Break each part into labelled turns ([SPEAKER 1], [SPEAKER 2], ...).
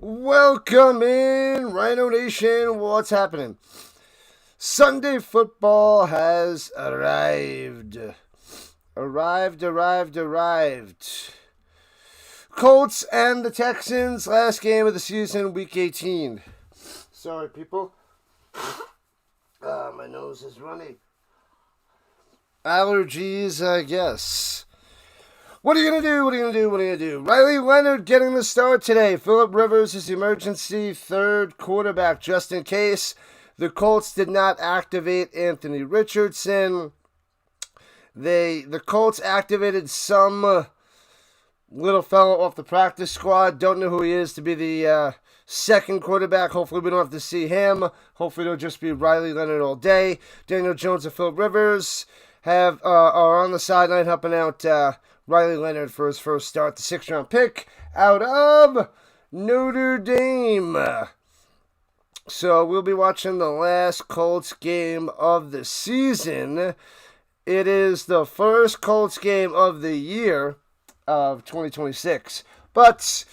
[SPEAKER 1] Welcome in, Rhino Nation. What's happening? Sunday football has arrived. Arrived. Colts and the Texans, last game of the season, week 18. Sorry, people. My nose is runny. Allergies, I guess. What are you going to do? Riley Leonard getting the start today. Phillip Rivers is the emergency third quarterback just in case. The Colts did not activate Anthony Richardson. The Colts activated some little fellow off the practice squad. Don't know who he is to be the second quarterback. Hopefully we don't have to see him. Hopefully it'll just be Riley Leonard all day. Daniel Jones and Phillip Rivers are on the sideline helping out Riley Leonard for his first start, the 6th-round pick out of Notre Dame. So we'll be watching the last Colts game of the season. It is the first Colts game of the year of 2026. But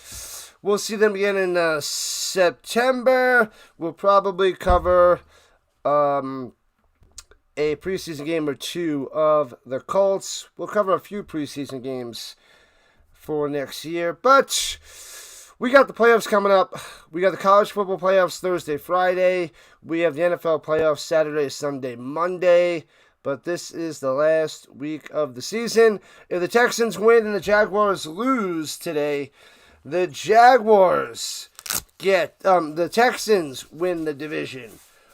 [SPEAKER 1] we'll see them again in September. We'll probably cover a preseason game or two of the Colts. We'll cover a few preseason games for next year. But we got the playoffs coming up. We got the college football playoffs Thursday, Friday. We have the NFL playoffs Saturday, Sunday, Monday. But this is the last week of the season. If the Texans win and the Jaguars lose today, the Jaguars get the Texans win the division.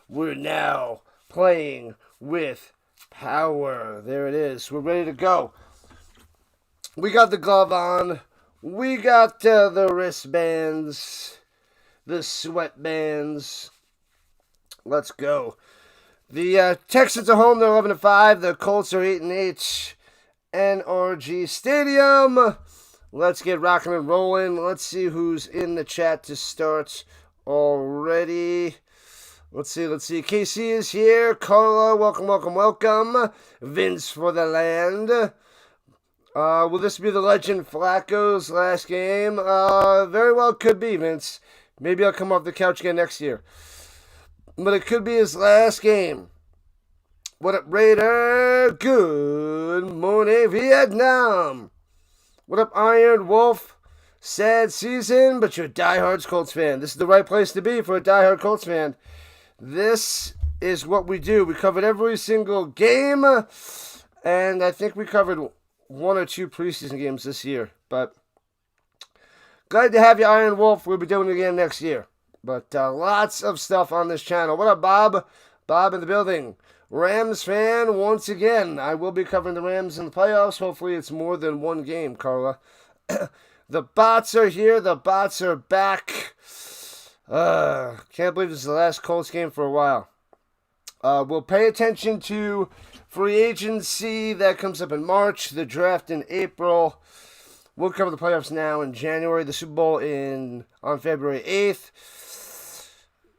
[SPEAKER 1] We're now playing with power. There it is. We're ready to go. We got the glove on. We got the wristbands, the sweatbands. Let's go. The Texans are home. They're 11-5. The Colts are 8-8. NRG Stadium. Let's get rocking and rolling. Let's see who's in the chat to start already. Let's see. KC is here. Carla, welcome. Vince for the land. Will this be the legend Flacco's last game? Very well could be, Vince. Maybe I'll come off the couch again next year. But it could be his last game. What up, Raider? Good morning, Vietnam. What up, Iron Wolf? Sad season, but you're a diehard Colts fan. This is the right place to be for a diehard Colts fan. This is what we do. We covered every single game, and I think we covered one or two preseason games this year. But glad to have you, Iron Wolf. We'll be doing it again next year. But lots of stuff on this channel. What up, Bob? Bob in the building. Rams fan once again. I will be covering the Rams in the playoffs. Hopefully it's more than one game, Carla. The bots are here. The bots are back. Can't believe this is the last Colts game for a while. We'll pay attention to free agency. That comes up in March. The draft in April. We'll cover the playoffs now in January. The Super Bowl on February 8th.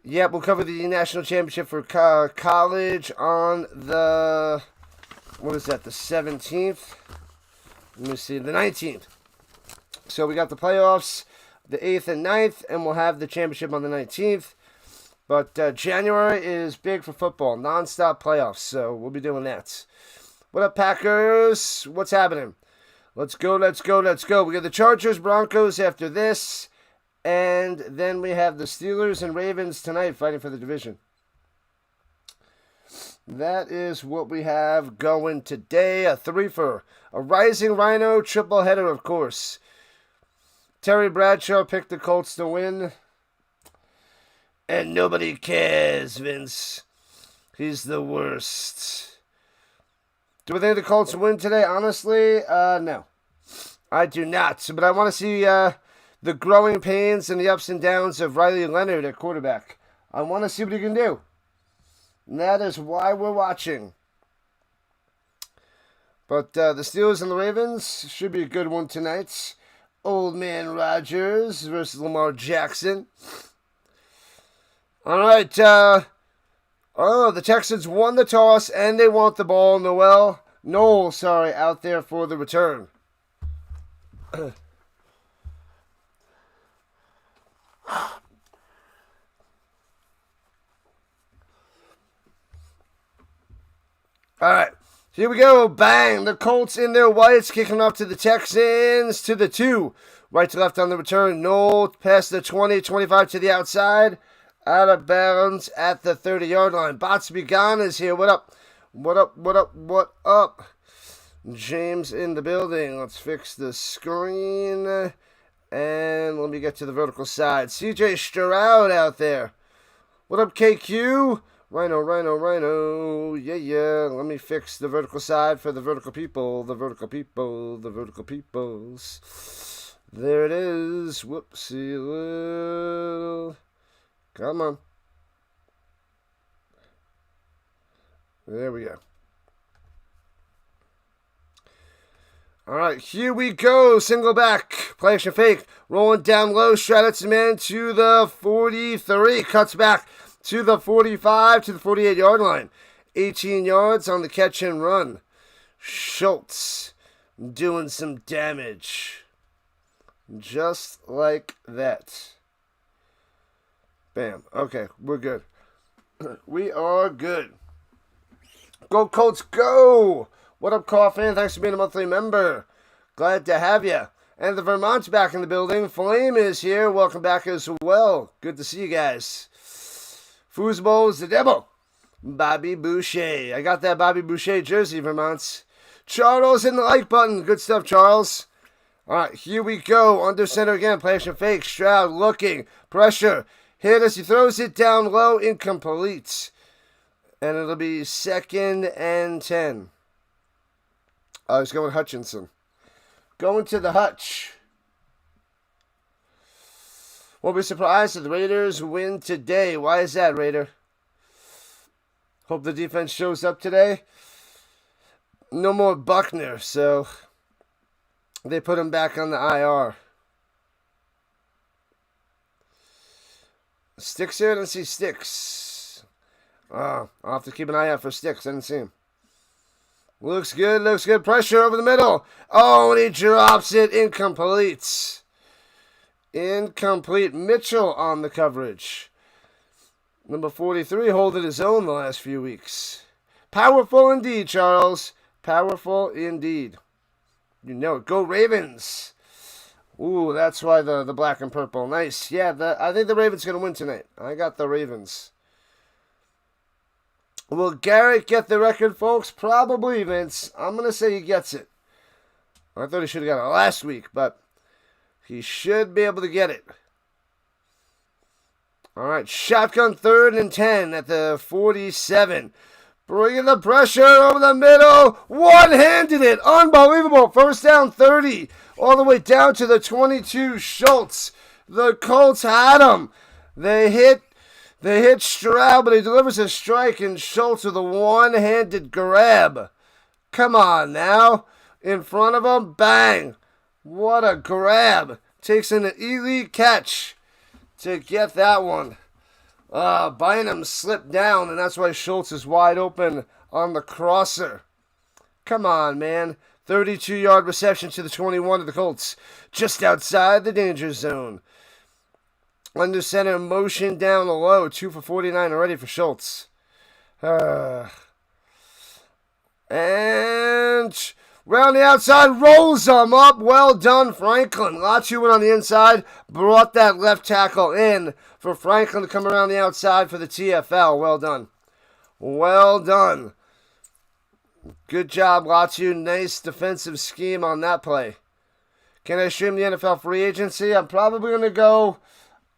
[SPEAKER 1] Yep, we'll cover the national championship for college on the, what is that, the 17th? Let me see, the 19th. So we got the playoffs, the 8th and 9th, and we'll have the championship on the 19th. But January is big for football, non-stop playoffs, so we'll be doing that. What up, Packers? What's happening? Let's go. We got the Chargers, Broncos after this. And then we have the Steelers and Ravens tonight fighting for the division. That is what we have going today. A threefer. A Rising Rhino triple header, of course. Terry Bradshaw picked the Colts to win. And nobody cares, Vince. He's the worst. Do I think the Colts win today? Honestly, no. I do not. But I want to see the growing pains and the ups and downs of Riley Leonard at quarterback. I want to see what he can do. And that is why we're watching. But the Steelers and the Ravens should be a good one tonight. Old Man Rodgers versus Lamar Jackson. All right. The Texans won the toss and they want the ball. Noel, out there for the return. All right. Here we go. Bang. The Colts in their whites kicking off to the Texans to the 2. Right to left on the return. No. Past the 20, 25 to the outside. Out of bounds at the 30-yard line. Botsby Gone is here. What up? What up? What up? What up? James in the building. Let's fix the screen. And let me get to the vertical side. CJ Stroud out there. What up, KQ? Rhino. Yeah. Let me fix the vertical side for the vertical people. The vertical peoples. There it is. Whoopsie. Come on. There we go. All right, here we go. Single back. Play action fake. Rolling down low. Shredded some man to the 43. Cuts back to the 45 to the 48-yard line. 18 yards on the catch and run. Schultz doing some damage. Just like that. Bam. Okay, we're good. We are good. Go Colts, go! What up, Call fan? Thanks for being a monthly member. Glad to have you. And the Vermont's back in the building. Flame is here. Welcome back as well. Good to see you guys. Foosball's the devil. Bobby Boucher. I got that Bobby Boucher jersey, Vermont's. Charles in the like button. Good stuff, Charles. All right, here we go. Under center again. Play action fake. Stroud looking. Pressure. Hit as he throws it down low. Incomplete. And it'll be 2nd and 10. He's going Hutchinson. Going to the Hutch. Won't be surprised if the Raiders win today. Why is that, Raider? Hope the defense shows up today. No more Buckner, so they put him back on the IR. Sticks here? I didn't see Sticks. I'll have to keep an eye out for Sticks. I didn't see him. Looks good. Pressure over the middle. Oh, and he drops it. Incomplete. Mitchell on the coverage. Number 43 holding his own the last few weeks. Powerful indeed, Charles. Powerful indeed. You know it. Go Ravens. Ooh, that's why the black and purple. Nice. Yeah, I think the Ravens going to win tonight. I got the Ravens. Will Garrett get the record, folks? Probably, Vince. I'm going to say he gets it. I thought he should have got it last week, but he should be able to get it. All right, shotgun 3rd and 10 at the 47. Bringing the pressure over the middle. One-handed it. Unbelievable. First down 30. All the way down to the 22. Schultz. The Colts had him. They hit Stroud, but he delivers a strike, and Schultz with a one-handed grab. Come on now. In front of him. Bang. What a grab. Takes an elite catch to get that one. Bynum slipped down, and that's why Schultz is wide open on the crosser. Come on, man. 32-yard reception to the 21 of the Colts. Just outside the danger zone. Under center, motion down the low. 2 for 49 already for Schultz. And round the outside, rolls them up. Well done, Franklin. Latu went on the inside, brought that left tackle in for Franklin to come around the outside for the TFL. Well done. Well done. Good job, Latu. Nice defensive scheme on that play. Can I stream the NFL free agency? I'm probably going to go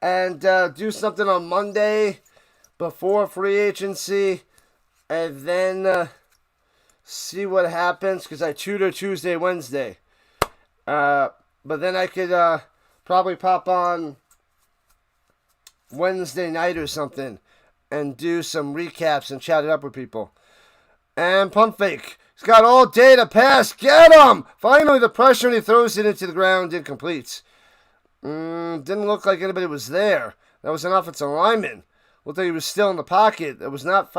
[SPEAKER 1] and do something on Monday before free agency, and then see what happens, because I tutor Tuesday, Wednesday. But then I could probably pop on Wednesday night or something and do some recaps and chat it up with people. And pump fake. He's got all day to pass. Get him! Finally, the pressure, and he throws it into the ground. Incomplete. Didn't look like anybody was there. That was an offensive lineman. Looked like he was still in the pocket. That was not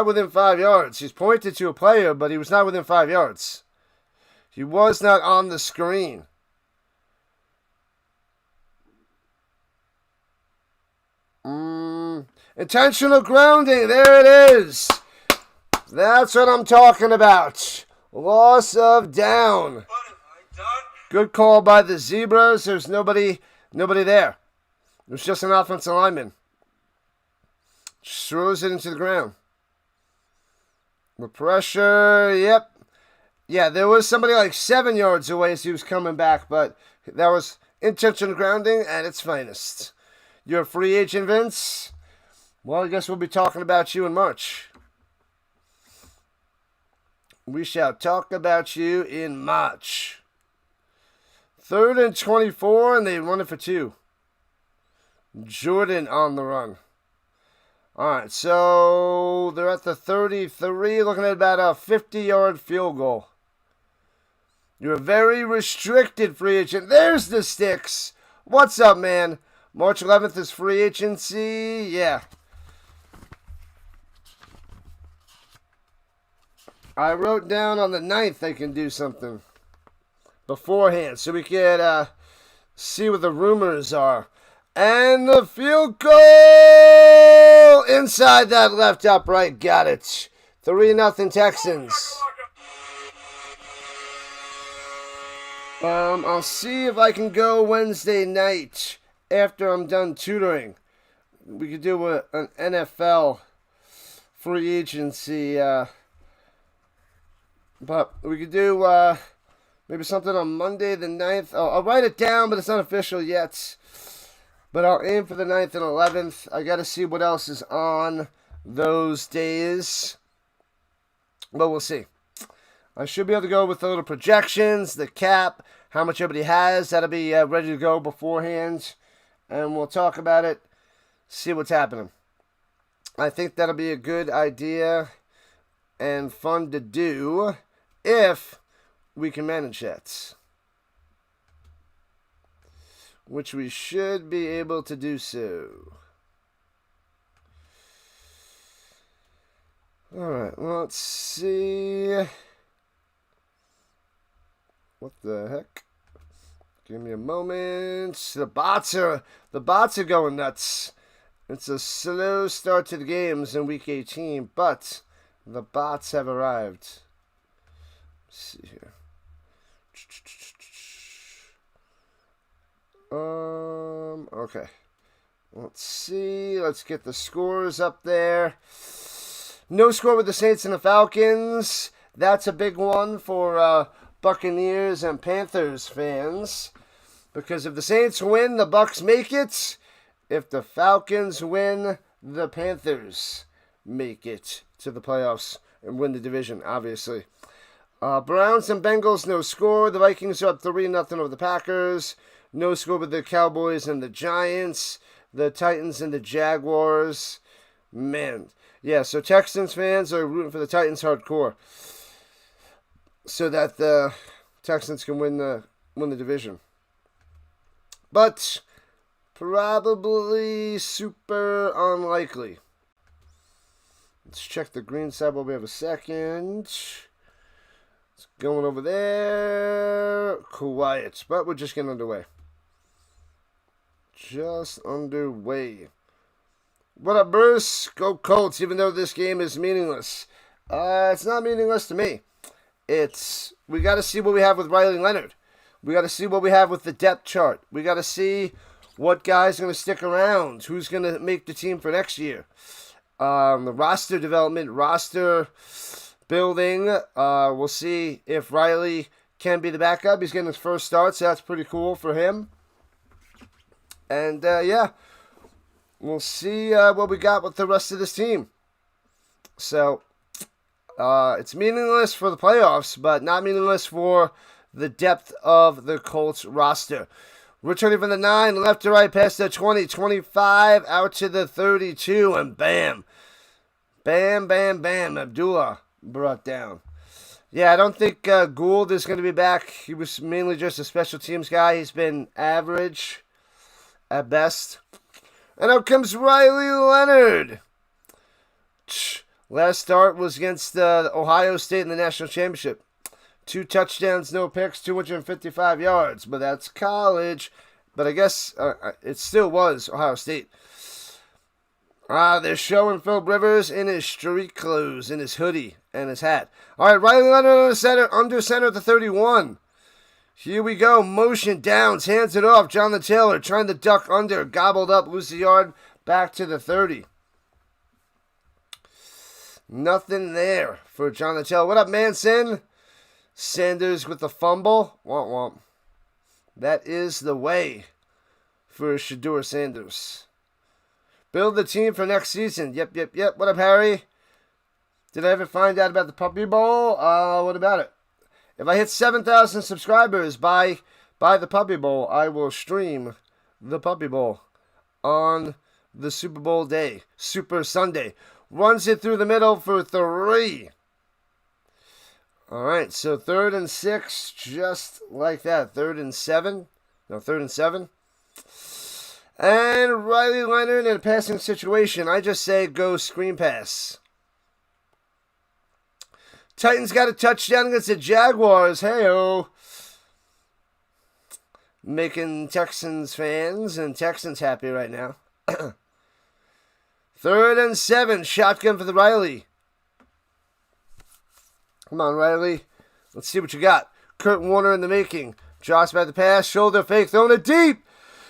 [SPEAKER 1] within 5 yards. He's pointed to a player, but he was not within 5 yards. He was not on the screen. Intentional grounding. There it is. That's what I'm talking about. Loss of down. Good call by the Zebras. There's nobody there. There's just an offensive lineman. Just throws it into the ground. The pressure, yep. Yeah, there was somebody like 7 yards away as he was coming back, but that was intentional grounding at its finest. You're a free agent, Vince? Well, I guess we'll be talking about you in March. We shall talk about you in March. 3rd and 24, and they run it for 2. Jordan on the run. All right, so they're at the 33, looking at about a 50-yard field goal. You're a very restricted free agent. There's the sticks. What's up, man? March 11th is free agency. Yeah. I wrote down on the 9th I can do something beforehand so we could see what the rumors are. And the field goal inside that left upright. Got it. 3-0 Texans. I'll see if I can go Wednesday night after I'm done tutoring. We could do an NFL free agency, but we could do maybe something on Monday the 9th. I'll write it down, but it's not official yet. But I'll aim for the 9th and 11th. I got to see what else is on those days. But we'll see. I should be able to go with the little projections, the cap, how much everybody has. That'll be ready to go beforehand. And we'll talk about it, see what's happening. I think that'll be a good idea and fun to do if we can manage that. Which we should be able to do so. Alright, let's see. What the heck? Give me a moment. The bots are going nuts. It's a slow start to the games in week 18, but the bots have arrived. Let's see here. Okay. Let's see. Let's get the scores up there. No score with the Saints and the Falcons. That's a big one for Buccaneers and Panthers fans. Because if the Saints win, the Bucs make it. If the Falcons win, the Panthers make it to the playoffs and win the division, obviously. Browns and Bengals, no score. The Vikings are up 3-0 over the Packers. No score with the Cowboys and the Giants. The Titans and the Jaguars. Man. Yeah, so Texans fans are rooting for the Titans hardcore. So that the Texans can win the division. But probably super unlikely. Let's check the green side while we have a second. It's going over there. Quiet. But we're just getting underway. Just underway. What up, Bruce? Go Colts, even though this game is meaningless. It's not meaningless to me. We got to see what we have with Riley Leonard. We got to see what we have with the depth chart. We got to see what guys are going to stick around. Who's going to make the team for next year. The roster development, roster building. We'll see if Riley can be the backup. He's getting his first start, so that's pretty cool for him. And, yeah, we'll see what we got with the rest of this team. So, it's meaningless for the playoffs, but not meaningless for the depth of the Colts roster. Returning from the 9, left to right, past the 20, 25, out to the 32, and bam. Bam, bam, bam. Abdullah brought down. Yeah, I don't think Gould is going to be back. He was mainly just a special teams guy. He's been average at best. And out comes Riley Leonard. Last start was against Ohio State in the national championship. 2 touchdowns, no picks, 255 yards. But that's college. But I guess it still was Ohio State. They're showing Phillip Rivers in his street clothes, in his hoodie, and his hat. All right, Riley Leonard under center at the 31. Here we go. Motion downs, hands it off. Jonathan Taylor trying to duck under, gobbled up, lose the yard, back to the 30. Nothing there for Jonathan Taylor. What up, Manson? Sanders with the fumble. Womp womp. That is the way for Shedeur Sanders. Build the team for next season. Yep. What up, Harry? Did I ever find out about the Puppy Bowl? What about it? If I hit 7,000 subscribers by the Puppy Bowl, I will stream the Puppy Bowl on the Super Bowl day. Super Sunday. Runs it through the middle for 3. All right, so 3rd and 6, just like that. 3rd and 7. No, 3rd and 7. And Riley Leonard in a passing situation. I just say go screen pass. Titans got a touchdown against the Jaguars. Hey-oh. Making Texans fans and Texans happy right now. 3rd and 7. Shotgun for the Riley. Come on, Riley. Let's see what you got. Kurt Warner in the making. Drops back the pass. Shoulder fake. Throwing it deep.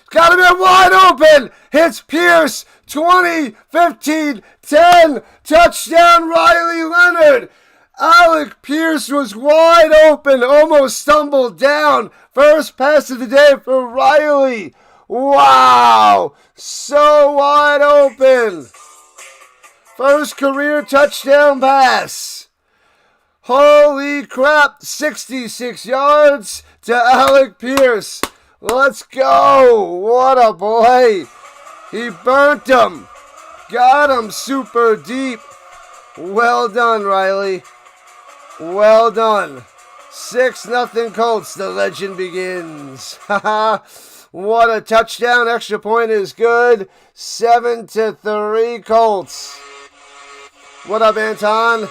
[SPEAKER 1] Got him in wide open. Hits Pierce. 20, 15, 10. Touchdown, Riley Leonard. Alec Pierce was wide open. Almost stumbled down. First pass of the day for Riley. Wow. So wide open. First career touchdown pass. Holy crap. 66 yards to Alec Pierce. Let's go. What a play. He burnt him. Got him super deep. Well done, Riley. Well done. 6-0 Colts. The legend begins. What a touchdown. Extra point is good. 7-3 Colts. What up, Anton?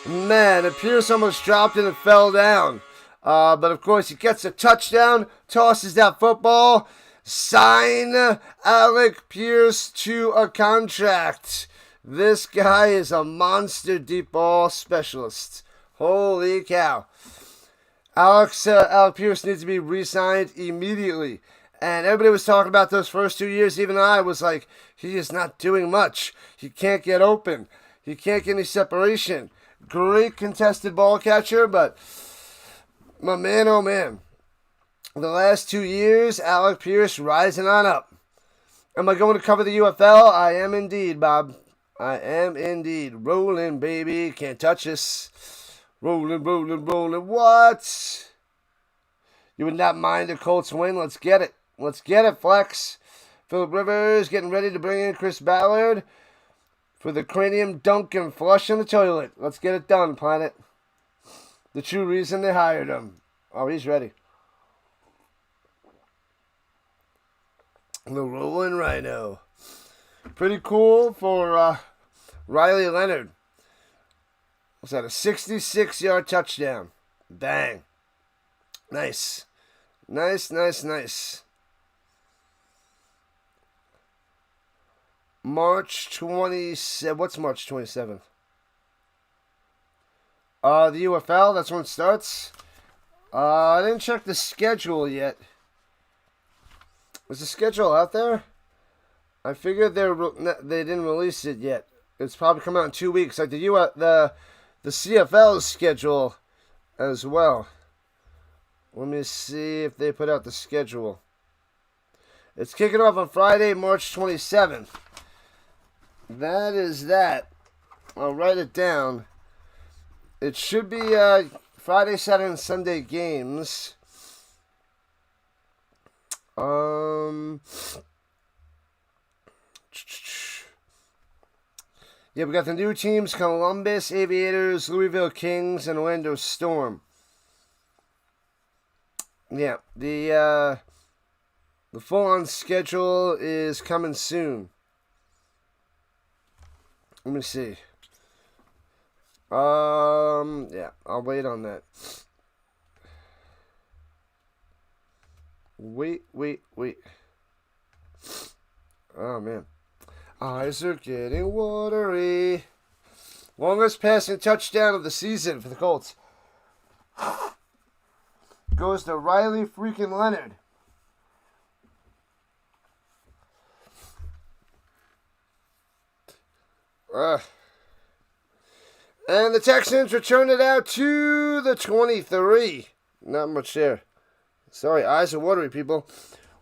[SPEAKER 1] Man, Pierce almost dropped it and fell down. But of course, he gets a touchdown, tosses that football. Sign Alec Pierce to a contract. This guy is a monster deep ball specialist. Holy cow. Alec Pierce needs to be re-signed immediately. And everybody was talking about those first 2 years. Even I was like, he is not doing much. He can't get open. He can't get any separation. Great contested ball catcher, but my man, oh man. The last 2 years, Alec Pierce rising on up. Am I going to cover the UFL? I am indeed, Bob. I am indeed. Rolling, baby. Can't touch us. Rolling. What? You would not mind a Colts win? Let's get it. Let's get it, Flex. Phillip Rivers getting ready to bring in Chris Ballard for the cranium dunk and flush in the toilet. Let's get it done, Planet. The true reason they hired him. Oh, he's ready. The rolling Rhino. Pretty cool for Riley Leonard. Was that a 66-yard touchdown? Bang. Nice. Nice. March 27th. What's March 27th? The UFL, that's when it starts. I didn't check the schedule yet. Was the schedule out there? I figured they didn't release it yet. It's probably come out in 2 weeks, like the CFL's schedule as well. Let me see if they put out the schedule. It's kicking off on Friday, March 27th. That is that. I'll write it down. It should be Friday, Saturday, and Sunday games. Yeah, we got the new teams: Columbus Aviators, Louisville Kings, and Orlando Storm. Yeah, the full-on schedule is coming soon. Let me see. Yeah, I'll wait on that. Wait. Oh, man. Eyes are getting watery. Longest passing touchdown of the season for the Colts goes to Riley freaking Leonard. And the Texans return it out to the 23. Not much there. Sorry, eyes are watery, people.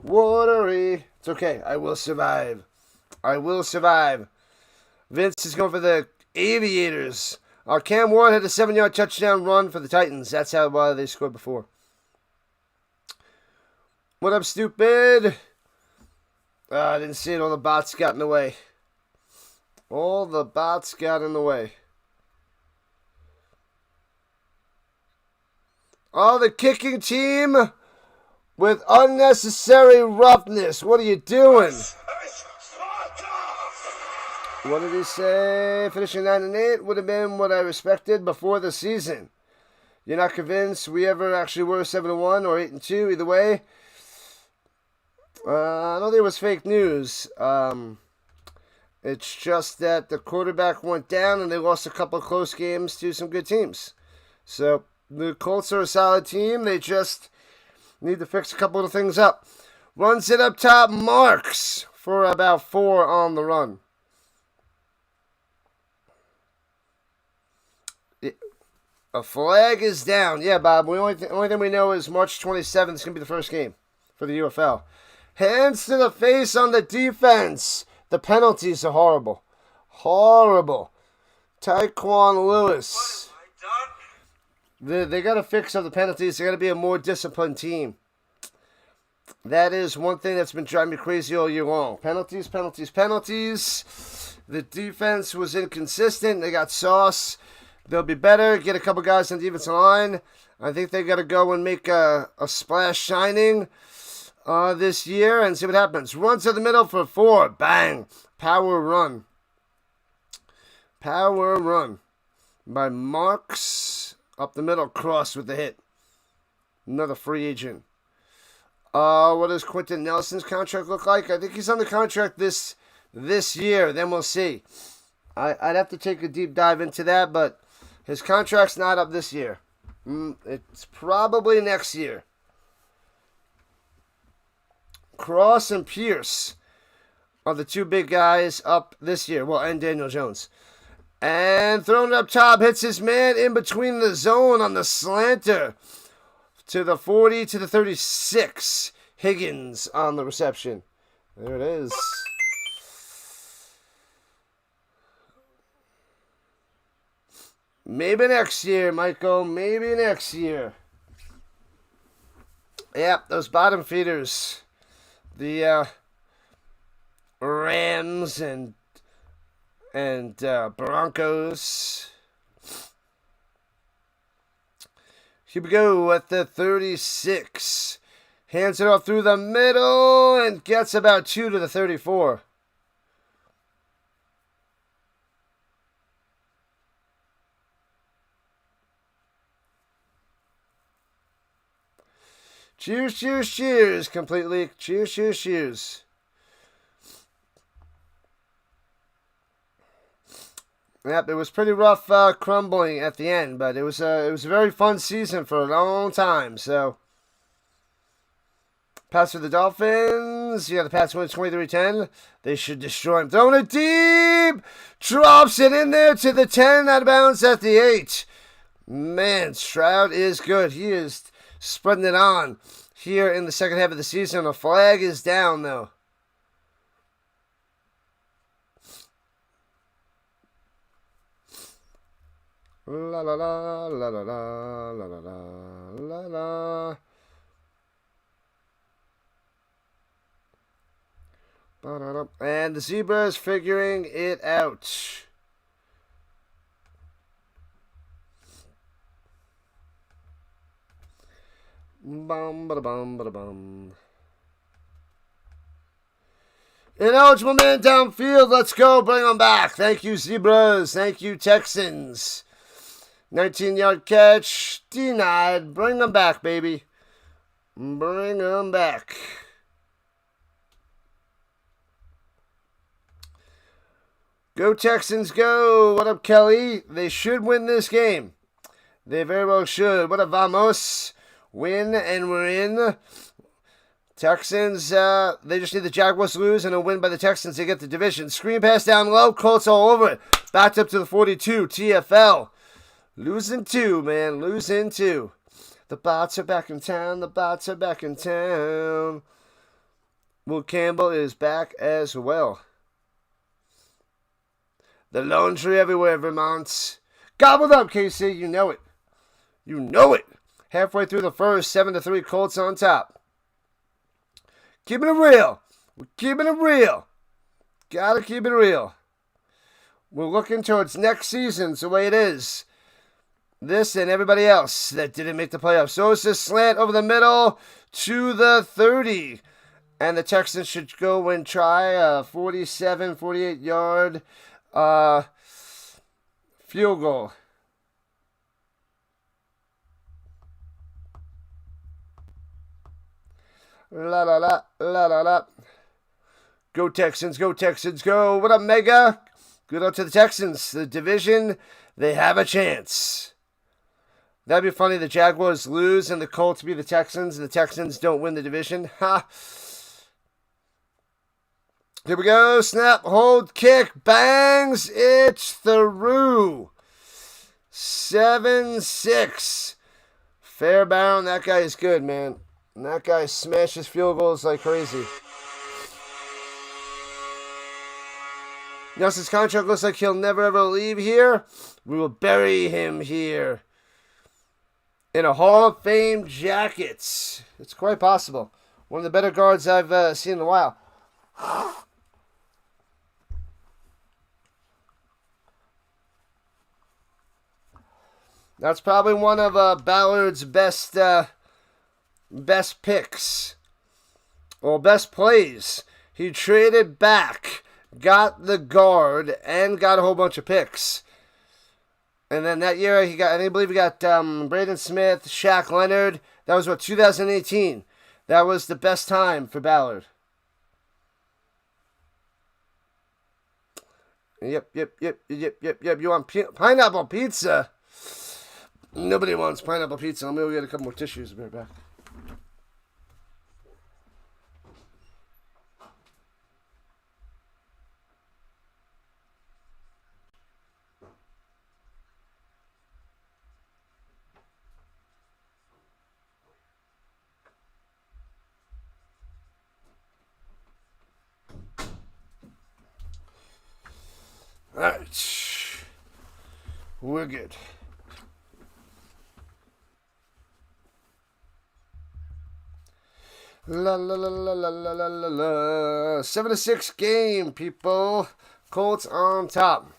[SPEAKER 1] Watery. It's okay. I will survive. I will survive. Vince is going for the Aviators. Cam Ward had a 7-yard touchdown run for the Titans. That's how they scored before. What up, stupid? I didn't see it. All the bots got in the way. All the bots got in the way. Oh, the kicking team with unnecessary roughness. What are you doing? What did he say? Finishing 9-8 would have been what I respected before the season. You're not convinced we ever actually were 7-1 or 8-2? Either way, I don't think it was fake news. It's just that the quarterback went down and they lost a couple of close games to some good teams. So the Colts are a solid team. They just need to fix a couple of things up. Runs it up top, marks for about 4 on the run. A flag is down. Yeah, Bob. The only thing we know is March 27th is going to be the first game for the UFL. Hands to the face on the defense. The penalties are horrible. Horrible. Tyquan Lewis. They got to fix up the penalties. They got to be a more disciplined team. That is one thing that's been driving me crazy all year long. Penalties, penalties, penalties. The defense was inconsistent. They got sauce. They'll be better. Get a couple guys on the defensive line. I think they got to go and make a splash signing this year and see what happens. Runs to the middle for 4. Bang. Power run. Power run by Marks. Up the middle. Cross with the hit. Another free agent. What does Quentin Nelson's contract look like? I think he's on the contract this year. Then we'll see. I'd have to take a deep dive into that, but his contract's not up this year. It's probably next year. Cross and Pierce are the 2 big guys up this year. Well, and Daniel Jones. And thrown up top, hits his man in between the zone on the slanter. To the 40, to the 36. Higgins on the reception. There it is. Maybe next year, Michael. Maybe next year. Yep, those bottom feeders. The Rams and Broncos. Here we go at the 36. Hands it off through the middle and gets about 2 to the 34. Cheers, cheers, cheers, completely. Cheers, cheers, cheers. Yep, it was pretty rough crumbling at the end, but it was a very fun season for a long time. So, pass for the Dolphins. Yeah, the Pats win 23-10. They should destroy him. Throwing it deep. Drops it in there to the 10. Out of bounds at the 8. Man, Stroud is good. He is spreading it on here in the second half of the season. A flag is down, though. La la la la la la la la la la. And the Zebras figuring it out. Bum ba bum ba bum. Ineligible man downfield. Let's go. Bring them back. Thank you, Zebras. Thank you, Texans. 19-yard catch. Denied. Bring them back, baby. Bring them back. Go Texans, go. What up, Kelly? They should win this game. They very well should. What up, Vamos? Win, and we're in. Texans, they just need the Jaguars to lose and a win by the Texans to get the division. Screen pass down low. Colts all over it. Backed up to the 42. TFL. Losing 2, man. Losing 2. The bots are back in town. The bots are back in town. Will Campbell is back as well. The laundry everywhere, Vermont. Gobbled up, KC. You know it. You know it. Halfway through the first, 7-3 Colts on top. Keeping it real. We're keeping it real. Gotta keep it real. We're looking towards next season's the way it is. This and everybody else that didn't make the playoffs. So it's a slant over the middle to the 30. And the Texans should go and try a 47, 48-yard field goal. La la la, la la la. Go Texans, go Texans, go. What up, Mega? Good luck to the Texans. The division, they have a chance. That'd be funny. The Jaguars lose and the Colts beat the Texans and the Texans don't win the division. Ha. Here we go. Snap, hold, kick, bangs. It's through. 7-6. Fairbairn, that guy is good, man. And that guy smashes field goals like crazy. Nelson's contract looks like he'll never ever leave here. We will bury him here. In a Hall of Fame jacket. It's quite possible. One of the better guards I've seen in a while. That's probably one of Ballard's best picks. Or best plays. He traded back, got the guard, and got a whole bunch of picks. And then that year, I believe he got Braden Smith, Shaq Leonard. That was, 2018. That was the best time for Ballard. Yep. You want pineapple pizza? Nobody wants pineapple pizza. Let me go get a couple more tissues. I'll be right back. Alright. We're good. La la la la la la la la la. 7-6 game, people. Colts on top.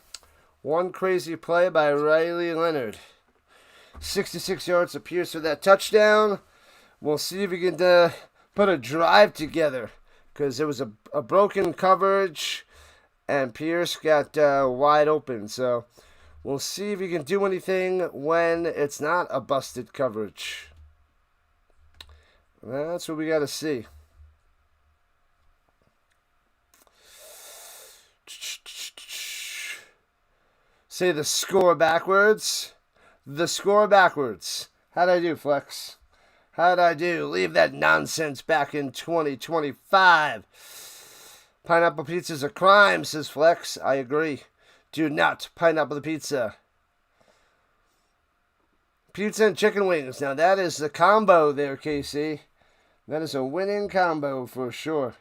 [SPEAKER 1] One crazy play by Riley Leonard. 66 yards to Pierce for that touchdown. We'll see if we can put a drive together. Because there was a broken coverage. And Pierce got wide open. So we'll see if he can do anything when it's not a busted coverage. That's what we got to see. Say the score backwards. The score backwards. How'd I do, Flex? How'd I do? Leave that nonsense back in 2025. Pineapple pizza's a crime, says Flex. I agree. Do not pineapple the pizza. Pizza and chicken wings. Now that is the combo there, KC. That is a winning combo for sure.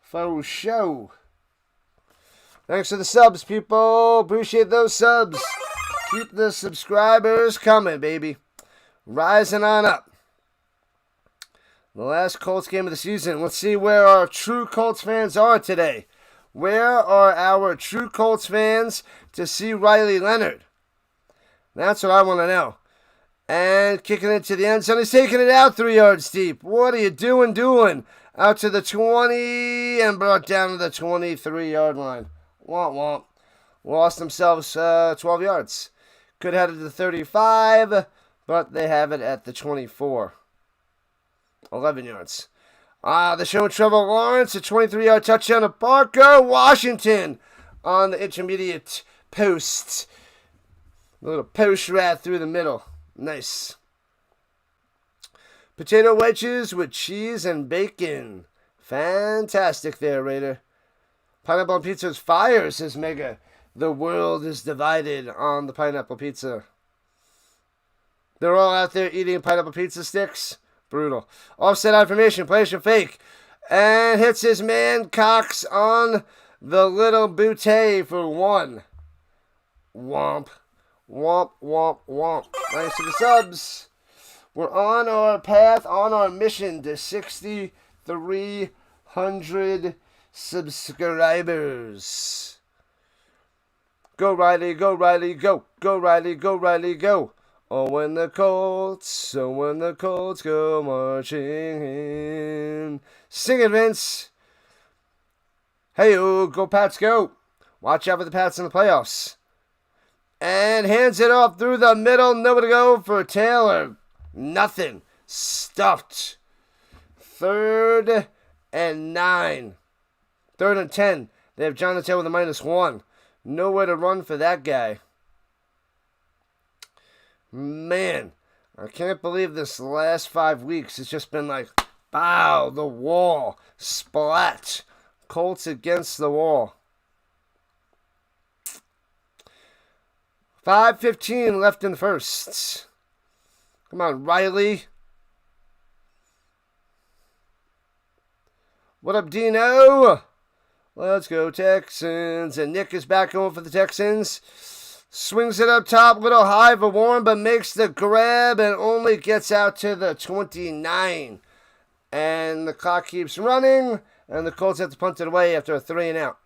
[SPEAKER 1] For sure. Thanks for the subs, people. Appreciate those subs. Keep the subscribers coming, baby. Rising on up. The last Colts game of the season. Let's see where our true Colts fans are today. Where are our true Colts fans to see Riley Leonard? That's what I want to know. And kicking it to the end zone. He's taking it out 3 yards deep. What are you doing? Out to the 20 and brought down to the 23-yard line. Womp womp. Lost themselves 12 yards. Could have had it to the 35, but they have it at the 24. 11 yards. The show Trevor Lawrence, a 23-yard touchdown to Parker Washington on the intermediate post. A little post rat through the middle. Nice. Potato wedges with cheese and bacon. Fantastic there, Raider. Pineapple on pizza is fire, says Mega. The world is divided on the pineapple pizza. They're all out there eating pineapple pizza sticks. Brutal. Offset out formation. Plays your fake. And hits his man Cox on the little bootay for 1. Womp. Womp, womp, womp. Thanks to the subs. We're on our path, on our mission to 6,300 subscribers. Go, Riley, go, Riley, go. Go, Riley, go, Riley, go. Oh, when the Colts go marching in. Sing it, Vince. Hey-o, go Pats, go. Watch out for the Pats in the playoffs. And hands it off through the middle. Nowhere to go for Taylor. Nothing. Stuffed. 3rd and 9. 3rd and 10. They have Jonathan Taylor with a -1. Nowhere to run for that guy. Man, I can't believe this last 5 weeks. It's just been like, bow, the wall, splat. Colts against the wall. 5:15 left in the first. Come on, Riley. What up, Dino? Let's go, Texans. And Nick is back going for the Texans. Swings it up top, little high for Warren, but makes the grab and only gets out to the 29. And the clock keeps running, and the Colts have to punt it away after a 3 and out.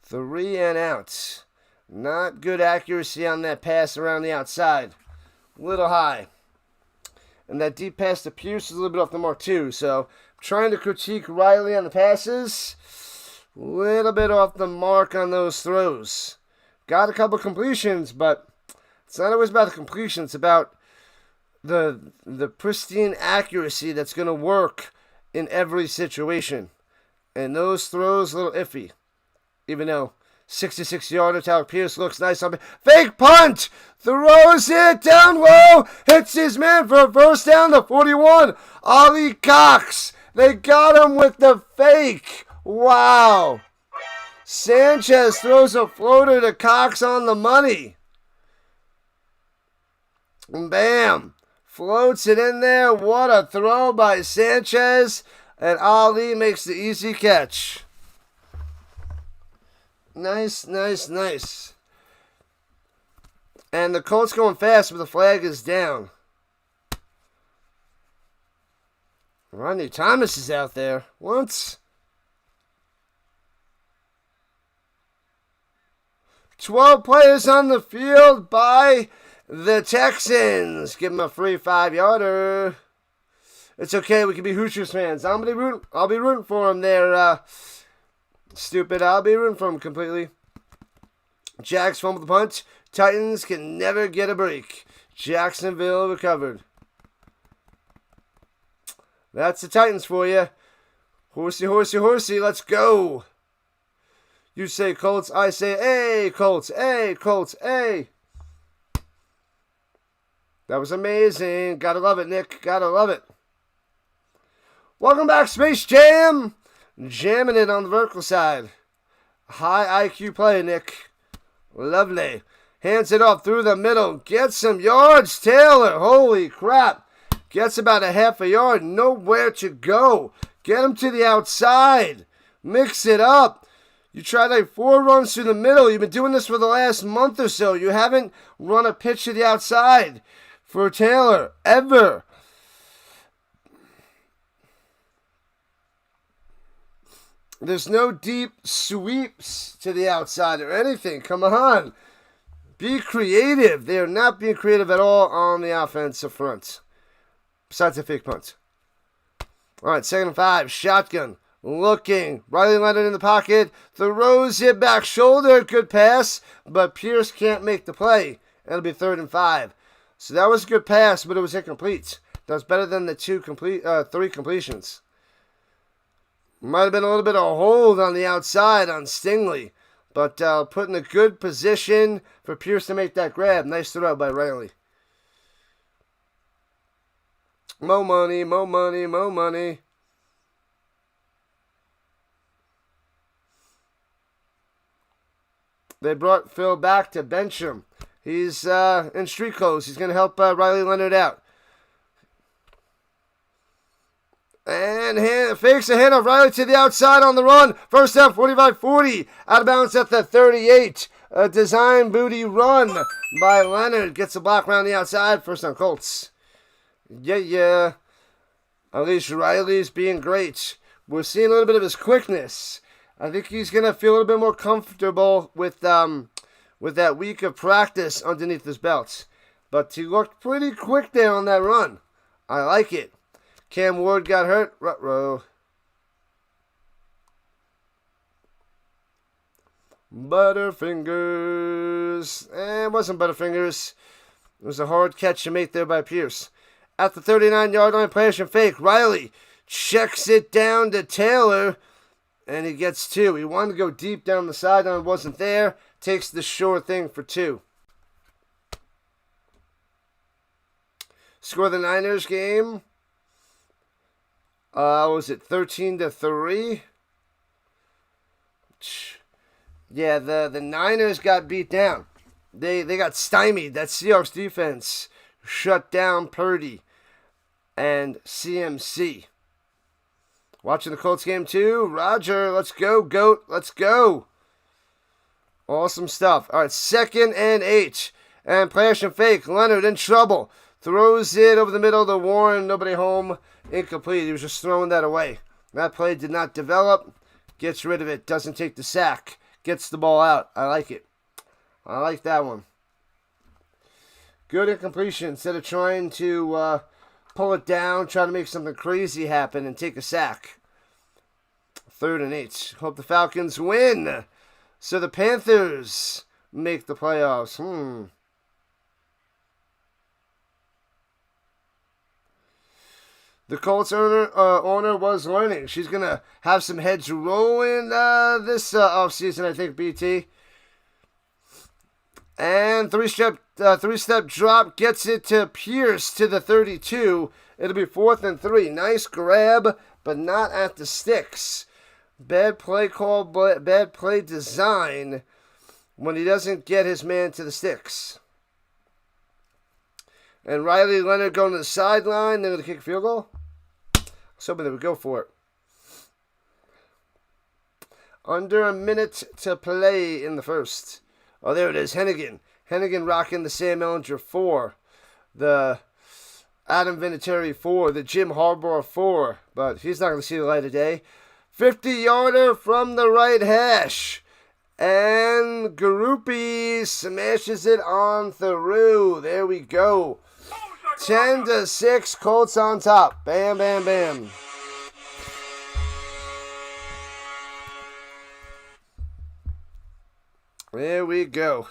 [SPEAKER 1] 3 and out. Not good accuracy on that pass around the outside. Little high. And that deep pass to Pierce is a little bit off the mark too. So, trying to critique Riley on the passes. Little bit off the mark on those throws. Got a couple completions, but it's not always about the completion. It's about the pristine accuracy that's going to work in every situation. And those throws, a little iffy. Even though 66-yarder, Tyler Pierce looks nice on fake punt! Throws it down low! Hits his man for a first down to 41. Ollie Cox! They got him with the fake! Wow! Sanchez throws a floater to Cox on the money. Bam! Floats it in there. What a throw by Sanchez. And Ali makes the easy catch. Nice, nice, nice. And the Colts going fast, but the flag is down. Rodney Thomas is out there. Once. 12 players on the field by the Texans. Give them a free 5-yarder. It's okay. We can be Hoosiers fans. I'll be rooting for them there. Stupid. I'll be rooting for them completely. Jags fumble the punt. Titans can never get a break. Jacksonville recovered. That's the Titans for you. Horsey, horsey, horsey. Let's go. You say Colts. I say, hey, Colts. Hey, Colts. Hey. That was amazing. Gotta love it, Nick. Gotta love it. Welcome back, Space Jam. Jamming it on the vertical side. High IQ play, Nick. Lovely. Hands it off through the middle. Gets some yards. Taylor. Holy crap. Gets about a half a yard. Nowhere to go. Get him to the outside. Mix it up. You tried like 4 runs through the middle. You've been doing this for the last month or so. You haven't run a pitch to the outside for Taylor. Ever. There's no deep sweeps to the outside or anything. Come on. Be creative. They are not being creative at all on the offensive front. Besides the fake punt. All right, 2nd and 5. Shotgun. Looking. Riley Leonard in the pocket. Throws it back shoulder. Good pass. But Pierce can't make the play. It'll be 3rd and 5. So that was a good pass, but it was incomplete. That's better than the 3 completions. Might have been a little bit of hold on the outside on Stingley. But put in a good position for Pierce to make that grab. Nice throw by Riley. Mo money, mo money, mo money. They brought Phil back to bench him. He's in street clothes. He's going to help Riley Leonard out. And fakes a hit of Riley to the outside on the run. First down, 45-40. Out of bounds at the 38. A design booty run by Leonard. Gets a block around the outside. First down, Colts. Yeah. At least Riley's being great. We're seeing a little bit of his quickness. I think he's going to feel a little bit more comfortable with that week of practice underneath his belt. But he looked pretty quick there on that run. I like it. Cam Ward got hurt. Ruh-roh. Butterfingers. It wasn't Butterfingers. It was a hard catch to make there by Pierce. At the 39-yard line, play action fake. Riley checks it down to Taylor. And he gets 2. He wanted to go deep down the sideline. Wasn't there. Takes the sure thing for 2. Score the Niners game. Was it 13-3? Yeah, the Niners got beat down. They got stymied. That Seahawks defense shut down Purdy and CMC. Watching the Colts game too. Roger, let's go, GOAT. Let's go. Awesome stuff. All right, 2nd and 8. And play action fake. Leonard in trouble. Throws it over the middle to Warren. Nobody home. Incomplete. He was just throwing that away. That play did not develop. Gets rid of it. Doesn't take the sack. Gets the ball out. I like it. I like that one. Good incompletion. Instead of trying to pull it down, try to make something crazy happen and take a sack. 3rd and 8. Hope the Falcons win. So the Panthers make the playoffs. The Colts owner was learning. She's going to have some heads rolling this offseason, I think, BT. And three-step drop gets it to Pierce to the 32. It'll be 4th and 3. Nice grab, but not at the sticks. Bad play call, bad play design when he doesn't get his man to the sticks. And Riley Leonard going to the sideline. They're going to kick a field goal. So they would go for it. Under a minute to play in the first. Oh, there it is. Hennigan. Hennigan rocking the Sam Ellinger 4. The Adam Vinatieri 4. The Jim Harbaugh 4. But he's not going to see the light of day. 50-yarder from the right hash. And Garupi smashes it on through. There we go. 10-6, Colts on top. Bam, bam, bam. There we go.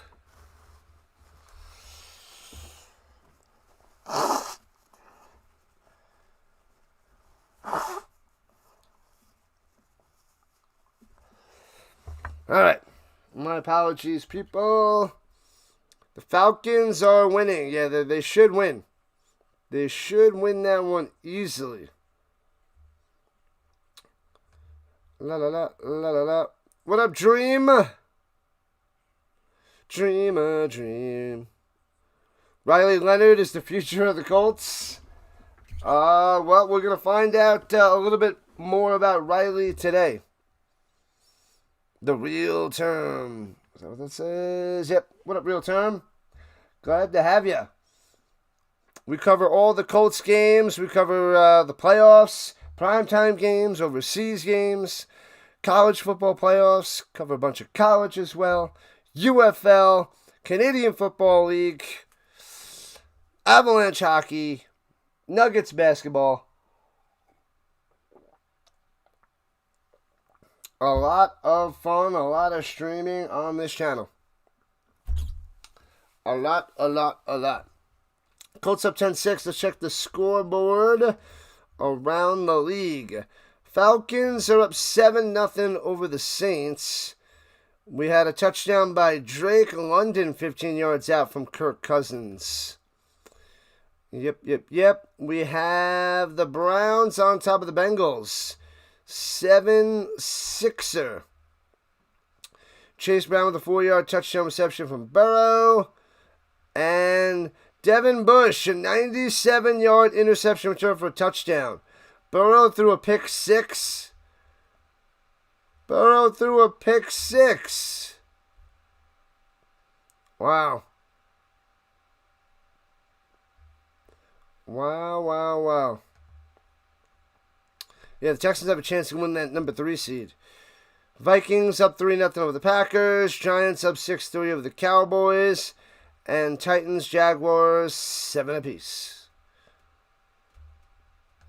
[SPEAKER 1] All right. My apologies, people. The Falcons are winning. Yeah, they should win. They should win that one easily. La la la la la la. What up, Dream? Dream, dream. Riley Leonard is the future of the Colts. Well, we're going to find out a little bit more about Riley today. The real term. Is that what that says? Yep. What up, real term? Glad to have you. We cover all the Colts games. We cover the playoffs, primetime games, overseas games, college football playoffs. Cover a bunch of college as well. UFL, Canadian Football League, Avalanche hockey, Nuggets basketball. A lot of fun, a lot of streaming on this channel. A lot. Colts up 10-6. Let's check the scoreboard around the league. Falcons are up 7-0 over the Saints. We had a touchdown by Drake London, 15 yards out from Kirk Cousins. Yep. We have the Browns on top of the Bengals. 7-6er. Chase Brown with a 4-yard touchdown reception from Burrow. And Devin Bush, a 97-yard interception return for a touchdown. Burrow threw a pick six. Wow. Wow. Yeah, the Texans have a chance to win that number 3 seed. Vikings up 3-0 over the Packers. Giants up 6-3 over the Cowboys. And Titans, Jaguars, 7 apiece.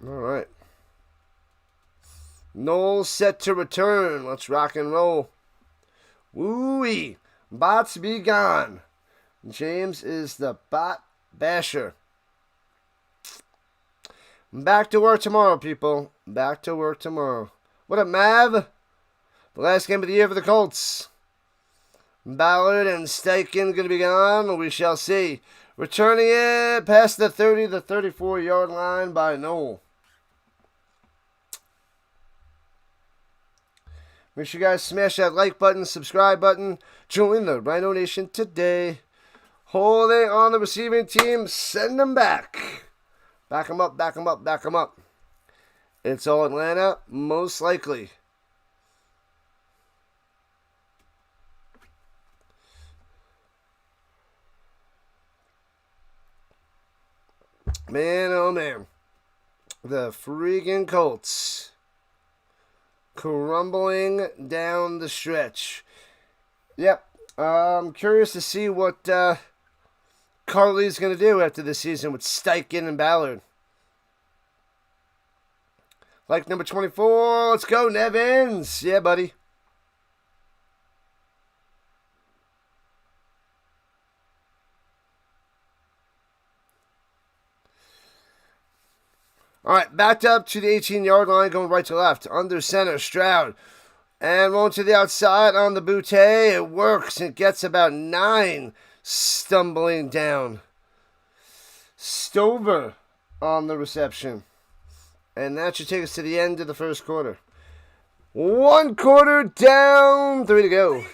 [SPEAKER 1] All right. Noel set to return. Let's rock and roll. Woo-wee. Bots be gone. James is the bot basher. Back to work tomorrow, people. Back to work tomorrow. What up, Mav? The last game of the year for the Colts. Ballard and Steichen going to be gone. We shall see. Returning it past the 30 to 34-yard line by Noel. Make sure you guys smash that like button, subscribe button. Join the Rhino Nation today. Holding on the receiving team. Send them back. Back them up. It's all Atlanta, most likely. Man, oh man. The freaking Colts. Crumbling down the stretch. Yep. I'm curious to see what Carly's going to do after this season with Steichen and Ballard. Like number 24. Let's go, Nevins. Yeah, buddy. All right, backed up to the 18-yard line, going right to left. Under center, Stroud. And rolling to the outside on the bootay. It works. It gets about 9. Stumbling down. Stover on the reception. And that should take us to the end of the first quarter. 1 quarter down. 3 to go.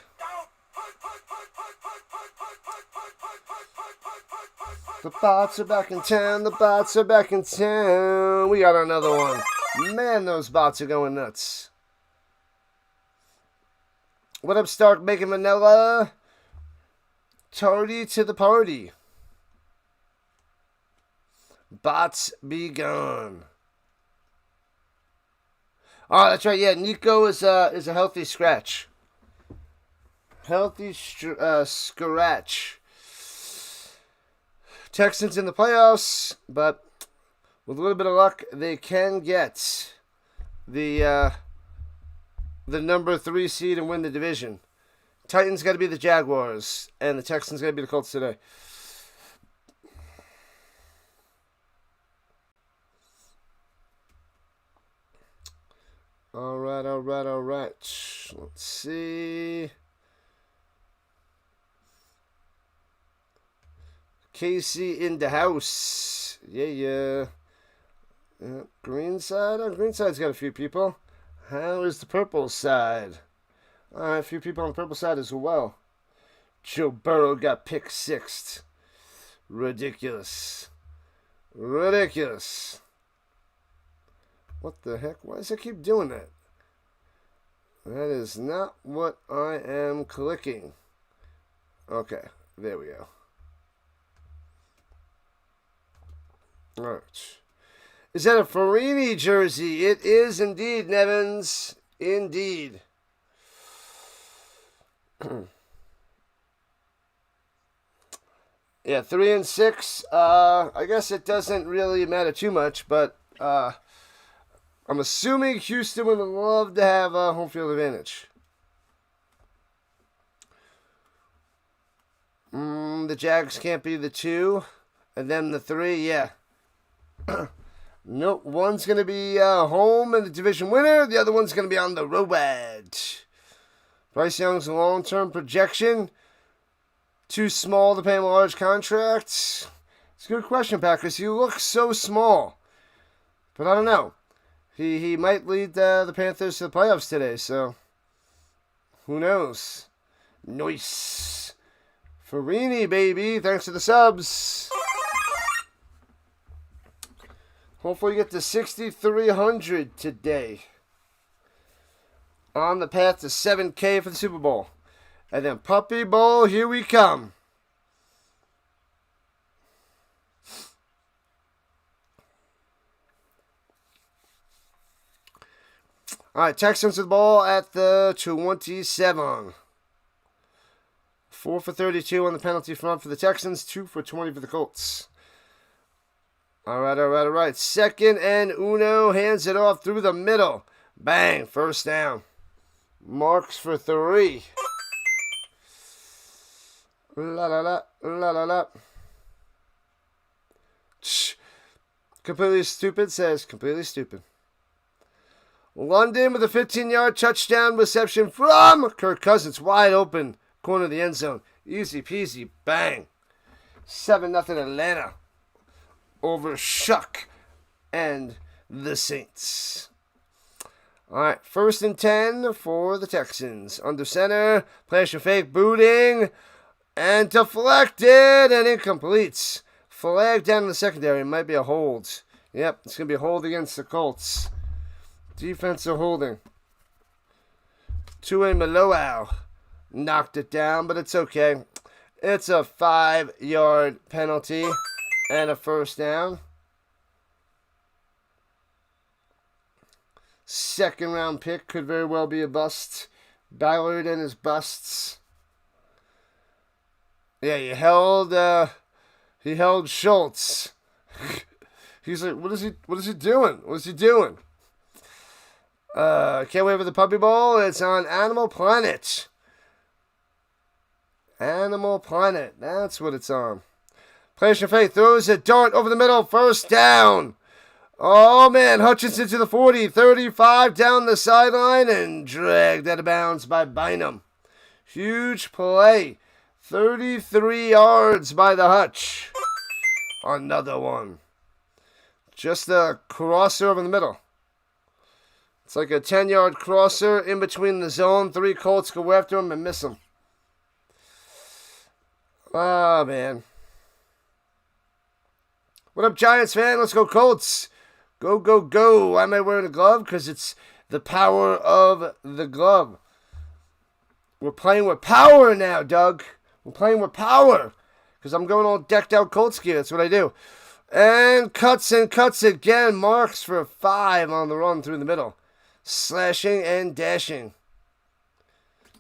[SPEAKER 1] The bots are back in town. We got another one. Man, those bots are going nuts. What up, Stark Bacon Vanilla? Tardy to the party. Bots be gone. Oh, that's right. Yeah, Nico is a healthy scratch. Scratch. Texans in the playoffs, but with a little bit of luck, they can get the number 3 seed and win the division. Titans got to be the Jaguars, and the Texans got to be the Colts today. All right. Let's see. Casey in the house. Yeah. Greenside? Greenside's got a few people. How is the purple side? All right, a few people on the purple side as well. Joe Burrow got picked 6th. Ridiculous. What the heck? Why does it keep doing that? That is not what I am clicking. Okay, there we go. All right. Is that a Farini jersey? It is indeed, Nevins. Indeed. Yeah, 3-6. I guess it doesn't really matter too much, but I'm assuming Houston would love to have a home field advantage. The Jags can't be the 2. And then the 3, yeah. Nope, one's going to be home and the division winner. The other one's going to be on the road. Bryce Young's long-term projection. Too small to pay him a large contract. It's a good question, Packers. He looks so small. But I don't know. He might lead the Panthers to the playoffs today, so who knows? Nice. Farini, baby. Thanks for the subs. Hopefully you get to 6,300 today. On the path to 7K for the Super Bowl. And then Puppy Bowl, here we come. All right, Texans with the ball at the 27. 4 for 32 on the penalty front for the Texans. 2 for 20 for the Colts. All right. Second and uno. Hands it off through the middle. Bang. First down. Marks for 3. La. Completely stupid says completely stupid. London with a 15-yard touchdown reception from Kirk Cousins. Wide open. Corner of the end zone. Easy peasy. Bang. 7-0 Atlanta. Over Shuck and the Saints. All right, 1st and 10 for the Texans. Under center, flash and fake, booting, and deflected and incomplete. Flag down in the secondary. Might be a hold. Yep, it's going to be a hold against the Colts. Defensive holding. Tua Maloau knocked it down, but it's okay. It's a 5-yard penalty. And a first down. 2nd round pick could very well be a bust. Ballard and his busts. Yeah, he held Schultz. He's like, what is he doing? What is he doing? Can't wait for the Puppy Bowl. It's on Animal Planet. Animal Planet. That's what it's on. Flash and fake throws a dart over the middle. First down. Oh, man. Hutchinson to the 40. 35 down the sideline and dragged out of bounds by Bynum. Huge play. 33 yards by the Hutch. Another one. Just a crosser over the middle. It's like a 10-yard crosser in between the zone. 3 Colts go after him and miss him. Oh, man. What up, Giants fan? Let's go, Colts. Go, go, go. Why am I wearing a glove? Because it's the power of the glove. We're playing with power now, Doug. We're playing with power. Because I'm going all decked out Colts gear. That's what I do. And cuts again. Marks for 5 on the run through the middle. Slashing and dashing.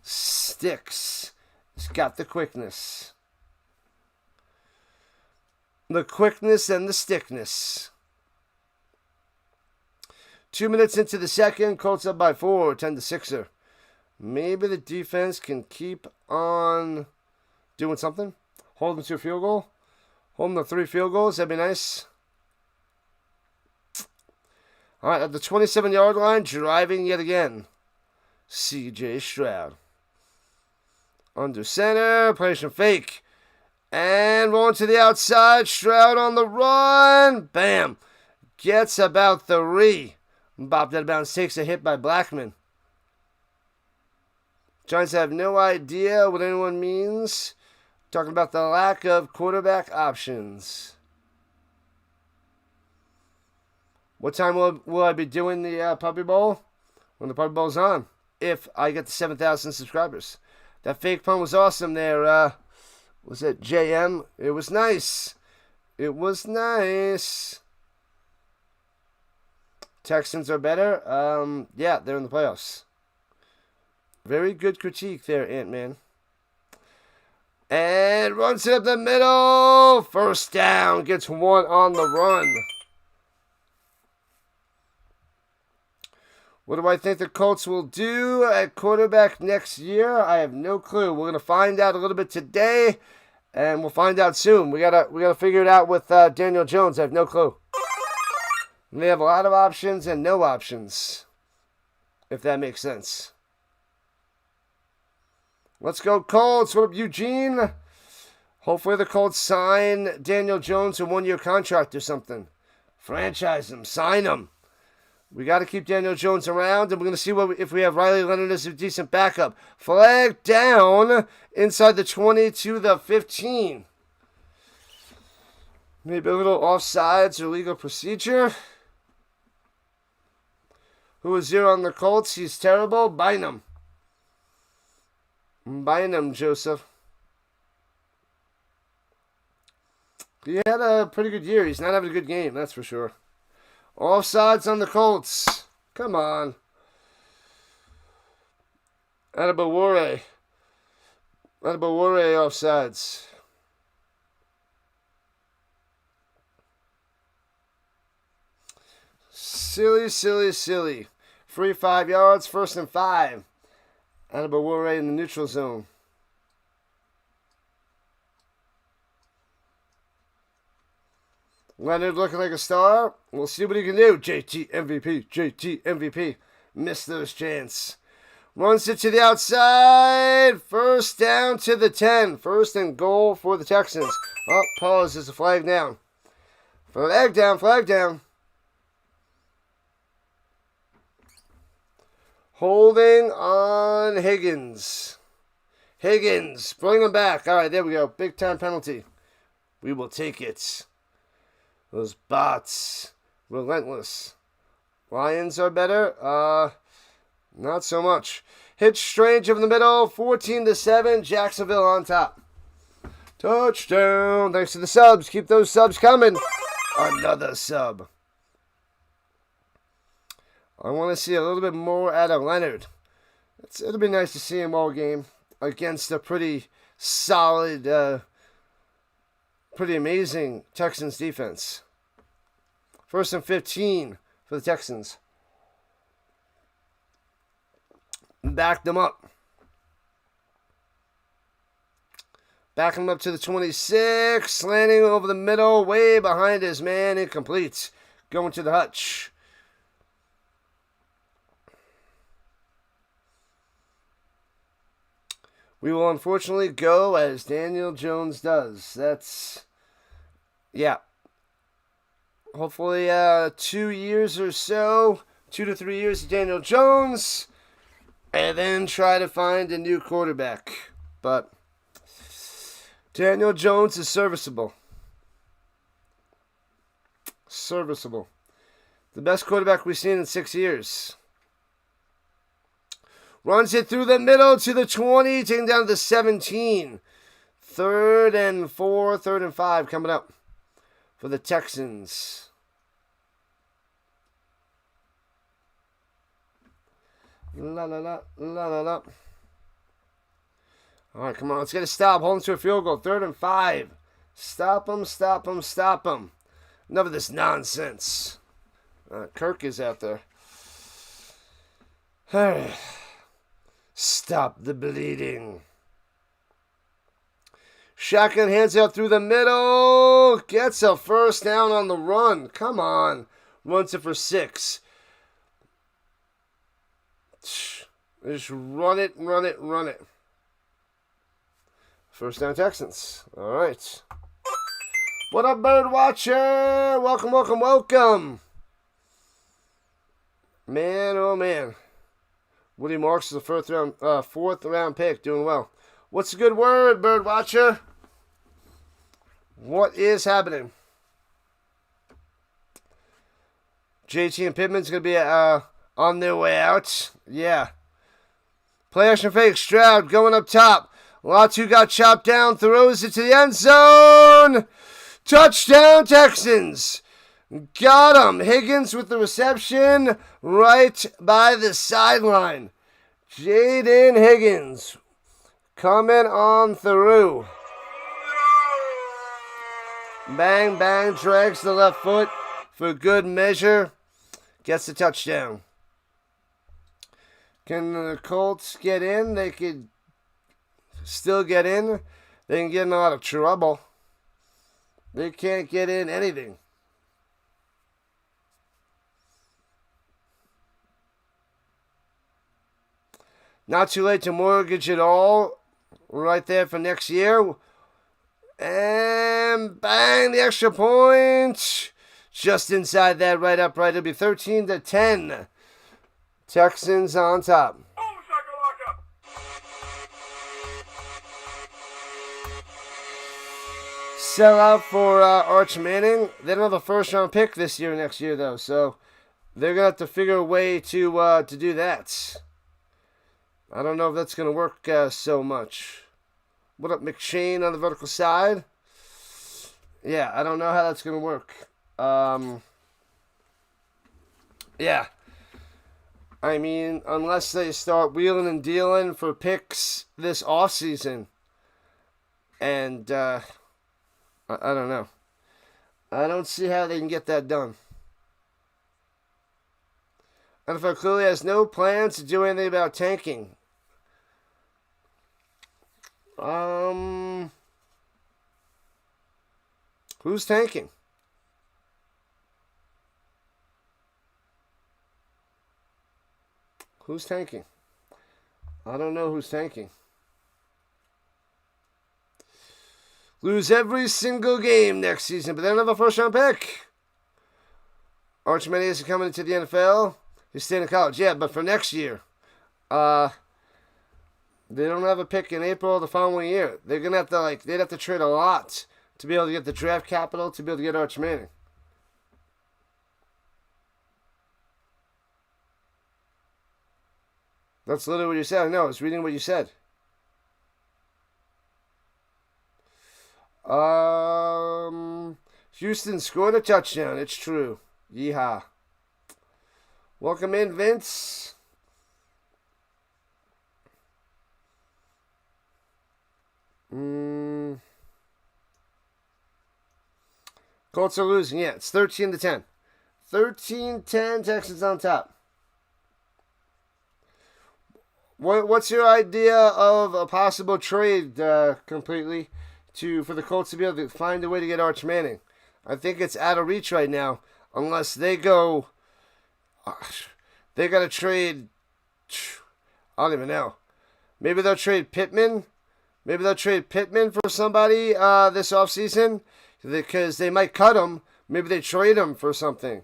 [SPEAKER 1] Sticks. He's got the quickness. The quickness and the stickness. 2 minutes into the second. Colts up by 4. 10-6. Maybe the defense can keep on doing something. Hold them to a field goal. Hold them to 3 field goals. That'd be nice. All right, at the 27-yard line, driving yet again. C.J. Stroud. Under center. Place and fake. And rolling to the outside. Stroud on the run. Bam. Gets about 3. Bopped out of bounds. Takes a hit by Blackman. Giants have no idea what anyone means. Talking about the lack of quarterback options. What time will I be doing the Puppy Bowl? When the Puppy Bowl's on. If I get to 7,000 subscribers. That fake punt was awesome there. Was it JM? It was nice. It was nice. Texans are better. Yeah, they're in the playoffs. Very good critique there, Ant-Man. And runs it up the middle. First down. Gets 1 on the run. What do I think the Colts will do at quarterback next year? I have no clue. We're going to find out a little bit today And we'll find out soon. We gotta figure it out with Daniel Jones. I have no clue. And they have a lot of options and no options, if that makes sense. Let's go Colts. What up, Eugene? Hopefully the Colts sign Daniel Jones a 1-year contract or something. Franchise him. Sign him. We got to keep Daniel Jones around, and we're going to see if we have Riley Leonard as a decent backup. Flag down inside the 20 to the 15. Maybe a little offsides or legal procedure. Who is 0 on the Colts? He's terrible. Bynum. Bynum, Joseph. He had a pretty good year. He's not having a good game, that's for sure. Offsides on the Colts. Come on. Atabawore. Atabawore offsides. Silly, silly, silly. Free 5 yards, 1st and 5. Atabawore in the neutral zone. Leonard looking like a star. We'll see what he can do. JT MVP. JT MVP. Missed those chance. Runs it to the outside. 1st down to the 10. 1st and goal for the Texans. Oh, pause. There's a flag down. Flag down. Flag down. Holding on Higgins. Higgins. Bring him back. All right, there we go. Big time penalty. We will take it. Those bots. Relentless. Lions are better. Not so much. Hitch Strange over the middle. 14-7. Jacksonville on top. Touchdown. Thanks to the subs. Keep those subs coming. Another sub. I want to see a little bit more out of Leonard. It'll be nice to see him all game against a pretty solid, pretty amazing Texans defense. 1st and 15 for the Texans. Back them up. Back him up to the 26. Slanting over the middle. Way behind his man. Incomplete. Going to the hutch. We will unfortunately go as Daniel Jones does. That's, yeah. Hopefully 2 years or so, 2 to 3 years of Daniel Jones, and then try to find a new quarterback. But Daniel Jones is serviceable. Serviceable. The best quarterback we've seen in 6 years. Runs it through the middle to the 20, taking down to the 17. 3rd and 4, 3rd and 5 coming up for the Texans. La la la, la la la. All right, come on, let's get a stop. Hold him to a field goal. 3rd and 5. Stop him, stop him, stop him. Enough of this nonsense. Kirk is out there. All right. Stop the bleeding. Shotgun hands out through the middle. Gets a 1st down on the run. Come on. Runs it for 6. Just run it, run it, run it. 1st down Texans. All right. What up, Bird Watcher? Welcome, welcome, welcome. Man, oh man. Woody Marks is a 4th round pick. Doing well. What's a good word, Bird Watcher? What is happening? JT and Pittman's going to be on their way out. Yeah. Play action fake. Stroud going up top. Latu got chopped down. Throws it to the end zone. Touchdown, Texans. Got him. Higgins with the reception right by the sideline. Jaden Higgins coming on through. Bang, bang. Drags the left foot for good measure. Gets the touchdown. Can the Colts get in? They could still get in. they can get in a lot of trouble. They can't get in anything. Not too late to mortgage it all. Right there for next year. And bang, the extra point. Just inside that, right upright. It'll be 13-10. Texans on top. Sell out for Arch Manning. They don't have a first-round pick this year, next year, though. So they're going to have to figure a way to do that. I don't know if that's going to work so much. What up, McShane on the vertical side? Yeah, I don't know how that's going to work. Yeah. I mean, unless they start wheeling and dealing for picks this offseason. And, I don't know. I don't see how they can get that done. NFL clearly has no plans to do anything about tanking. Who's tanking? Who's tanking? I don't know who's tanking. Lose every single game next season, but they don't have a first-round pick. Arch Manning is coming into the NFL. He's staying in college. Yeah, but for next year. They don't have a pick in April of the following year. They're going to have to, they'd have to trade a lot to be able to get the draft capital to be able to get Arch Manning. That's literally what you said. I know. I was reading what you said. Houston scored a touchdown. It's true. Yeehaw. Welcome in, Vince. Colts are losing. Yeah, it's 13-10. 13-10, Texans on top. What's your idea of a possible trade completely for the Colts to be able to find a way to get Arch Manning? I think it's out of reach right now unless they go. They got to trade. I don't even know. Maybe they'll trade Pittman. Maybe they'll trade Pittman for somebody this offseason because they might cut him. Maybe they trade him for something.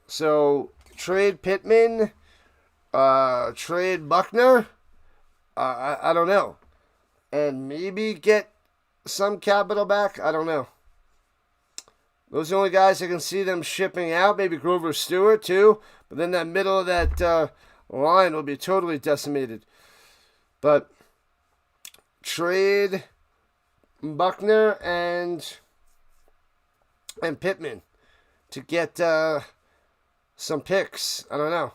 [SPEAKER 1] So trade Pittman. Trade Buckner. I don't know. And maybe get some capital back. I don't know. Those are the only guys I can see them shipping out. Maybe Grover Stewart too. But then that middle of that line will be totally decimated. But trade Buckner and Pittman to get some picks. I don't know.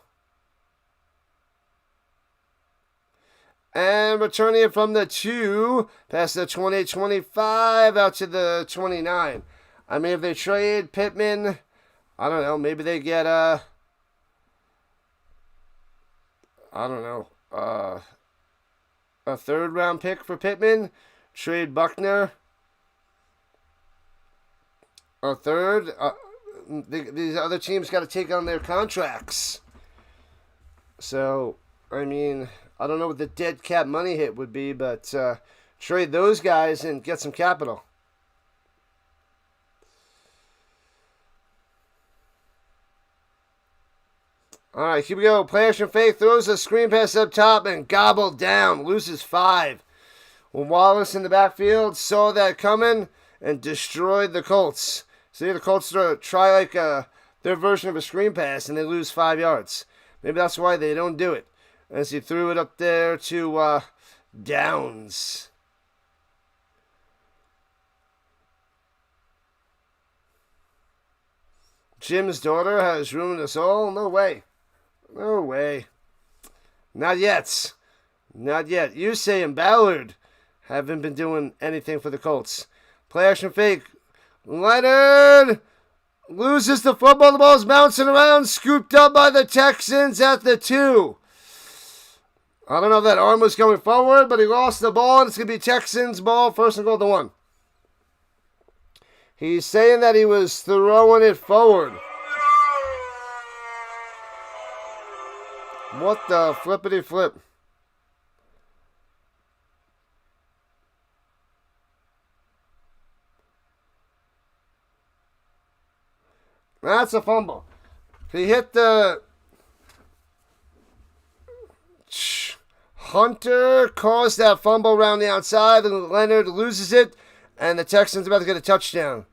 [SPEAKER 1] And returning it from the 2, past the 28-25, out to the 29. I mean, if they trade Pittman, I don't know, maybe they get a third-round pick for Pittman. Trade Buckner. A third. These other teams got to take on their contracts. So, I mean, I don't know what the dead cap money hit would be, but trade those guys and get some capital. All right, here we go. Play action fake, throws a screen pass up top and gobbled down. Loses 5. Wallace in the backfield saw that coming and destroyed the Colts. See, the Colts try their version of a screen pass and they lose 5 yards. Maybe that's why they don't do it. As he threw it up there to Downs. Jim's daughter has ruined us all? No way. No way. Not yet. Not yet. Yusei and Ballard haven't been doing anything for the Colts. Play action fake. Leonard loses the football. The ball's bouncing around. Scooped up by the Texans at the 2. I don't know if that arm was going forward, but he lost the ball, and it's going to be Texans ball, 1st and goal to 1. He's saying that he was throwing it forward. What the flippity flip? That's a fumble. He hit the... Hunter caused that fumble around the outside, and Leonard loses it, and the Texans about to get a touchdown.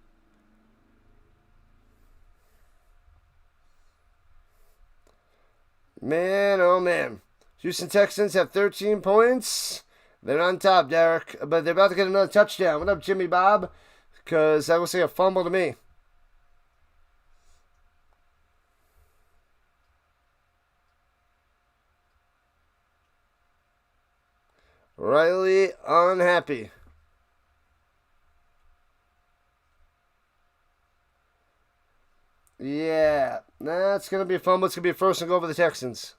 [SPEAKER 1] Man, oh man. Houston Texans have 13 points. They're on top, Derek, but they're about to get another touchdown. What up, Jimmy Bob? Because that looks like a fumble to me. Riley unhappy. Yeah, that's going to be a fumble. It's going to be a 1st and goal for the Texans.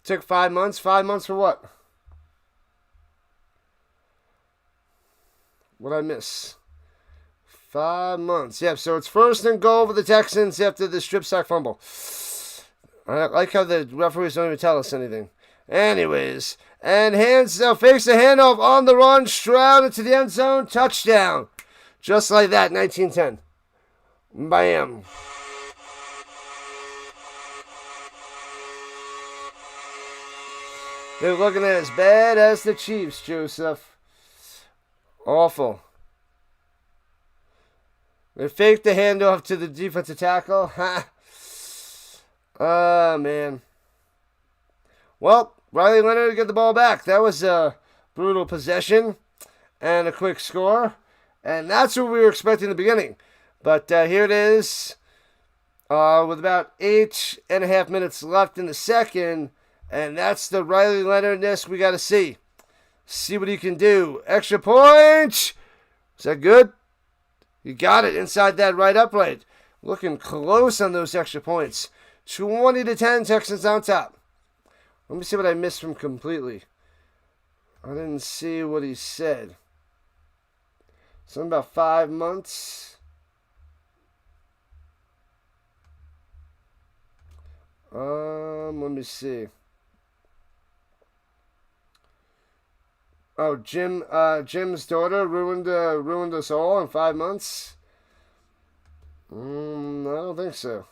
[SPEAKER 1] Took 5 months. 5 months for what? What'd I miss? 5 months. Yep, so it's 1st and goal for the Texans after the strip sack fumble. I like how the referees don't even tell us anything. Anyways, and fakes the handoff on the run, Stroud into the end zone, touchdown. Just like that, 19-10. Bam. They're looking as bad as the Chiefs, Joseph. Awful. They faked the handoff to the defensive tackle. Ha. Man. Well, Riley Leonard get the ball back. That was a brutal possession and a quick score. And that's what we were expecting in the beginning. But here it is with about 8.5 minutes left in the second. And that's the Riley Leonard-ness we got to see. See what he can do. Extra point. Is that good? You got it inside that right upright. Looking close on those extra points. 20-10, Texans on top. Let me see what I missed from completely. I didn't see what he said. Something about 5 months. Let me see. Oh, Jim's daughter ruined us all in 5 months. I don't think so.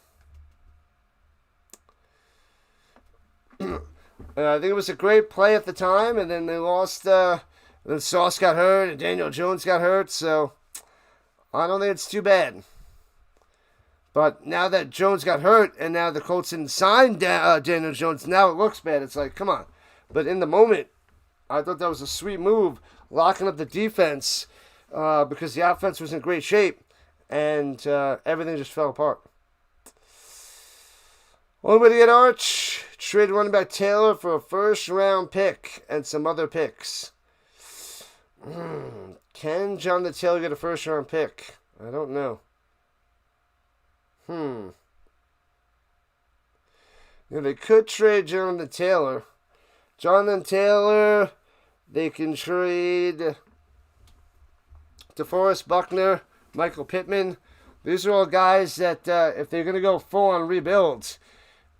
[SPEAKER 1] I think it was a great play at the time, and then they lost. Then Sauce got hurt, and Daniel Jones got hurt, so I don't think it's too bad. But now that Jones got hurt, and now the Colts didn't sign Daniel Jones, now it looks bad. It's like, come on. But in the moment, I thought that was a sweet move, locking up the defense because the offense was in great shape, and everything just fell apart. Only way to get Arch, trade running back Taylor for a first-round pick and some other picks. Can Jonathan Taylor get a first-round pick? I don't know. Yeah, they could trade Jonathan Taylor. Jonathan Taylor, they can trade DeForest Buckner, Michael Pittman. These are all guys that, if they're going to go full-on rebuilds,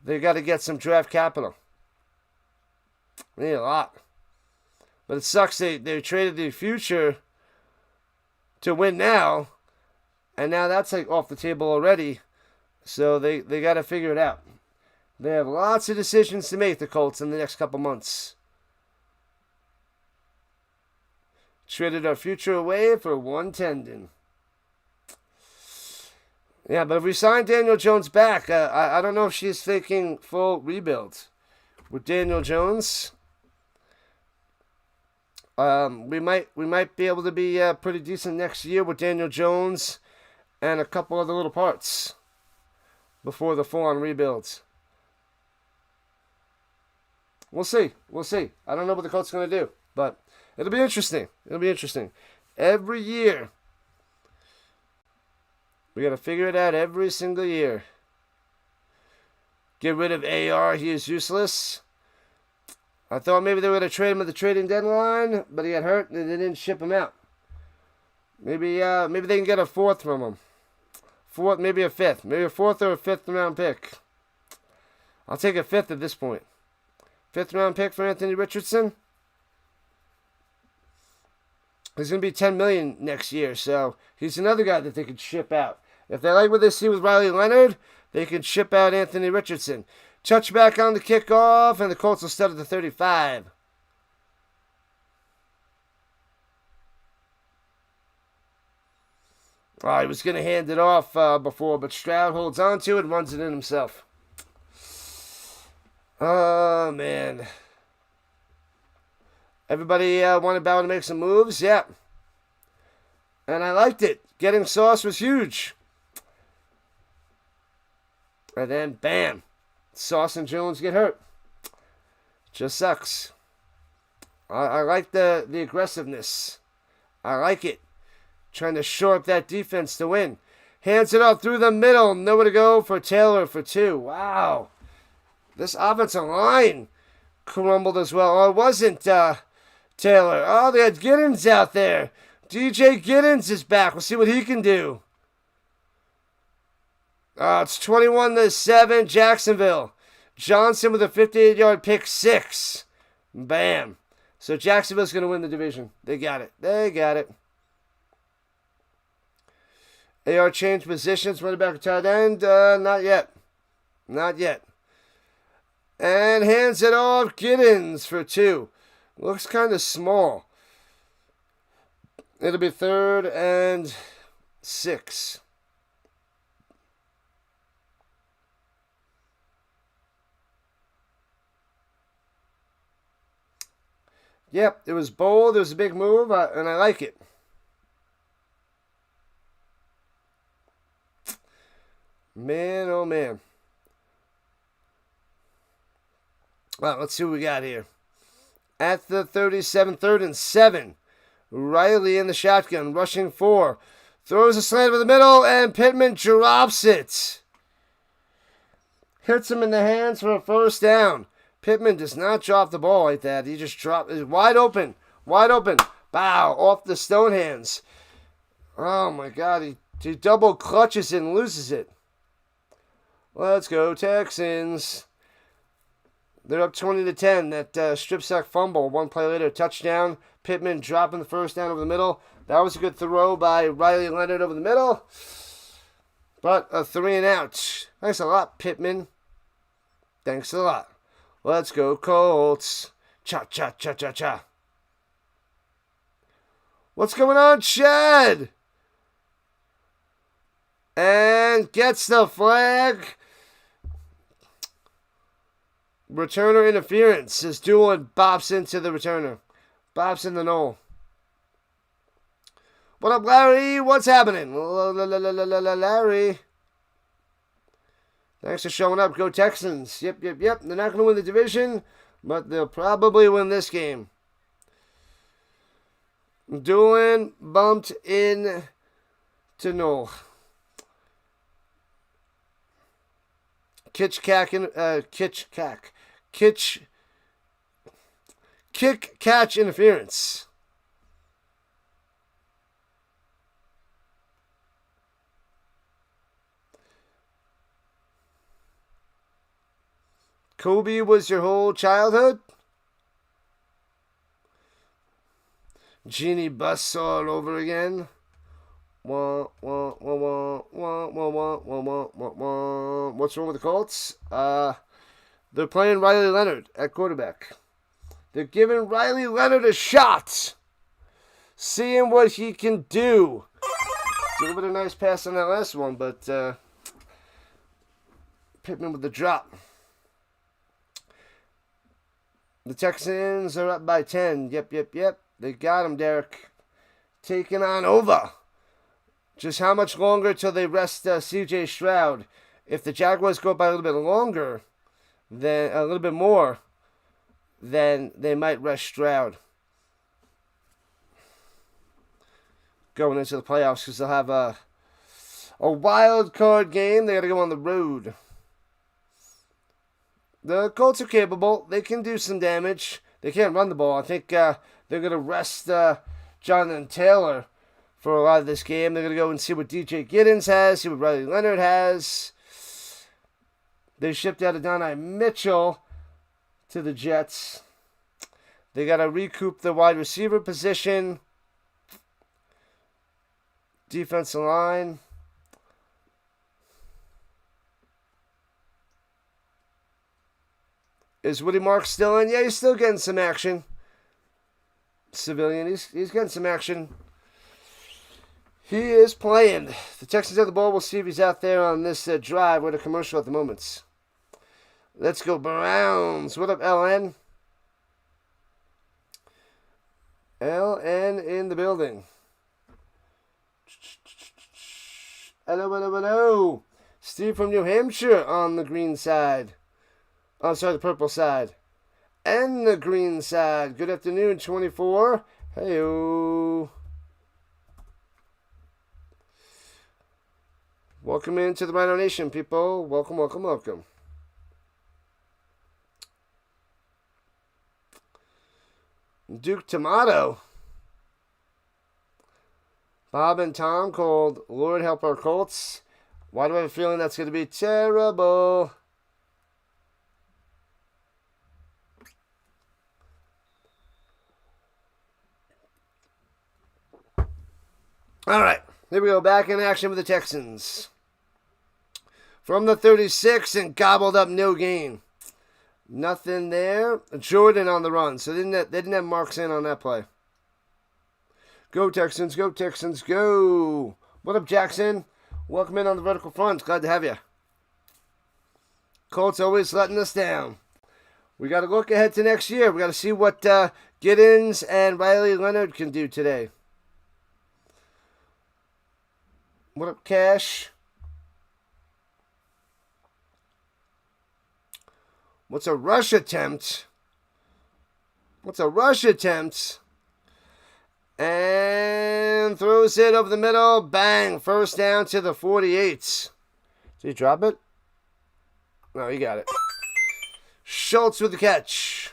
[SPEAKER 1] they got to get some draft capital. They need a lot. But it sucks they traded the future to win now, and now that's like off the table already. So they got to figure it out. They have lots of decisions to make, the Colts, in the next couple months. Traded our future away for one tendon. Yeah, but if we sign Daniel Jones back, I don't know if she's thinking full rebuild. With Daniel Jones, we might be able to be pretty decent next year with Daniel Jones and a couple other little parts before the full-on rebuilds. We'll see. I don't know what the Colts are going to do, but it'll be interesting. Every year, We got to figure it out every single year. Get rid of AR. He is useless. I thought maybe they were going to trade him at the trading deadline, but he got hurt and they didn't ship him out. Maybe they can get a 4th from him. 4th, maybe a 5th. Maybe a 4th or a 5th round pick. I'll take a 5th at this point. 5th round pick for Anthony Richardson. He's going to be $10 million next year, so he's another guy that they could ship out. If they like what they see with Riley Leonard, they can ship out Anthony Richardson. Touchback on the kickoff, and the Colts will start at the 35. Oh, he was going to hand it off before, but Stroud holds on to it and runs it in himself. Oh, man. Everybody wanted Bauer to make some moves? Yeah. And I liked it. Getting Sauce was huge. And then, bam. Sauce and Jones get hurt. Just sucks. I like the aggressiveness. I like it. Trying to shore up that defense to win. Hands it off through the middle. Nowhere to go for Taylor for 2. Wow. This offensive line crumbled as well. Oh, it wasn't Taylor. Oh, they had Giddens out there. DJ Giddens is back. We'll see what he can do. It's 21-7, Jacksonville. Johnson with a 58-yard pick 6. Bam. So Jacksonville's going to win the division. They got it. They got it. AR changed positions. Running back to tight end. Not yet. Not yet. And hands it off. Giddens for 2. Looks kind of small. It'll be 3rd and 6. Yep, it was bold. It was a big move, and I like it. Man, oh man. Well, let's see what we got here. At the 37, 3rd and 7. Riley in the shotgun, rushing 4. Throws a slant over the middle, and Pittman drops it. Hits him in the hands for a 1st down. Pittman does not drop the ball like that. He just dropped it. Wide open. Wide open. Bow. Off the stone hands. Oh, my God. He double clutches it and loses it. Let's go, Texans. They're up 20-10. That strip sack fumble. 1 play later, touchdown. Pittman dropping the 1st down over the middle. That was a good throw by Riley Leonard over the middle. But a 3 and out. Thanks a lot, Pittman. Thanks a lot. Let's go, Colts. Cha-cha-cha-cha-cha. What's going on, Chad? And gets the flag. Returner interference. As Doolin bops into the returner. Bops in the knoll. What up, Larry? What's happening? Larry. Thanks for showing up. Go Texans. Yep. They're not going to win the division, but they'll probably win this game. Doolin bumped in to Knoll. Kick catch interference. Kobe was your whole childhood? Genie busts all over again. What's wrong with the Colts? They're playing Riley Leonard at quarterback. They're giving Riley Leonard a shot. Seeing what he can do. A little bit of a nice pass on that last one, but Pittman with the drop. The Texans are up by 10. Yep. They got him, Derek. Taking on over. Just how much longer till they rest C.J. Stroud? If the Jaguars go by a little bit longer, then a little bit more, then they might rest Stroud. Going into the playoffs because they'll have a a wild card game. They got to go on the road. The Colts are capable. They can do some damage. They can't run the ball. I think they're going to rest Jonathan Taylor for a lot of this game. They're going to go and see what DJ Giddens has, see what Riley Leonard has. They shipped out Adonai Mitchell to the Jets. They got to recoup the wide receiver position. Defensive line. Is Woody Marks still in? Yeah, he's still getting some action. Civilian, he's getting some action. He is playing. The Texans have the ball. We'll see if he's out there on this drive. We're at a commercial at the moment. Let's go Browns. What up, LN? LN in the building. Hello, hello, hello. Steve from New Hampshire on the green side. Oh, sorry, the purple side. And the green side. Good afternoon, 24. Hey-o. Welcome into the Rhino Nation, people. Welcome, welcome, welcome. Duke Tomato. Bob and Tom called Lord Help Our Colts. Why do I have a feeling that's going to be terrible? All right, here we go. Back in action with the Texans. From the 36 and gobbled up, no gain. Nothing there. Jordan on the run. So they didn't have Marks in on that play. Go Texans, go Texans, go. What up, Jackson? Welcome in on the vertical front. Glad to have you. Colts always letting us down. We got to look ahead to next year. We got to see what Giddens and Riley Leonard can do today. What up, Cash? What's a rush attempt? What's a rush attempt? And throws it over the middle. Bang. First down to the 48. Did he drop it? No, he got it. Schultz with the catch.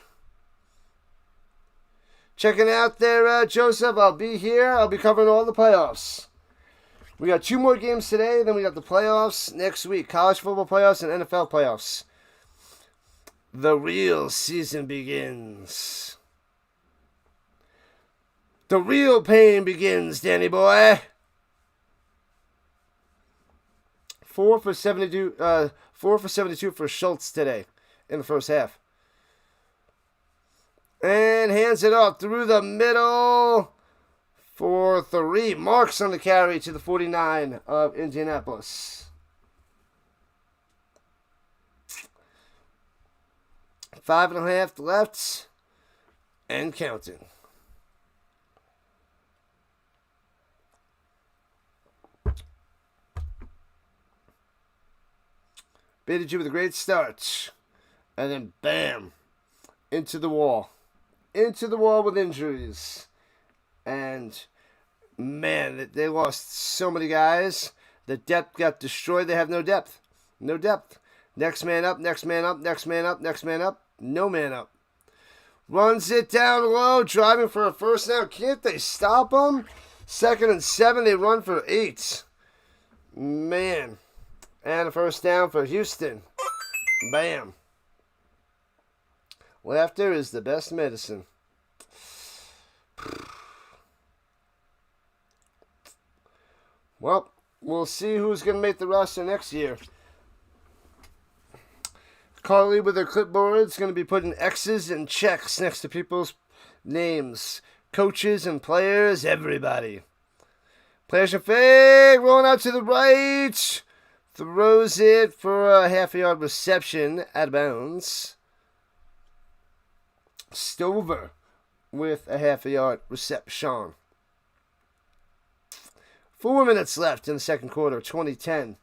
[SPEAKER 1] Checking out there, Joseph. I'll be here. I'll be covering all the playoffs. We got 2 more games today, then we got the playoffs next week. College football playoffs and NFL playoffs. The real season begins. The real pain begins, Danny boy. 4 for 72 for Schultz today in the first half. And hands it off through the middle. For 3, Marks on the carry to the 49 of Indianapolis. 5.5 left and counting. Baited you with a great start. And then bam, into the wall. Into the wall with injuries. And, man, they lost so many guys. The depth got destroyed. They have no depth. No depth. Next man up, next man up, next man up, next man up. No man up. Runs it down low, driving for a first down. Can't they stop him? 2nd and 7, they run for 8. Man. And a first down for Houston. Bam. Laughter is the best medicine. Well, we'll see who's going to make the roster next year. Carly with her clipboard is going to be putting X's and checks next to people's names. Coaches and players, everybody. Players are fake, rolling out to the right. Throws it for a half-yard reception out of bounds. Stover with a half-yard reception. 4 minutes left in the second quarter, 2010,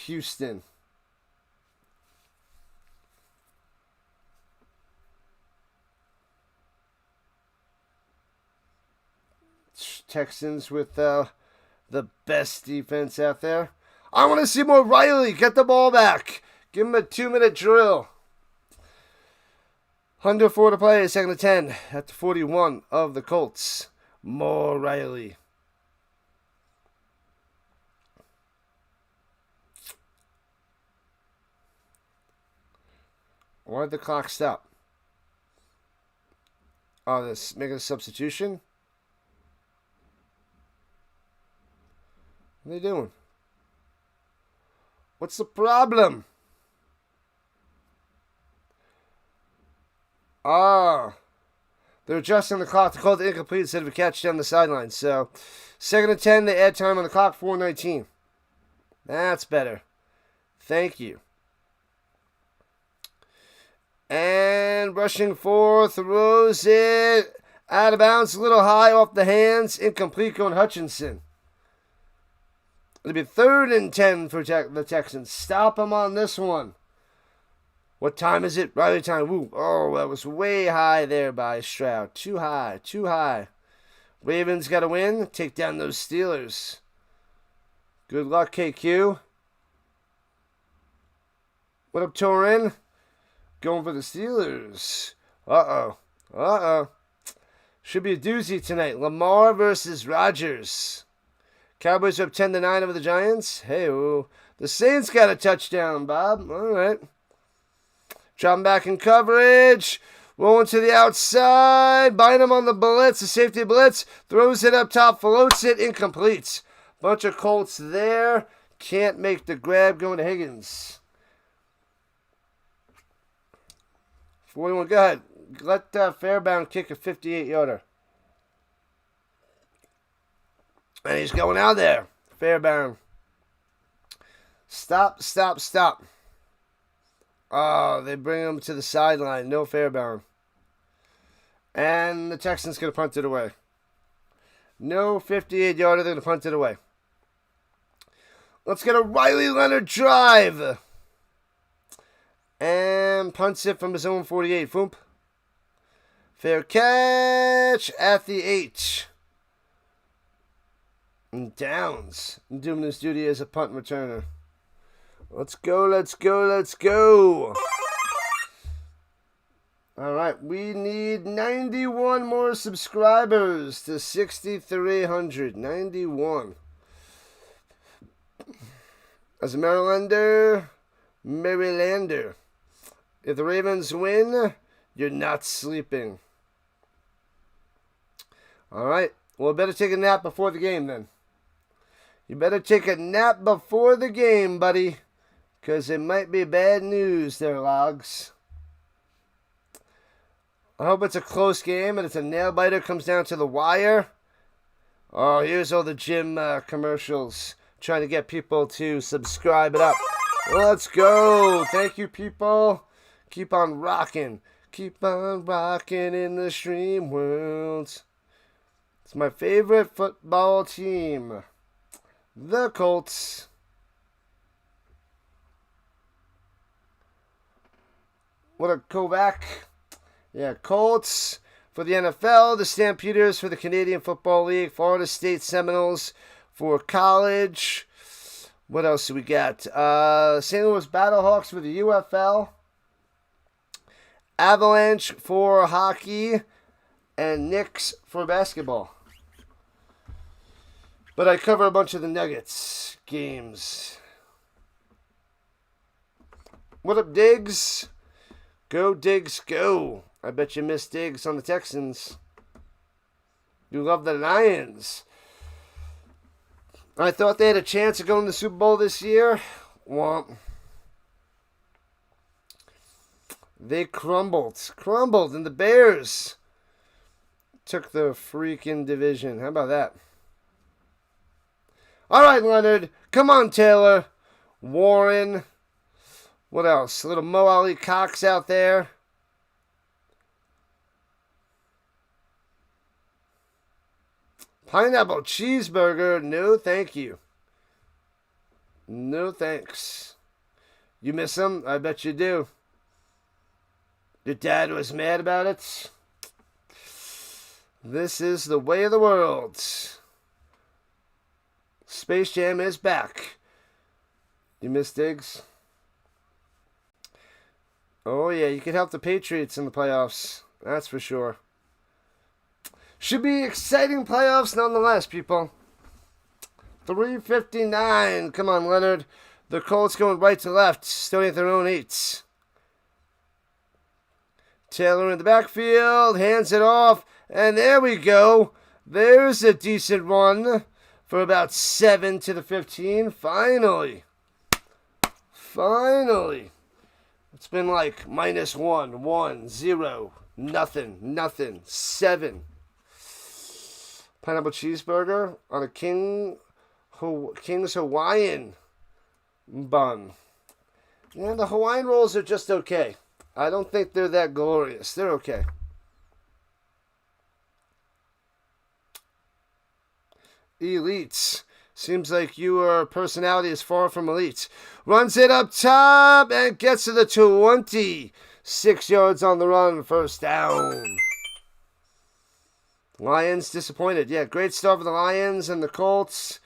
[SPEAKER 1] Houston. Texans with the best defense out there. I want to see more Riley. Get the ball back. Give him a 2-minute drill. Under 4 to play, 2nd and 10 at the 41 of the Colts. More Riley. Why did the clock stop? Oh, this making a substitution? What are they doing? What's the problem? They're adjusting the clock to call it incomplete instead of a catch down the sideline. So, 2nd and 10, they add time on the clock, 4:19. That's better. Thank you. And rushing 4, throws it out of bounds, a little high off the hands, incomplete going Hutchinson. It'll be 3rd and 10 for the Texans. Stop them on this one. What time is it? Riley time. Woo. Oh, that was way high there by Stroud. Too high. Too high. Ravens got to win. Take down those Steelers. Good luck, KQ. What up, Torin? Going for the Steelers. Uh-oh. Should be a doozy tonight. Lamar versus Rodgers. Cowboys are up 10-9 over the Giants. Hey, the Saints got a touchdown, Bob. All right. Dropping back in coverage. Rolling to the outside. Bind him on the blitz. The safety blitz. Throws it up top. Floats it. Incomplete. Bunch of Colts there. Can't make the grab going to Higgins. 41. Go ahead. Let Fairbairn kick a 58-yarder. And he's going out there. Fairbairn. Stop. Oh, they bring him to the sideline. No Fairbairn. And the Texans going to punt it away. No 58-yarder. They're going to punt it away. Let's get a Riley Leonard drive. And punts it from his own 48. Foomp. Fair catch at the 8. And downs. Doing his duty as a punt returner. Let's go. All right, we need 91 more subscribers to 6,300. 91. As a Marylander, if the Ravens win, you're not sleeping. All right, well, better take a nap before the game then. You better take a nap before the game, buddy. Because it might be bad news there, Logs. I hope it's a close game and it's a nail-biter. Comes down to the wire. Oh, here's all the gym commercials. Trying to get people to subscribe it up. Let's go. Thank you, people. Keep on rocking. Keep on rocking in the stream world. It's my favorite football team. The Colts. What a Kovac. Yeah, Colts for the NFL. The Stampeders for the Canadian Football League. Florida State Seminoles for college. What else do we got? St. Louis Battlehawks for the UFL. Avalanche for hockey. And Knicks for basketball. But I cover a bunch of the Nuggets games. What up, Diggs? Go, Diggs, go. I bet you missed Diggs on the Texans. You love the Lions. I thought they had a chance of going to the Super Bowl this year. Well, they crumbled. And the Bears took the freaking division. How about that? All right, Leonard. Come on, Taylor. Warren. What else? A little Mo Ali Cox out there. Pineapple cheeseburger. No, thank you. No, thanks. You miss him? I bet you do. Your dad was mad about it? This is the way of the world. Space Jam is back. You missed Diggs? Oh, yeah, you could help the Patriots in the playoffs. That's for sure. Should be exciting playoffs nonetheless, people. 3:59. Come on, Leonard. The Colts going right to left, starting at their own 8. Taylor in the backfield, hands it off, and there we go. There's a decent run for about 7 to the 15. Finally. It's been like -1, 1, 0, nothing, 7. Pineapple cheeseburger on a King's Hawaiian bun. Yeah, the Hawaiian rolls are just okay. I don't think they're that glorious. They're okay. Elites. Seems like your personality is far from elite. Runs it up top and gets to the 20. 6 yards on the run. First down. Lions disappointed. Yeah, great start for the Lions and the Colts.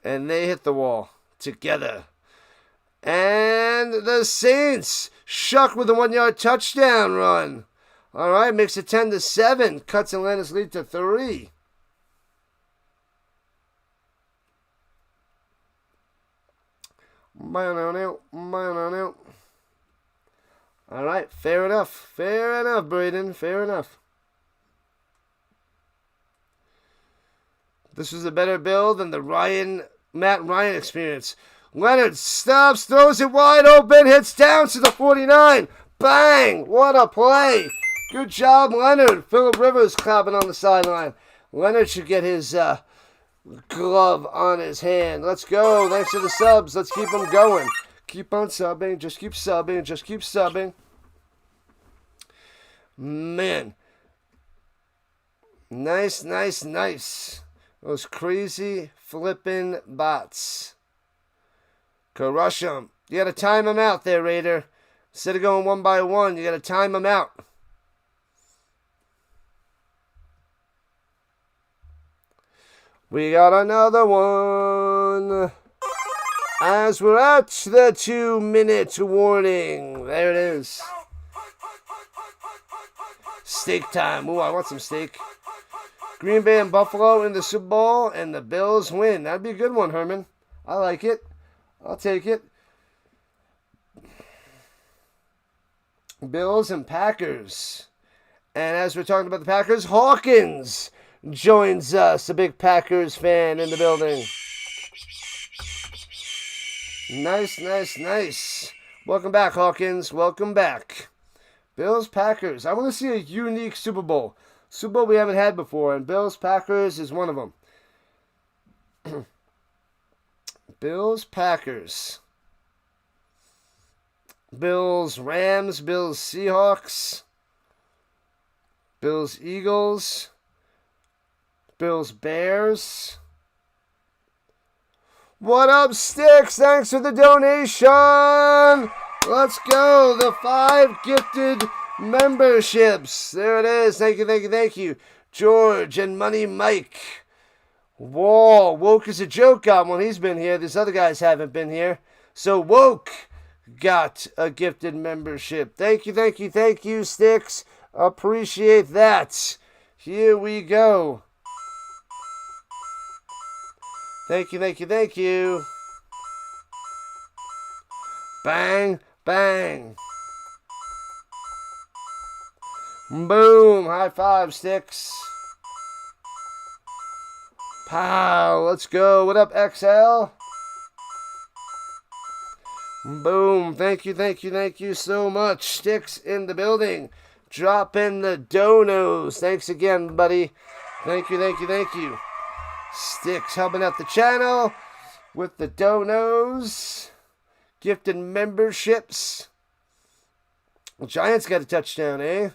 [SPEAKER 1] And they hit the wall together. And the Saints shuck with a 1-yard touchdown run. All right, makes it 10-7. Cuts Atlanta's lead to 3. All right, fair enough, Braden, fair enough. This was a better build than the Matt Ryan experience. Leonard stops, throws it wide open, hits down to the 49. Bang! What a play! Good job, Leonard. Phillip Rivers clapping on the sideline. Leonard should get his glove on his hand. Let's go. Thanks to the subs. Let's keep them going. Keep on subbing. Just keep subbing. Man. Nice. Those crazy flipping bots. Crush them. You got to time them out there, Raider. Instead of going 1 by 1, you got to time them out. We got another one. As we're at the 2-minute warning. There it is. Steak time. Ooh, I want some steak. Green Bay and Buffalo in the Super Bowl, and the Bills win. That'd be a good one, Herman. I like it. I'll take it. Bills and Packers. And as we're talking about the Packers, Hawkins joins us, a big Packers fan in the building. Nice. Welcome back, Hawkins. Welcome back. Bills, Packers. I want to see a unique Super Bowl. Super Bowl we haven't had before, and Bills, Packers is one of them. Bills, Packers. Bills, Rams. Bills, Seahawks. Bills, Eagles. Bills, Bears. What up, Sticks? Thanks for the donation. Let's go. The 5 gifted memberships. There it is. Thank you. George and Money Mike. Whoa, Woke is a joke on when he's been here. These other guys haven't been here. So Woke got a gifted membership. Thank you, Sticks. Appreciate that. Here we go. Thank you. Bang. Boom. High five, Sticks. Pow. Let's go. What up, XL? Boom. Thank you so much. Sticks in the building. Drop in the donos. Thanks again, buddy. Thank you. Sticks helping out the channel with the donos. Gifted memberships. Giants got a touchdown, eh?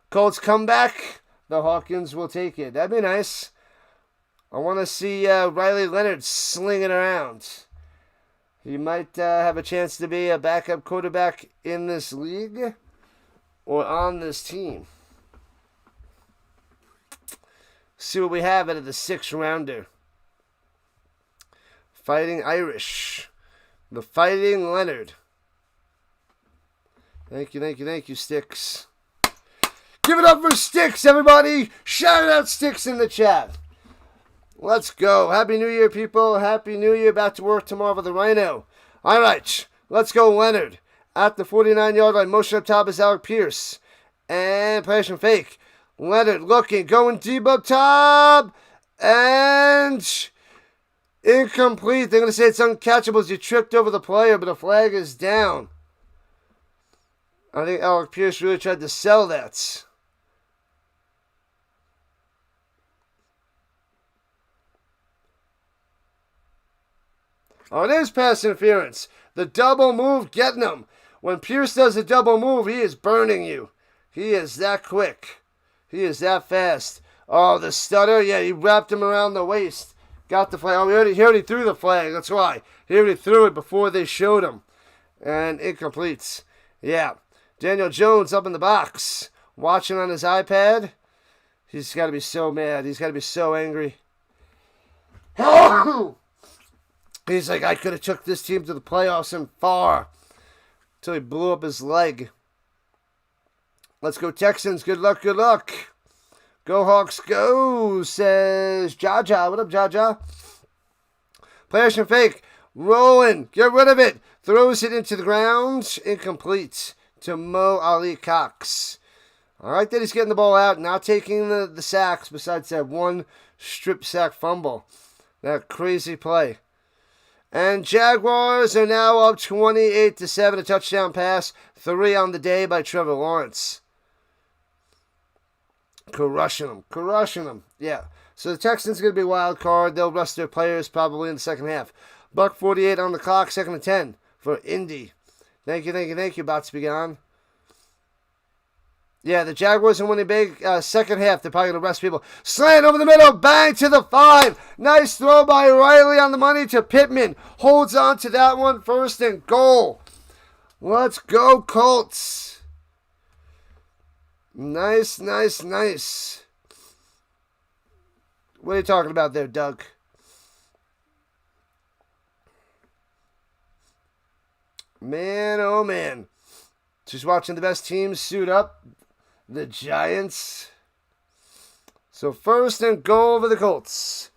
[SPEAKER 1] Colts come back. The Hawkins will take it. That'd be nice. I want to see Riley Leonard slinging around. He might have a chance to be a backup quarterback in this league or on this team. See what we have out of the 6th rounder. Fighting Irish. The Fighting Leonard. Thank you, Sticks. Give it up for Sticks, everybody. Shout out Sticks in the chat. Let's go. Happy New Year, people. Happy New Year. Back to work tomorrow for the Rhino. All right. Let's go, Leonard. At the 49-yard line. Motion up top is Alec Pierce. And play action fake. Leonard looking. Going deep up top. And incomplete. They're going to say it's uncatchable as you tripped over the player, but a flag is down. I think Alec Pierce really tried to sell that. Oh, it is pass interference. The double move getting him. When Pierce does a double move, he is burning you. He is that quick. He is that fast. Oh, the stutter. Yeah, he wrapped him around the waist. Got the flag. Oh, he already threw the flag. That's why. He already threw it before they showed him. And incomplete. Yeah. Daniel Jones up in the box. Watching on his iPad. He's got to be so mad. He's got to be so angry. He's like, I could have took this team to the playoffs and far. Until he blew up his leg. Let's go Texans. Good luck, good luck. Go Hawks, go, says Jaja. What up, Jaja? Play action fake. Rolling. Get rid of it. Throws it into the ground. Incomplete to Mo Ali Cox. All right, then he's getting the ball out. Not taking the sacks besides that one strip sack fumble. That crazy play. And Jaguars are now up 28-7. A touchdown pass. 3 on the day by Trevor Lawrence. Crushing them. Yeah. So the Texans are going to be a wild card. They'll rest their players probably in the second half. Buck 48 on the clock. 2nd and 10 for Indy. Thank you. About to be gone. Yeah, the Jaguars are winning big. Second half, they're probably going to rest people. Slant over the middle. Bang to the 5. Nice throw by Riley on the money to Pittman. Holds on to that one. 1st and goal. Let's go, Colts. Nice. What are you talking about there, Doug? Man, oh man. Just watching the best teams suit up. The Giants. So 1st and goal for the Colts.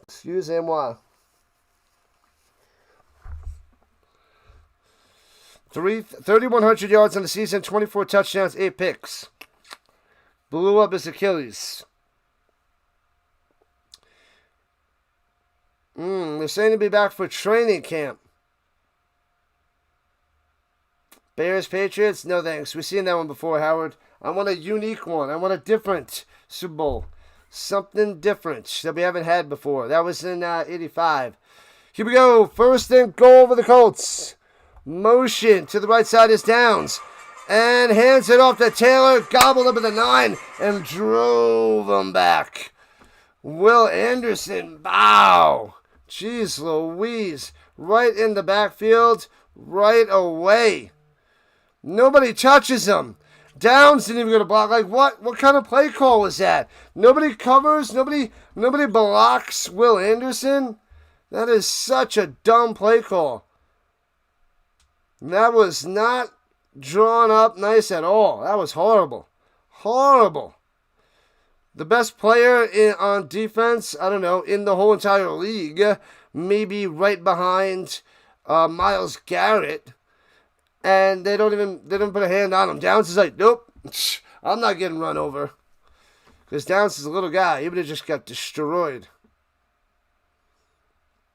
[SPEAKER 1] Excusez-moi. 3,100 yards on the season, 24 touchdowns, 8 picks. Blew up his Achilles. They're saying to be back for training camp. Bears, Patriots, no thanks. We've seen that one before, Howard. I want a unique one. I want a different Super Bowl. Something different that we haven't had before. That was in 85. Here we go. 1st and goal for the Colts. Motion to the right side is Downs. And hands it off to Taylor. Gobbled up at the 9 and drove him back. Will Anderson. Wow. Jeez Louise. Right in the backfield. Right away. Nobody touches him. Downs didn't even go to block. Like, what kind of play call was that? Nobody covers. Nobody blocks Will Anderson. That is such a dumb play call. That was not drawn up nice at all. That was horrible. Horrible. The best player on defense, I don't know, in the whole entire league, maybe right behind Myles Garrett. And they don't put a hand on him. Downs is like, nope, I'm not getting run over. Because Downs is a little guy. He would have just got destroyed.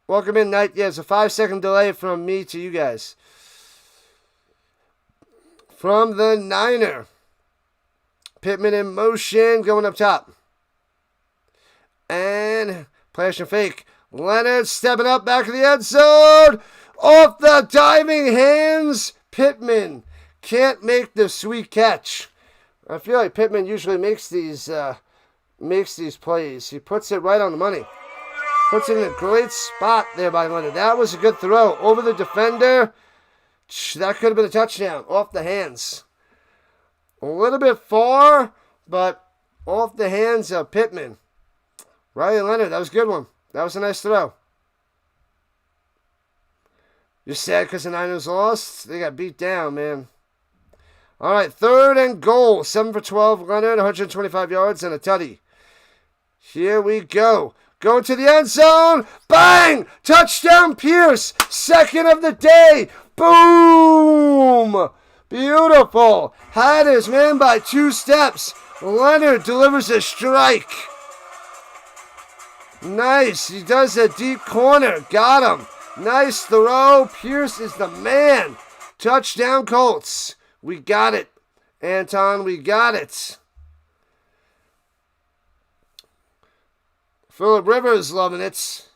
[SPEAKER 1] Welcome in, Knight. Yeah, it's a 5-second delay from me to you guys. From the Niner. Pittman in motion, going up top. And play action fake. Leonard stepping up, back of the end zone. Off the diving hands. Pittman can't make the sweet catch. I feel like Pittman usually makes these plays. He puts it right on the money. Puts it in a great spot there by Leonard. That was a good throw. Over the defender. That could have been a touchdown. Off the hands. A little bit far, but off the hands of Pittman. Riley Leonard, that was a good one. That was a nice throw. You're sad because the Niners lost? They got beat down, man. All right, 3rd and goal. 7 for 12, Leonard, 125 yards and a tutty. Here we go. Going to the end zone. Bang! Touchdown, Pierce. 2nd of the day. Boom! Beautiful. Had his man by 2 steps. Leonard delivers a strike. Nice. He does a deep corner. Got him. Nice throw. Pierce is the man. Touchdown, Colts. We got it. Anton, we got it. Phillip Rivers loving it.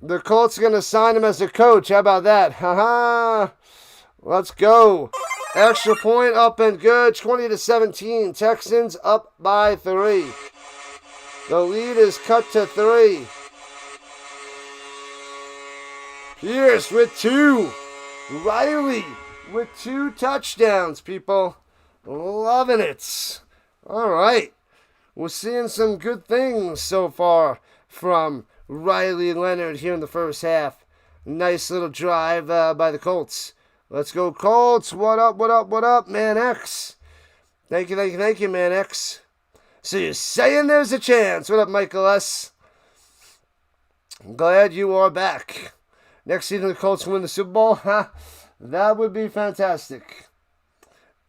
[SPEAKER 1] The Colts are going to sign him as a coach. How about that? Haha. Let's go. Extra point up and good. 20-17. Texans up by 3. The lead is cut to 3. Pierce with 2. Riley with 2 touchdowns, people. Loving it. All right. We're seeing some good things so far from Riley Leonard here in the first half. Nice little drive by the Colts. Let's go, Colts. What up, what up, what up, Man X? Thank you, Man X. So you're saying there's a chance. What up, Michael S? I'm glad you are back. Next season, the Colts win the Super Bowl. That would be fantastic.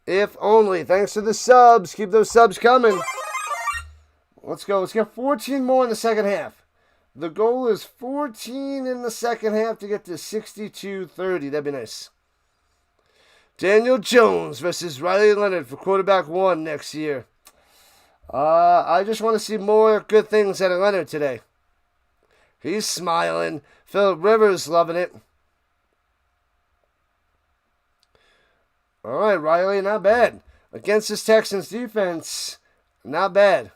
[SPEAKER 1] If only. Thanks to the subs. Keep those subs coming. Let's go. Let's get 14 more in the second half. The goal is 14 in the second half to get to 62-30. That'd be nice. Daniel Jones versus Riley Leonard for quarterback 1 next year. I just want to see more good things out of Leonard today. He's smiling. Phillip Rivers loving it. All right, Riley, not bad. Against this Texans defense, not bad.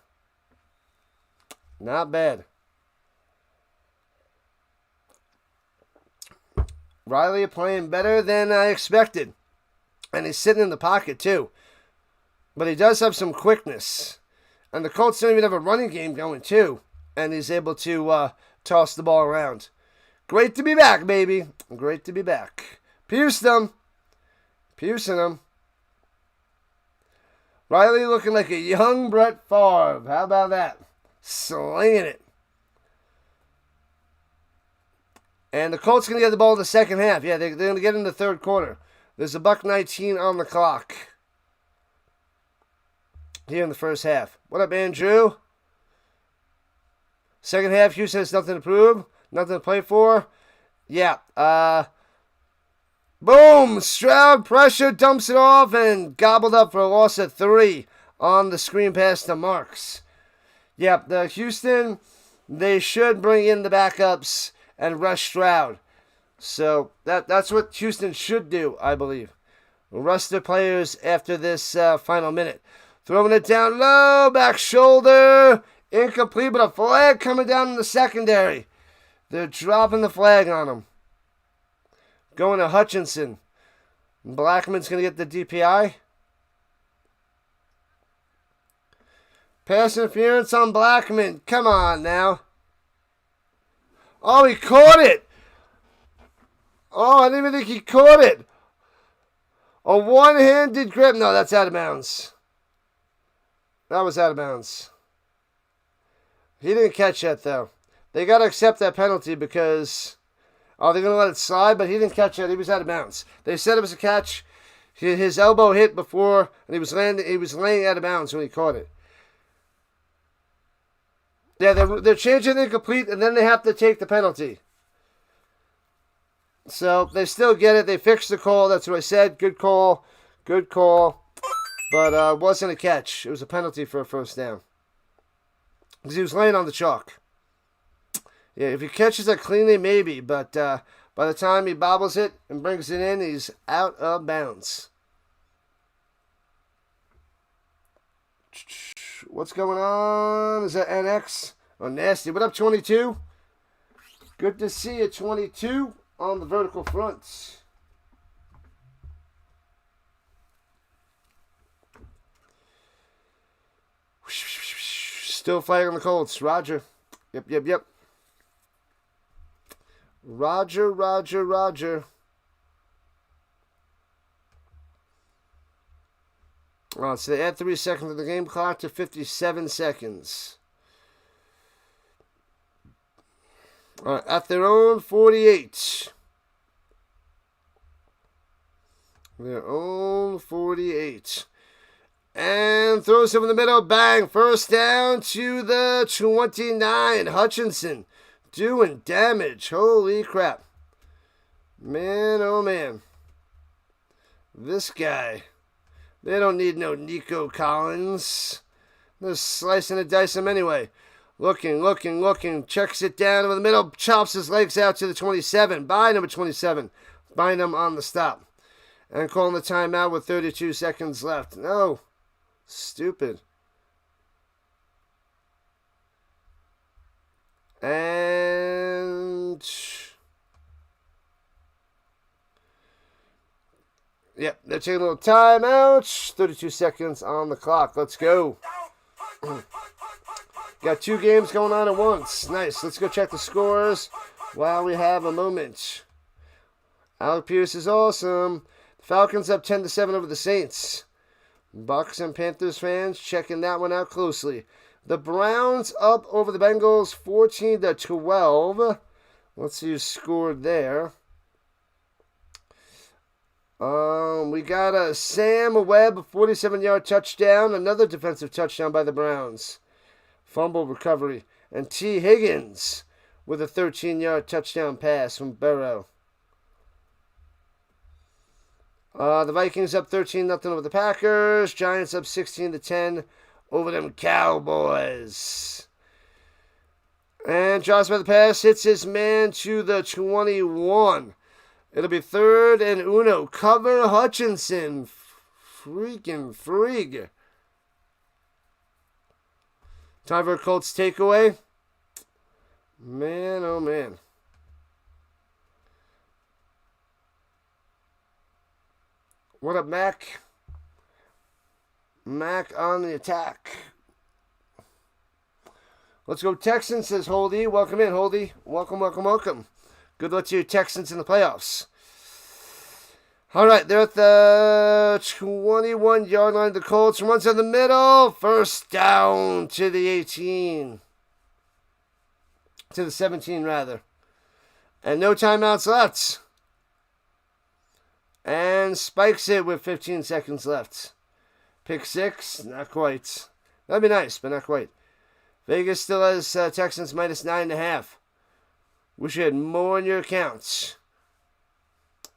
[SPEAKER 1] Not bad. Riley playing better than I expected. And he's sitting in the pocket, too. But he does have some quickness. And the Colts don't even have a running game going, too. And he's able to toss the ball around. Great to be back, baby. Great to be back. Pierced them. Piercing them. Riley looking like a young Brett Favre. How about that? Slinging it. And the Colts going to get the ball in the second half. Yeah, they're going to get in the third quarter. There's a $1:19 on the clock. Here in the first half. What up, Andrew? Second half, Houston has nothing to prove. Nothing to play for. Yeah. Boom! Stroud pressure, dumps it off, and gobbled up for a loss of 3 on the screen pass to Marks. Yeah, the Houston, they should bring in the backups and rush Stroud. So that's what Houston should do, I believe. Rest their players after this final minute. Throwing it down low, back shoulder, incomplete, but a flag coming down in the secondary. They're dropping the flag on him. Going to Hutchinson. Blackman's going to get the DPI. Pass interference on Blackman. Come on now. Oh, he caught it. Oh, I didn't even think he caught it. A one-handed grip. No, that's out of bounds. That was out of bounds. He didn't catch that, though. They got to accept that penalty because... Oh, they're going to let it slide, but he didn't catch it. He was out of bounds. They said it was a catch. His elbow hit before, and he was laying out of bounds when he caught it. Yeah, they're changing incomplete, and then they have to take the penalty. So they still get it. They fixed the call. That's what I said. Good call. Good call. But it wasn't a catch. It was a penalty for a first down. Because he was laying on the chalk. Yeah, if he catches it cleanly, maybe. But by the time he bobbles it and brings it in, he's out of bounds. What's going on? Is that NX? Oh, nasty. What up, 22? Good to see you, 22, on the vertical front. Still flagging the Colts. Roger. Yep. Roger, Roger, Roger. Oh, so they add 3 seconds to the game clock to 57 seconds. All right, at their own 48. Their own 48. And throws him in the middle. Bang. First down to the 29. Hutchinson doing damage. Holy crap. Man, oh man. This guy. They don't need no Nico Collins. They're slicing and dicing him anyway. Looking. Checks it down over the middle. Chops his legs out to the 27. By number 27. Bind him on the stop. And calling the timeout with 32 seconds left. No. Stupid. And... Yep, they're taking a little timeout. 32 seconds on the clock. Let's go. Got 2 games going on at once. Nice. Let's go check the scores while we have a moment. Alec Pierce is awesome. Falcons up 10-7 over the Saints. Bucks and Panthers fans checking that one out closely. The Browns up over the Bengals 14-12. Let's see who scored there. We got a Sam Webb 47-yard touchdown. Another defensive touchdown by the Browns. Fumble recovery. And T. Higgins with a 13-yard touchdown pass from Burrow. The Vikings up 13-0 over the Packers. Giants up 16-10 over them Cowboys. And Josh by the pass hits his man to the 21. It'll be 3rd and uno. Cover Hutchinson. Freaking freak. Time for a Colts takeaway. Man, oh man. What up, Mac? Mac on the attack. Let's go Texans, says Holdy. Welcome in, Holdy. Welcome. Good luck to you Texans in the playoffs. All right, they're at the 21-yard line. The Colts runs in the middle. First down to the 18. To the 17, rather. And no timeouts left. And spikes it with 15 seconds left. Pick 6, not quite. That'd be nice, but not quite. Vegas still has Texans minus 9.5. Wish you had more in your accounts.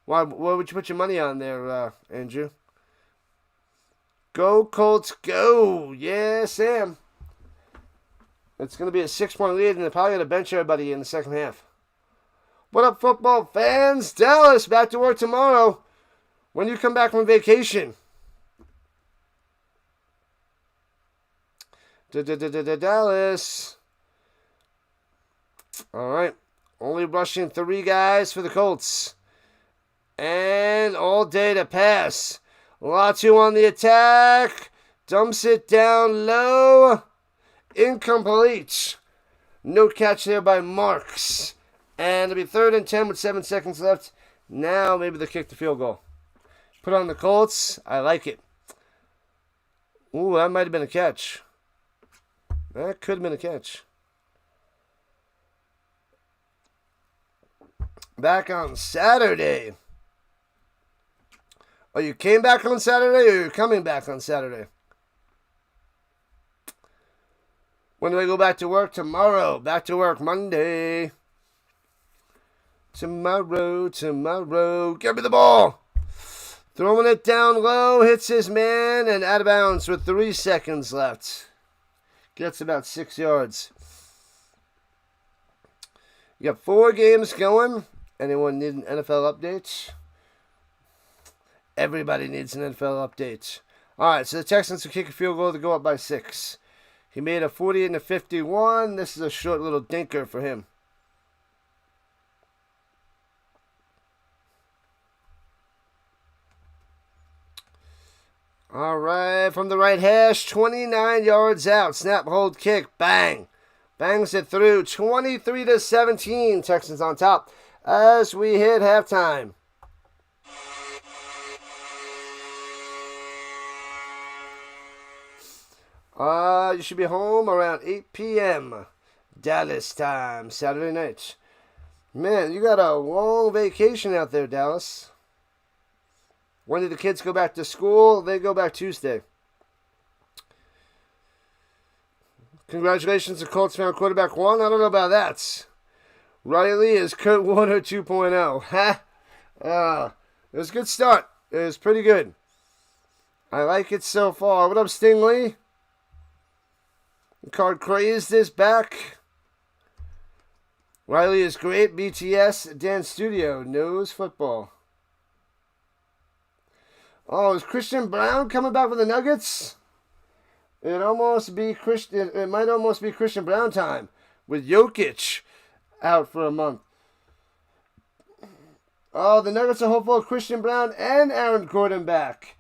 [SPEAKER 1] What would you put your money on there, Andrew? Go Colts, go! Yeah, Sam. It's going to be a 6-point lead, and they're probably going to bench everybody in the second half. What up, football fans? Dallas, back to work tomorrow. When you come back from vacation. Dallas. All right. Only rushing 3 guys for the Colts. And all day to pass. Latu on the attack. Dumps it down low. Incomplete. No catch there by Marks. And it'll be 3rd and 10 with 7 seconds left. Now maybe they'll kick the field goal. Put on the Colts. I like it. Ooh, that might have been a catch. That could have been a catch. Back on Saturday. Oh, you came back on Saturday or you're coming back on Saturday? When do I go back to work? Tomorrow. Back to work Monday. Tomorrow. Give me the ball. Throwing it down low, hits his man, and out of bounds with 3 seconds left. Gets about 6 yards. You got 4 games going. Anyone need an NFL update? Everybody needs an NFL update. All right, so the Texans will kick a field goal to go up by 6. He made a 48-51. This is a short little dinker for him. All right, from the right hash, 29 yards out. Snap, hold, kick, bang. Bangs it through, 23-17. Texans on top. as we hit halftime. You should be home around 8 p.m. Dallas time, Saturday night. Man, you got a long vacation out there, Dallas. When do the kids go back to school? They go back Tuesday. Congratulations to Colts fan quarterback 1. I don't know about that. Riley is Kurt Warner 2.0. Ha! It was a good start. It was pretty good. I like it so far. What up, Stingley? Card Crazed is back. Riley is great. BTS. Dan Studio knows football. Oh, is Christian Brown coming back with the Nuggets? It might almost be Christian Brown time with Jokic out for a month. Oh, the Nuggets are hopeful of Christian Brown and Aaron Gordon back.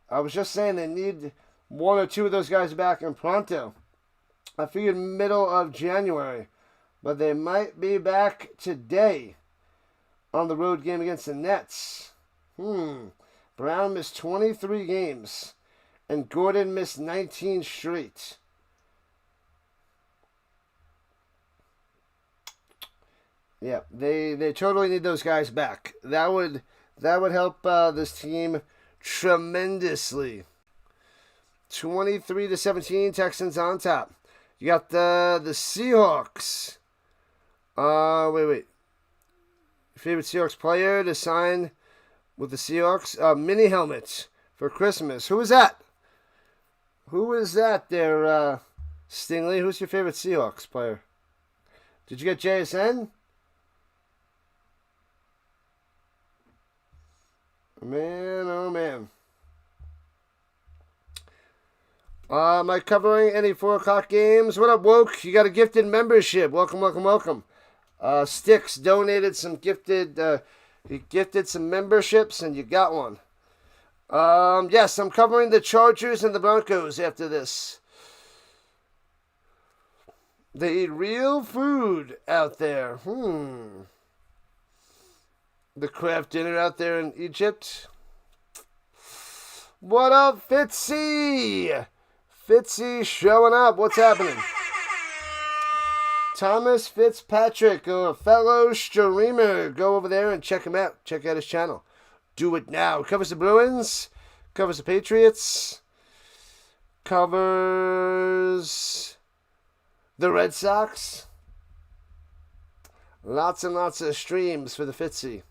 [SPEAKER 1] I was just saying they need one or two of those guys back in pronto. I figured middle of January, but they might be back today on the road game against the Nets. Brown missed 23 games, and Gordon missed 19 straight. Yeah, they totally need those guys back. That would help this team tremendously. 23-17, Texans on top. You got the Seahawks. Wait. Favorite Seahawks player to sign with the Seahawks? Mini helmet for Christmas. Who is that? Who is that there, Stingley? Who's your favorite Seahawks player? Did you get JSN? Man, oh man. Am I covering any 4 o'clock games? What up, Woke? You got a gifted membership. Welcome. Sticks donated some he gifted some memberships, and you got one. Yes, I'm covering the Chargers and the Broncos after this. They eat real food out there. The craft dinner out there in Egypt. What up, Fitzy? Fitzy showing up. What's happening? Thomas Fitzpatrick, a fellow streamer. Go over there and check him out. Check out his channel. Do it now. Covers the Bruins. Covers the Patriots. Covers the Red Sox. Lots and lots of streams for the Fitzy.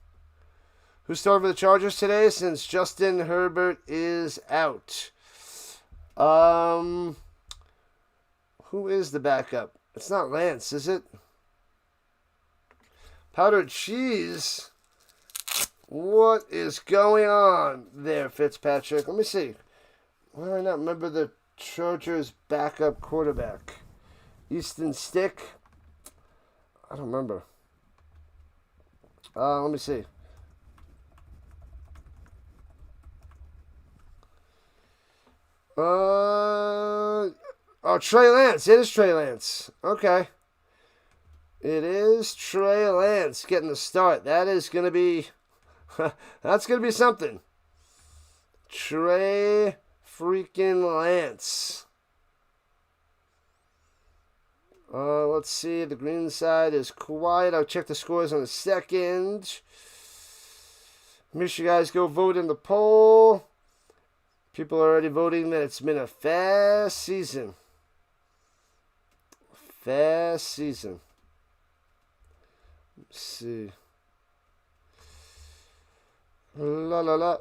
[SPEAKER 1] Who's starting for the Chargers today since Justin Herbert is out? Who is the backup? It's not Lance, is it? Powdered cheese. What is going on there, Fitzpatrick? Let me see. Why do I not remember the Chargers backup quarterback? Easton Stick? I don't remember. Let me see. Trey Lance. It is Trey Lance. Okay. It is Trey Lance getting the start. That is going to be... that's going to be something. Trey freaking Lance. Let's see. The green side is quiet. I'll check the scores in a second. Make sure you guys go vote in the poll. People are already voting that it's been a fast season. Let's see. La.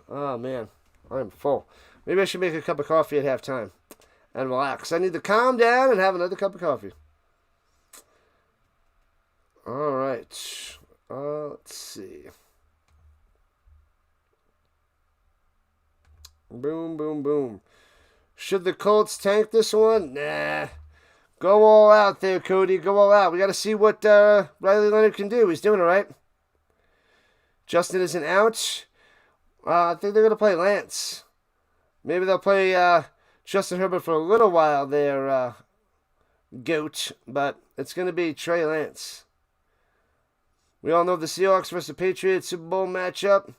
[SPEAKER 1] Oh, man. I'm full. Maybe I should make a cup of coffee at halftime and relax. I need to calm down and have another cup of coffee. All right. Let's see. Boom. Should the Colts tank this one? Nah. Go all out there, Cody. Go all out. We got to see what Riley Leonard can do. He's doing it right. Justin isn't out. I think they're going to play Lance. Maybe they'll play Justin Herbert for a little while there, GOAT. But it's going to be Trey Lance. We all know the Seahawks versus the Patriots Super Bowl matchup.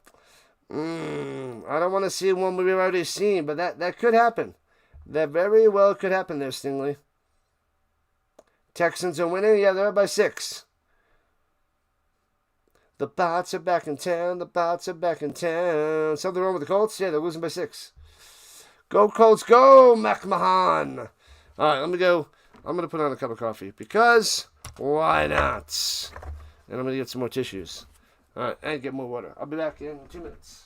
[SPEAKER 1] I don't want to see one we've already seen, but that could happen. That very well could happen there, Stingley. Texans are winning. Yeah, they're up by 6. The bots are back in town. The bots are back in town. Something wrong with the Colts? Yeah, they're losing by 6. Go Colts, go McMahon. All right, let me go. I'm going to put on a cup of coffee because why not? And I'm going to get some more tissues. All right, and get more water. I'll be back in 2 minutes.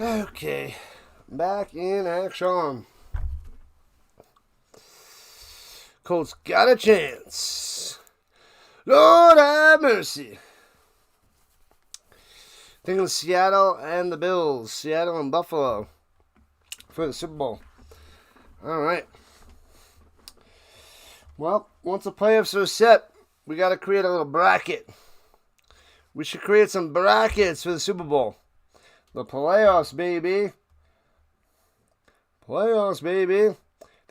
[SPEAKER 1] Okay, back in action. Colts got a chance. Lord have mercy. Thinking of Seattle and the Bills. Seattle and Buffalo for the Super Bowl. All right. Well, once the playoffs are set, we got to create a little bracket. We should create some brackets for the Super Bowl. The playoffs, baby. Playoffs, baby.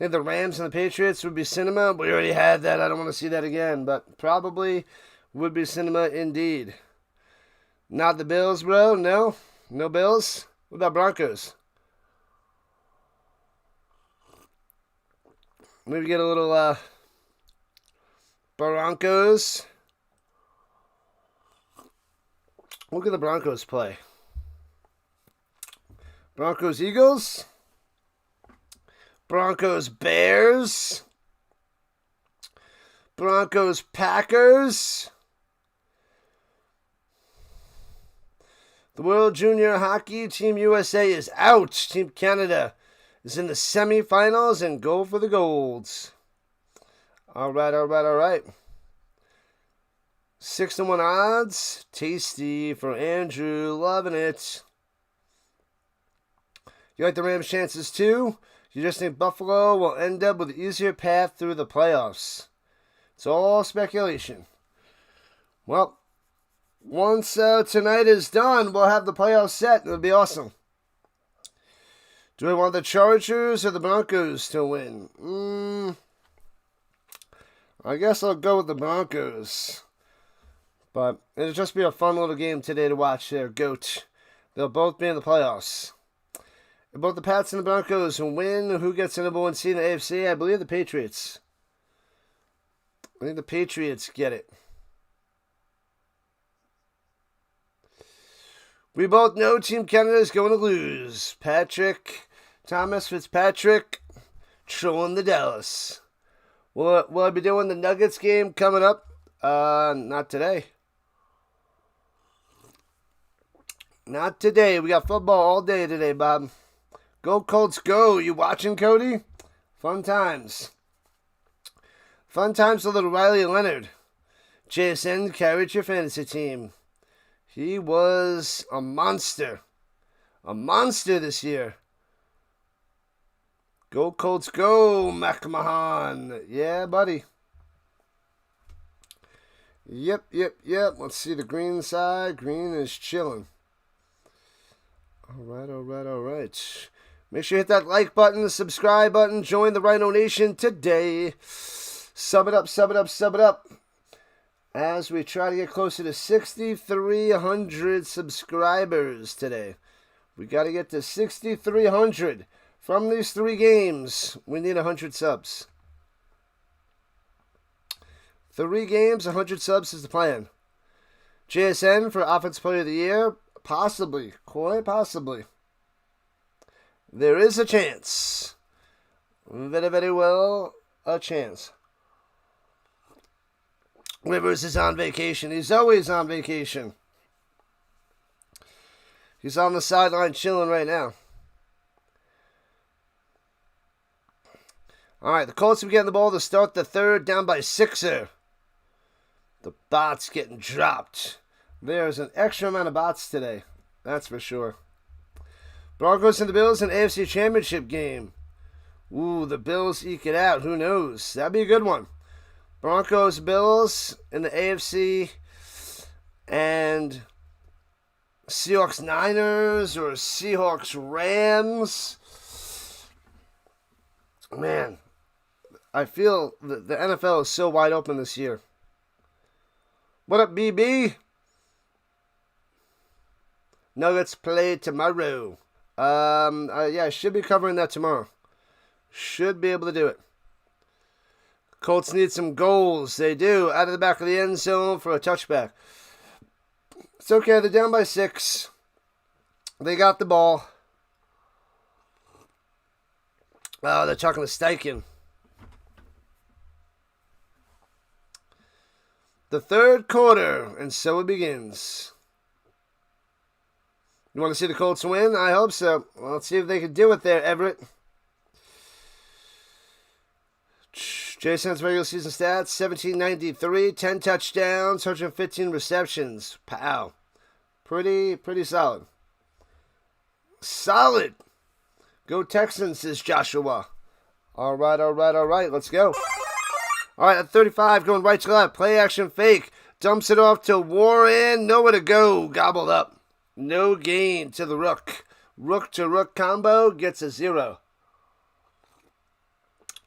[SPEAKER 1] think the Rams and the Patriots would be cinema. We already had that. I don't want to see that again, but probably would be cinema indeed. Not the Bills, bro. No. No Bills. What about Broncos? Maybe get a little Broncos. Look at the Broncos play. Broncos Eagles. Broncos Bears. Broncos Packers. The World Junior Hockey Team USA is out. Team Canada is in the semifinals and go for the golds. All right. 6-1 odds. Tasty for Andrew. Loving it. You like the Rams' chances too? You just think Buffalo will end up with an easier path through the playoffs. It's all speculation. Well, once tonight is done, we'll have the playoffs set. It'll be awesome. Do I want the Chargers or the Broncos to win? I guess I'll go with the Broncos. But it'll just be a fun little game today to watch there, GOAT. They'll both be in the playoffs. If both the Pats and the Broncos win, who gets the number 1 seed in the AFC? I believe the Patriots. I think the Patriots get it. We both know Team Canada is going to lose. Thomas Fitzpatrick, trolling the Dallas. Will I be doing the Nuggets game coming up? Not today. Not today. We got football all day today, Bob. Go Colts, go. You watching, Cody? Fun times. Fun times with little Riley and Leonard. JSN carried your fantasy team. He was a monster. A monster this year. Go Colts, go, McMahon. Yeah, buddy. Yep. Let's see the green side. Green is chilling. All right. Make sure you hit that like button, the subscribe button. Join the Rhino Nation today. Sub it up. As we try to get closer to 6,300 subscribers today. We got to get to 6,300. From these 3 games, we need 100 subs. 3 games, 100 subs is the plan. JSN for Offensive Player of the Year? Possibly. Quite possibly. There is a chance. Very well, a chance. Rivers is on vacation. He's always on vacation. He's on the sideline chilling right now. All right, the Colts will be getting the ball to start the third, down by 6er. The bots getting dropped. There's an extra amount of bots today. That's for sure. Broncos and the Bills in AFC Championship game. Ooh, the Bills eke it out. Who knows? That'd be a good one. Broncos, Bills in the AFC, and Seahawks, Niners, or Seahawks, Rams. Man, I feel the NFL is so wide open this year. What up, BB? Nuggets play tomorrow. Yeah, I should be covering that tomorrow. Should be able to do it. Colts need some goals. They do. Out of the back of the end zone for a touchback. It's okay. They're down by 6. They got the ball. Oh, they're talking to Steichen. The third quarter, and so it begins. You want to see the Colts win? I hope so. Well, let's see if they can do it there, Everett. Jason's regular season stats, 1793, 10 touchdowns, 115 receptions. Pow. Pretty solid. Solid. Go Texans, says Joshua. All right. Let's go. All right, at 35, going right to left. Play action fake. Dumps it off to Warren. Nowhere to go. Gobbled up. No gain to the Rook. Rook to Rook combo gets a 0.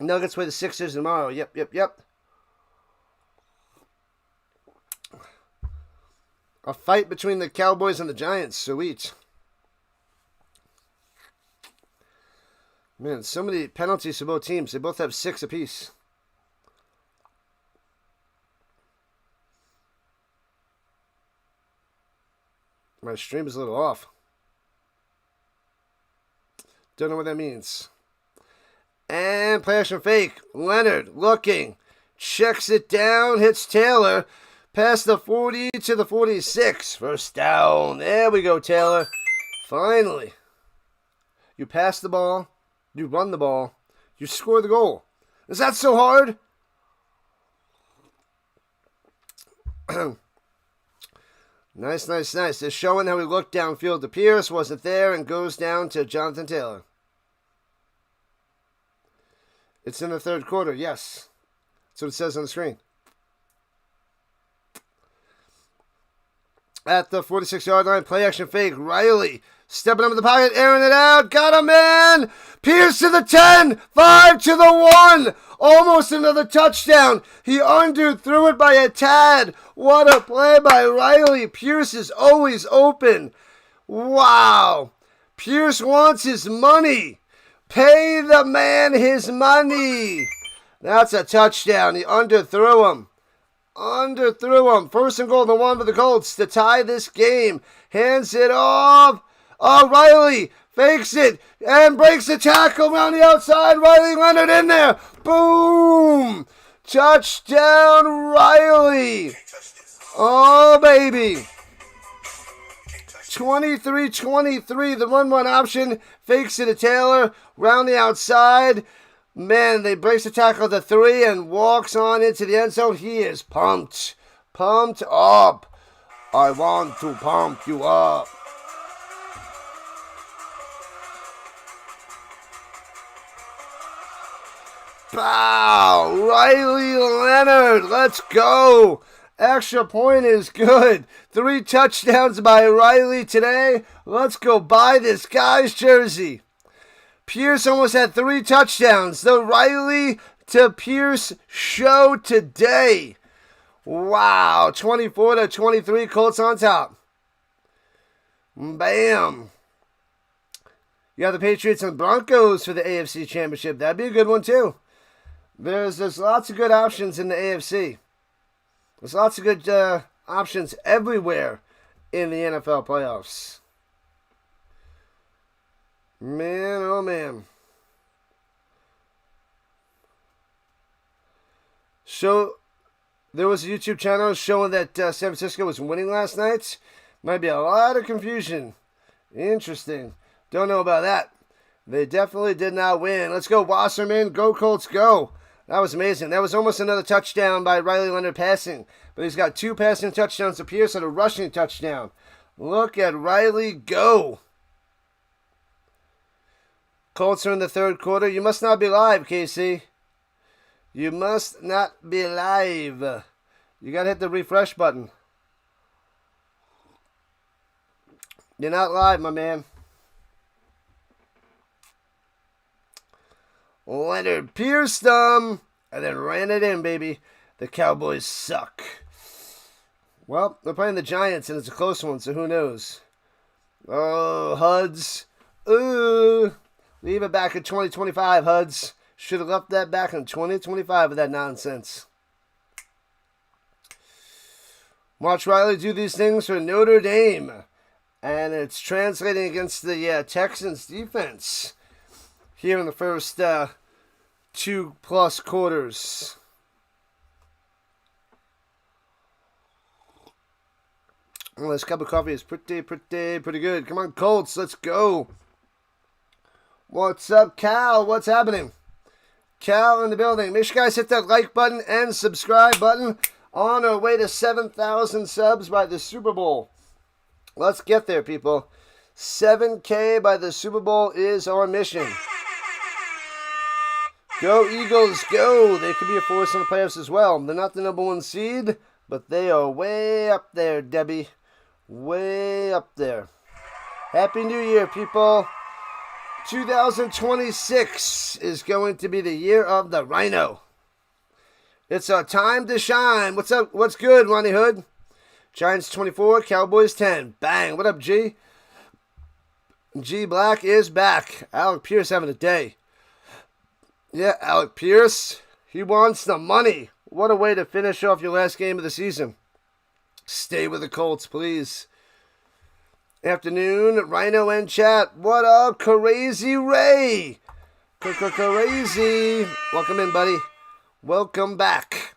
[SPEAKER 1] Nuggets play the Sixers tomorrow. Yep. A fight between the Cowboys and the Giants. Sweet. Man, so many penalties for both teams. They both have 6 apiece. My stream is a little off. Don't know what that means. And play action fake. Leonard looking. Checks it down. Hits Taylor. Past the 40 to the 46. First down. There we go, Taylor. Finally. You pass the ball. You run the ball. You score the goal. Is that so hard? Nice. They're showing how he looked downfield to Pierce. Wasn't there and goes down to Jonathan Taylor. It's in the third quarter. Yes. That's what it says on the screen. At the 46-yard line, play action fake. Riley stepping up in the pocket, airing it out. Got a man. Pierce to the 10. 5 to the 1. Almost another touchdown. He underthrew it by a tad. What a play by Riley. Pierce is always open. Wow. Pierce wants his money. Pay the man his money. That's a touchdown. He underthrew him. First and goal, the 1 for the Colts to tie this game. Hands it off. Oh, Riley fakes it and breaks the tackle around the outside. Riley Leonard in there. Boom. Touchdown, Riley. Oh, baby. 23-23. The 1-1 option. Fakes it to Taylor. Round the outside. Man, they breaks the tackle to 3 and walks on into the end zone. He is pumped. Pumped up. I want to pump you up. Bow. Riley Leonard. Let's go. Extra point is good. 3 touchdowns by Riley today. Let's go buy this guy's jersey. Pierce almost had 3 touchdowns. The Riley to Pierce show today. Wow. 24-23. Colts on top. Bam. You got the Patriots and Broncos for the AFC Championship. That'd be a good one too. There's lots of good options in the AFC. There's lots of good options everywhere in the NFL playoffs. Man, oh man. So, there was a YouTube channel showing that San Francisco was winning last night. Might be a lot of confusion. Interesting. Don't know about that. They definitely did not win. Let's go, Wasserman. Go, Colts, go. That was amazing. That was almost another touchdown by Riley Leonard passing. But he's got 2 passing touchdowns to Pierce and a rushing touchdown. Look at Riley go. Colts are in the third quarter. You must not be live, Casey. You must not be live. You got to hit the refresh button. You're not live, my man. Leonard pierced them and then ran it in, baby. The Cowboys suck. Well, they're playing the Giants, and it's a close one, so who knows? Oh, Huds. Ooh. Leave it back in 2025, Huds. Should have left that back in 2025 with that nonsense. Watch Riley do these things for Notre Dame. And it's translating against the Texans defense here in the first 2+ quarters. Well, this cup of coffee is pretty good. Come on, Colts, let's go. What's up, Cal? What's happening? Cal in the building. Make sure you guys hit that like button and subscribe button. On our way to 7,000 subs by the Super Bowl. Let's get there, people. 7K by the Super Bowl is our mission. Go Eagles, go. They could be a force in the playoffs as well. They're not the #1 seed, but they are way up there, Debbie. Way up there. Happy New Year, people. 2026 is going to be the year of the Rhino. It's our time to shine. What's up? What's good, Ronnie Hood? Giants 24, Cowboys 10. Bang. What up, G? G Black is back. Alec Pierce having a day. Yeah, Alec Pierce. He wants the money. What a way to finish off your last game of the season. Stay with the Colts, please. Afternoon, Rhino and chat. What up, Crazy Ray? Crazy. Welcome in, buddy. Welcome back.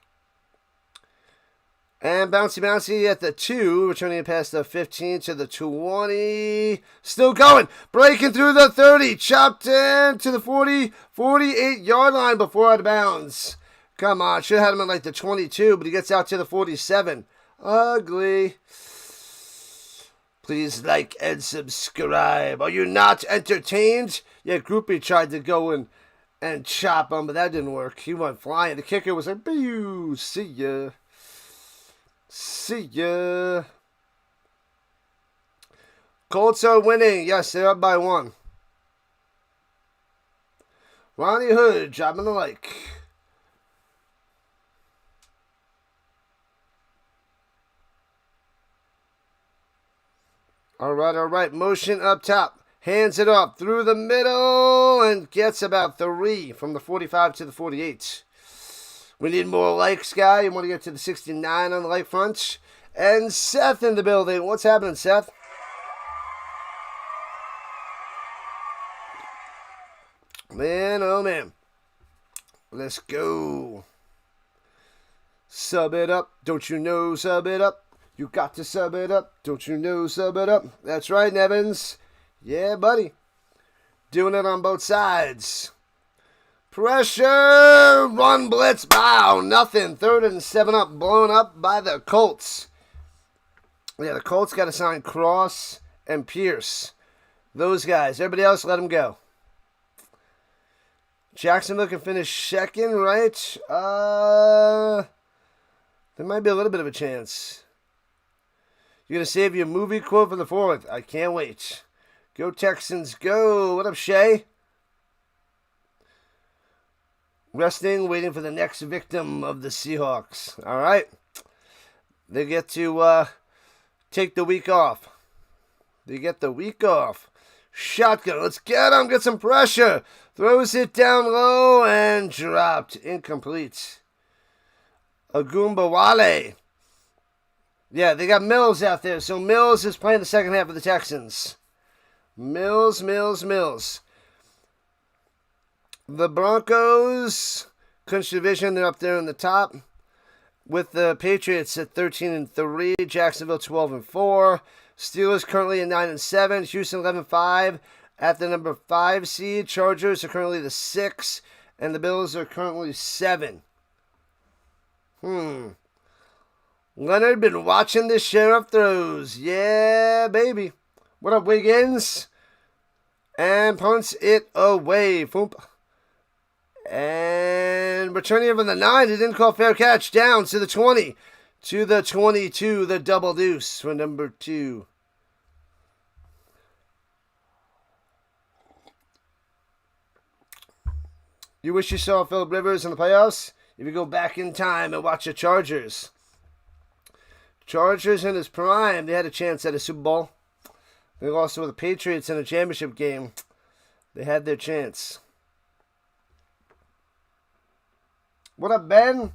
[SPEAKER 1] And Bouncy at the 2, returning past the 15 to the 20. Still going. Breaking through the 30. Chopped in to the 40, 48-yard line before out of bounds. Come on. Should have had him at like the 22, but he gets out to the 47. Ugly. Please like and subscribe. Are you not entertained? Yeah, Groupie tried to go in and chop him, but that didn't work. He went flying. The kicker was like, "Boo, see ya. See ya." Colts are winning. Yes, they're up by 1. Ronnie Hood, dropping the like. All right. Motion up top. Hands it off through the middle and gets about 3 from the 45 to the 48. We need more likes, guy. You want to get to the 69 on the like front. And Seth in the building. What's happening, Seth? Man, oh man. Let's go. Sub it up. Don't you know, sub it up. You got to sub it up. Don't you know, sub it up. That's right, Nevins. Yeah, buddy. Doing it on both sides. Pressure. Run, blitz. Bow. Nothing. 3rd and 7 up. Blown up by the Colts. Yeah, the Colts got to sign Cross and Pierce. Those guys. Everybody else, let them go. Jacksonville can finish 2nd, right? There might be a little bit of a chance. You're going to save your movie quote for the 4th. I can't wait. Go Texans, go. What up, Shay? Resting, waiting for the next victim of the Seahawks. All right. They get to take the week off. They get the week off. Shotgun. Let's get him. Get some pressure. Throws it down low and dropped. Incomplete. Agumbawale. Yeah, they got Mills out there. So Mills is playing the second half of the Texans. Mills. The Broncos, clinch division. They're up there in the top. With the Patriots at 13-3. Jacksonville 12-4. Steelers currently at 9-7. Houston 11-5 at the number 5 seed. Chargers are currently the 6. And the Bills are currently 7. Leonard been watching the sheriff throws. Yeah, baby. What up, Wiggins? And punts it away. Foomp. And returning from the 9. He didn't call fair catch. Down to the 20. To the 22. The double deuce for number 2. You wish you saw Phillip Rivers in the playoffs? If you go back in time and watch the Chargers. Chargers in his prime, they had a chance at a Super Bowl. They lost to the Patriots in a championship game. They had their chance. What up, Ben?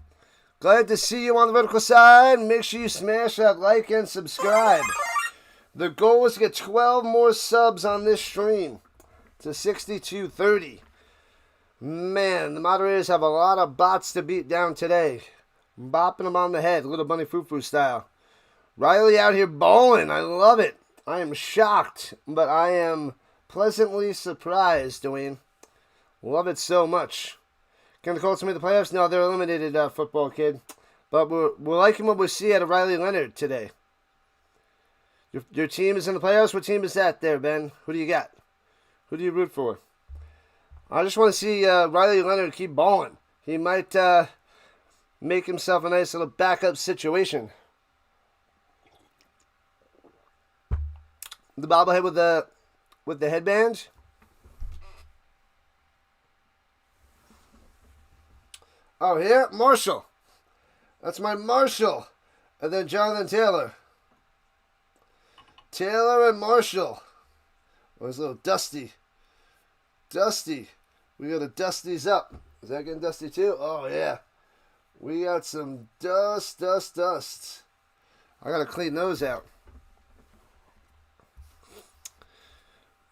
[SPEAKER 1] Glad to see you on the vertical side. Make sure you smash that like and subscribe. The goal is to get 12 more subs on this stream to 6230. Man, the moderators have a lot of bots to beat down today. I'm bopping them on the head, little bunny foo-foo style. Riley out here balling. I love it. I am shocked, but I am pleasantly surprised, Dwayne. Love it so much. Can the Colts make the playoffs? No, they're eliminated, football kid. But we're liking what we see out of Riley Leonard today. Your team is in the playoffs? What team is that there, Ben? Who do you got? Who do you root for? I just want to see Riley Leonard keep balling. He might make himself a nice little backup situation. The bobblehead with the headband. Oh, here, Marshall. That's my Marshall. And then Jonathan Taylor. Taylor and Marshall. Oh, there's a little Dusty. Dusty. We got a Dusty's up. Is that getting Dusty too? Oh, yeah. We got some dust. I got to clean those out.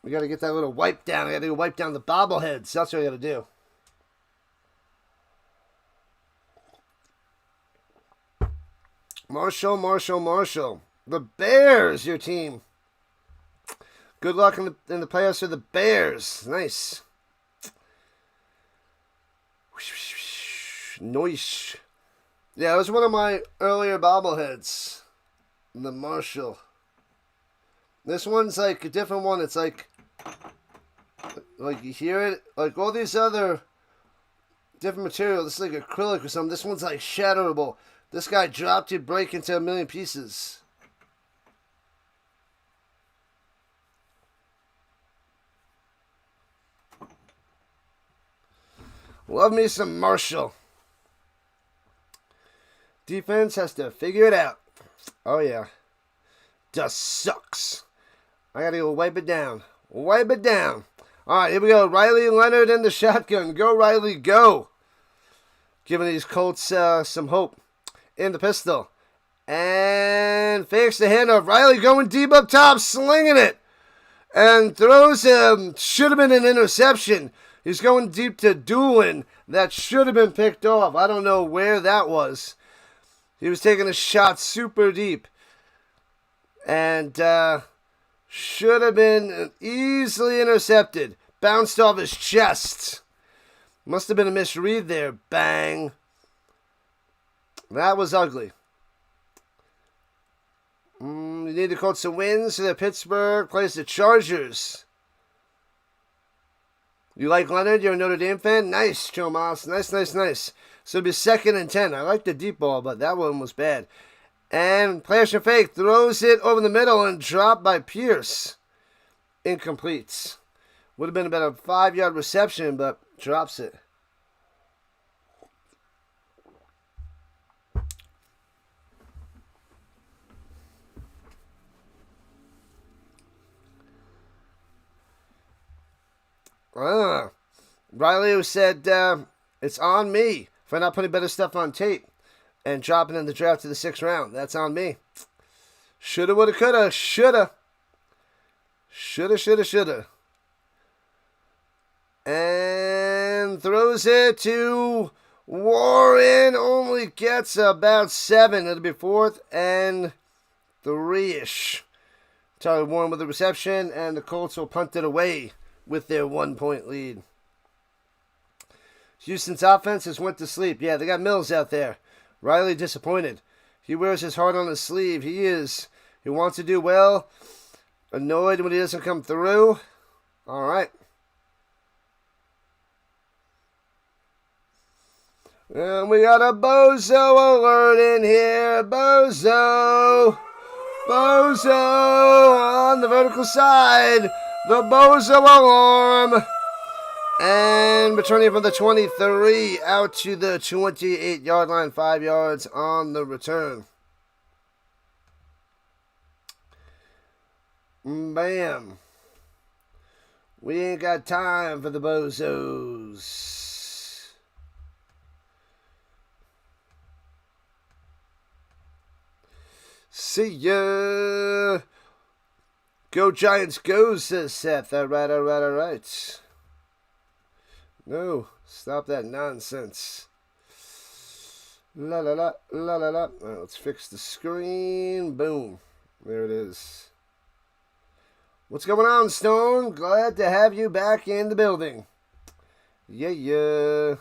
[SPEAKER 1] We got to get that little wipe down. I got to wipe down the bobbleheads. That's what I got to do. Marshall. The Bears, your team. Good luck in the playoffs for the Bears. Nice. Nice. Yeah, it was one of my earlier bobbleheads. The Marshall. This one's like a different one. It's like you hear it. Like all these other different material. This is like acrylic or something. This one's like shatterable. This guy dropped you, break into a million pieces. Love me some Marshall. Defense has to figure it out. Oh, yeah. Just sucks. I got to go wipe it down. Wipe it down. All right, here we go. Riley Leonard in the shotgun. Go, Riley, go. Giving these Colts some hope. In the pistol. And fakes the handoff. Riley going deep up top, slinging it. And throws him. Should have been an interception. He's going deep to Doolin. That should have been picked off. I don't know where that was. He was taking a shot super deep. And should have been easily intercepted. Bounced off his chest. Must have been a misread there. Bang. That was ugly. You need the Colts to win, so that Pittsburgh plays the Chargers. You like Leonard? You're a Notre Dame fan? Nice, Joe Miles. Nice. So it'll be 2nd and 10. I like the deep ball, but that one was bad. And flash and fake throws it over the middle and dropped by Pierce. Incomplete. Would have been about a 5-yard reception, but drops it. Riley who said, it's on me for not putting better stuff on tape and dropping in the draft to the 6th round. That's on me. Shoulda, woulda, coulda. Shoulda. And throws it to Warren. Only gets about 7. It'll be 4th and 3-ish. Tyler Warren with the reception, and the Colts will punt it away with their 1-point lead. Houston's offense has went to sleep. Yeah, they got Mills out there. Riley disappointed. He wears his heart on his sleeve. He wants to do well. Annoyed when he doesn't come through. All right. And we got a Bozo alert in here. Bozo on the vertical side. The Bozo alarm. And returning from the 23 out to the 28-yard line, 5 yards on the return. Bam. We ain't got time for the Bozos. See ya. Go Giants, go, says Seth. All right. No, stop that nonsense. La. All right, let's fix the screen. Boom. There it is. What's going on, Stone? Glad to have you back in the building. Yeah.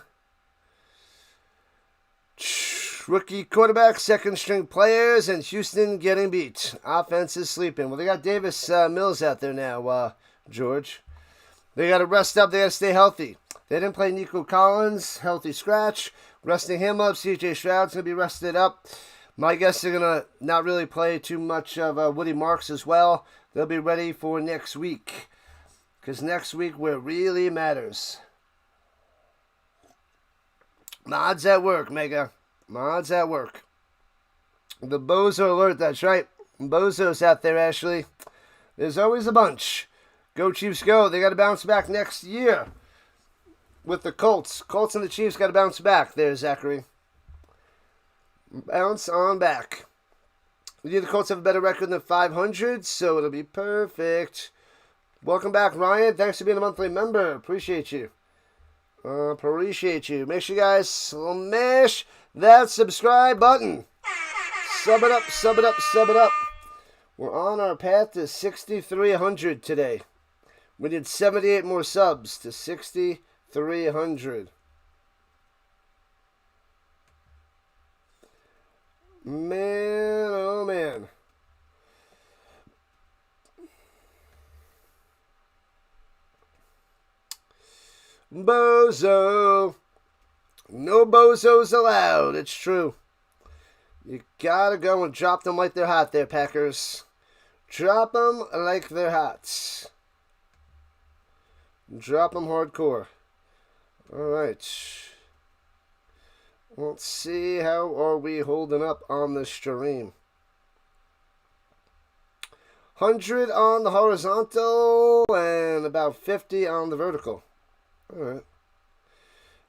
[SPEAKER 1] Rookie quarterback, 2nd-string players, and Houston getting beat. Offense is sleeping. Well, they got Davis Mills out there now, George. They got to rest up. They got to stay healthy. They didn't play Nico Collins, healthy scratch. Resting him up. C.J. Stroud's going to be rested up. My guess they're going to not really play too much of Woody Marks as well. They'll be ready for next week. Because next week where it really matters. Mods at work, Mega. Mods at work. The Bozo alert, that's right. Bozos out there, Ashley. There's always a bunch. Go Chiefs, go. They got to bounce back next year with the Colts. Colts and the Chiefs got to bounce back there, Zachary. Bounce on back. The Colts have a better record than 500, so it'll be perfect. Welcome back, Ryan. Thanks for being a monthly member. Appreciate you. Appreciate you. Make sure you guys smash that subscribe button. Sub it up, sub it up, sub it up. We're on our path to 6,300 today. We did 78 more subs to 6,300. Man, oh man. Bozo. No bozos allowed. It's true. You gotta go and drop them like they're hot there, Packers. Drop them like they're hot. Drop them hardcore. Alright. Let's see, how are we holding up on the stream? 100 on the horizontal and about 50 on the vertical. Alright.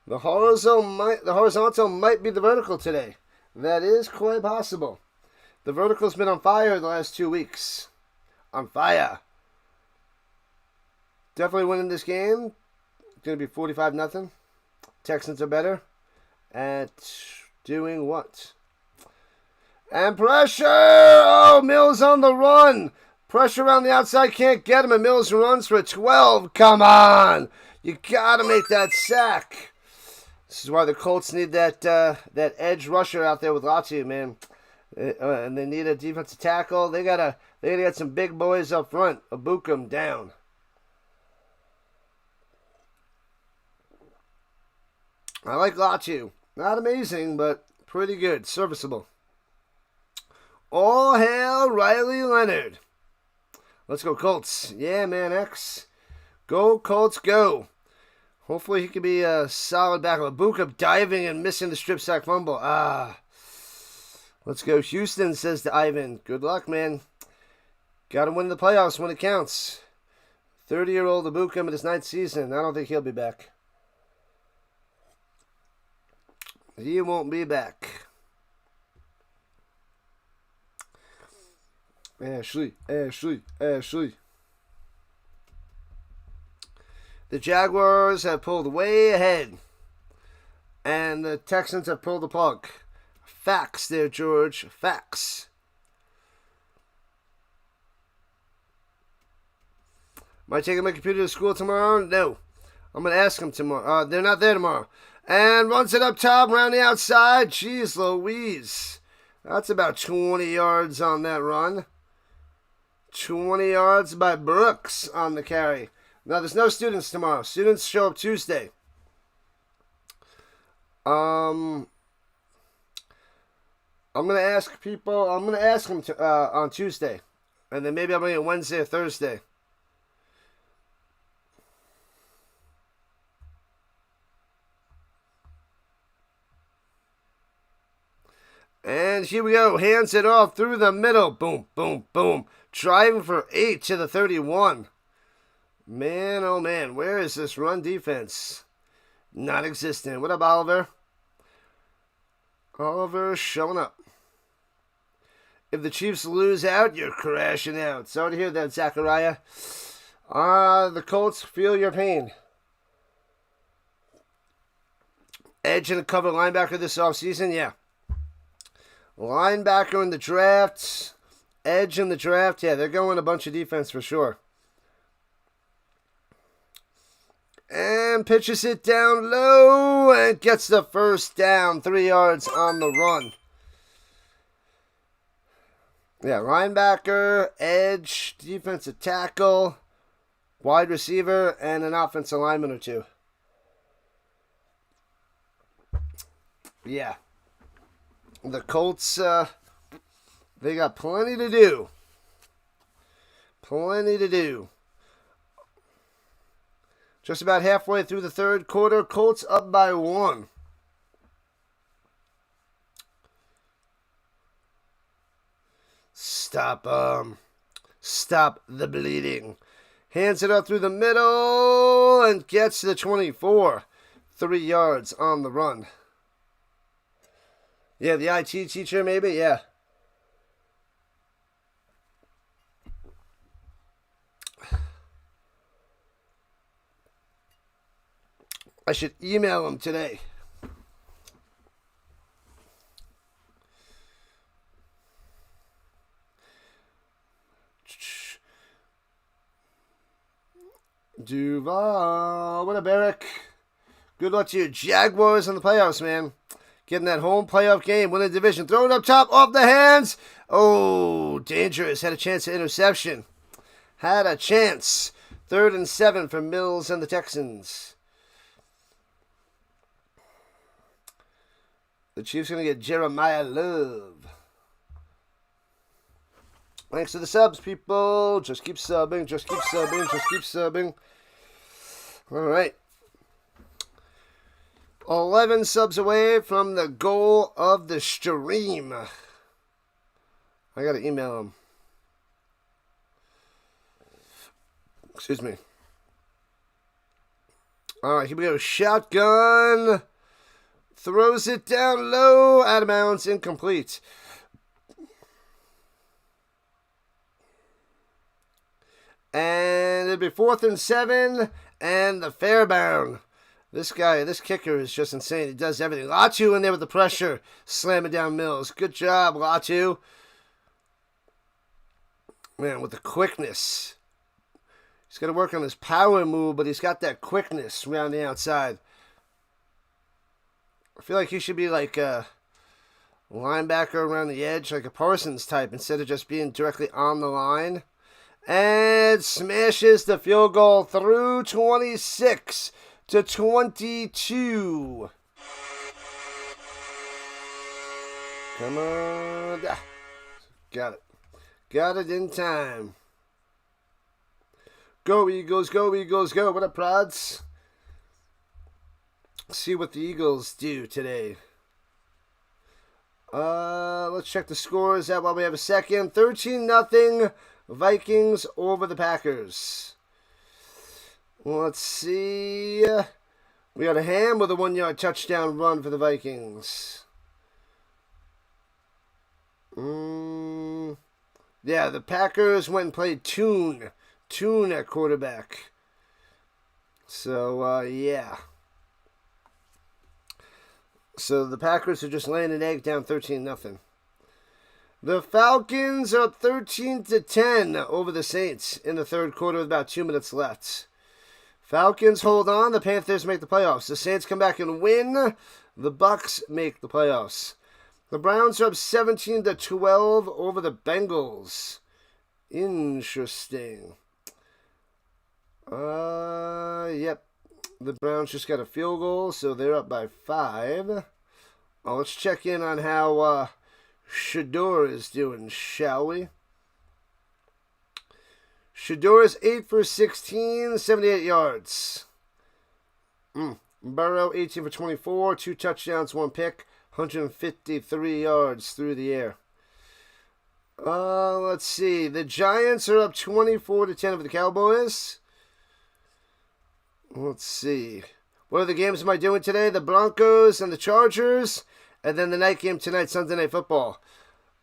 [SPEAKER 1] The horizontal might be the vertical today. That is quite possible. The vertical's been on fire the last 2 weeks. On fire. Definitely winning this game. It's going to be 45-0. Texans are better at doing what? And pressure! Oh, Mills on the run. Pressure around the outside, can't get him, and Mills runs for 12. Come on! You gotta make that sack. This is why the Colts need that edge rusher out there with Latu, man. And they need a defensive tackle. They gotta get some big boys up front. Abukum down. I like Latu. Not amazing, but pretty good. Serviceable. All hail Riley Leonard. Let's go Colts. Yeah, man, X. Go Colts, go. Hopefully he can be a solid back. Abukum diving and missing the strip sack fumble. Let's go Houston, says to Ivan. Good luck, man. Got to win the playoffs when it counts. 30-year-old Abukum in his 9th season. I don't think he'll be back. He won't be back. Ashley. The Jaguars have pulled way ahead. And the Texans have pulled the plug. Facts there, George. Facts. Am I taking my computer to school tomorrow? No. I'm going to ask them tomorrow. They're not there tomorrow. And runs it up top, around the outside. Jeez Louise. That's about 20 yards on that run. 20 yards by Brooks on the carry. Now, there's no students tomorrow. Students show up Tuesday. I'm going to ask people. I'm going to ask them on Tuesday. And then maybe I'll bring it Wednesday or Thursday. And here we go. Hands it off through the middle. Boom, boom, boom. Driving for 8 to the 31. Man, oh man. Where is this run defense? Not existent. What up, Oliver? Oliver showing up. If the Chiefs lose out, you're crashing out. Sorry to hear that, Zachariah. The Colts feel your pain. Edge and a cover linebacker this offseason? Yeah. Linebacker in the draft. Edge in the draft. Yeah, they're going a bunch of defense for sure. And pitches it down low and gets the first down. 3 yards on the run. Yeah, linebacker, edge, defensive tackle, wide receiver, and an offensive lineman or two. Yeah. The Colts, they got plenty to do. Plenty to do. Just about halfway through the third quarter, Colts up by 1. stop the bleeding. Hands it up through the middle and gets to the 24. 3 yards on the run. Yeah, the IT teacher maybe, yeah. I should email him today. Duval, what up, Eric? Good luck to your Jaguars in the playoffs, man. Getting that home playoff game, win the division. Throw it up top, off the hands. Oh, dangerous. Had a chance at interception. Had a chance. 3rd and 7 for Mills and the Texans. The Chiefs going to get Jeremiah Love. Thanks for the subs, people. Just keep subbing, just keep subbing, just keep subbing. All right. 11 subs away from the goal of the stream. I got to email him. Excuse me. All right, here we go. Shotgun. Throws it down low. Out of bounds. Incomplete. And it'll be 4th and 7. And the Fairbound. This guy, this kicker is just insane. He does everything. Latu in there with the pressure. Slamming down Mills. Good job, Latu. Man, with the quickness. He's got to work on his power move, but he's got that quickness around the outside. I feel like he should be like a linebacker around the edge, like a Parsons type, instead of just being directly on the line. And smashes the field goal through 26 to 22. Come on. Got it. Got it in time. Go Eagles, go Eagles, go. What up, prods? See what the Eagles do today. Let's check the scores out while we have a second. 13-0 Vikings over the Packers. Let's see. We got a Ham with a 1-yard touchdown run for the Vikings. Yeah, the Packers went and played Tune at quarterback. So, yeah. So the Packers are just laying an egg down 13-0. The Falcons are up 13-10 over the Saints in the third quarter with about 2 minutes left. Falcons hold on. The Panthers make the playoffs. The Saints come back and win. The Bucks make the playoffs. The Browns are up 17-12 over the Bengals. Interesting. Yep. The Browns just got a field goal, so they're up by 5. Let's check in on how Shador is doing, shall we? Shador is 8 for 16, 78 yards. Burrow, 18 for 24, 2 touchdowns, 1 pick, 153 yards through the air. Let's see. The Giants are up 24-10 over the Cowboys. Let's see. What other games am I doing today? The Broncos and the Chargers. And then the night game tonight, Sunday Night Football.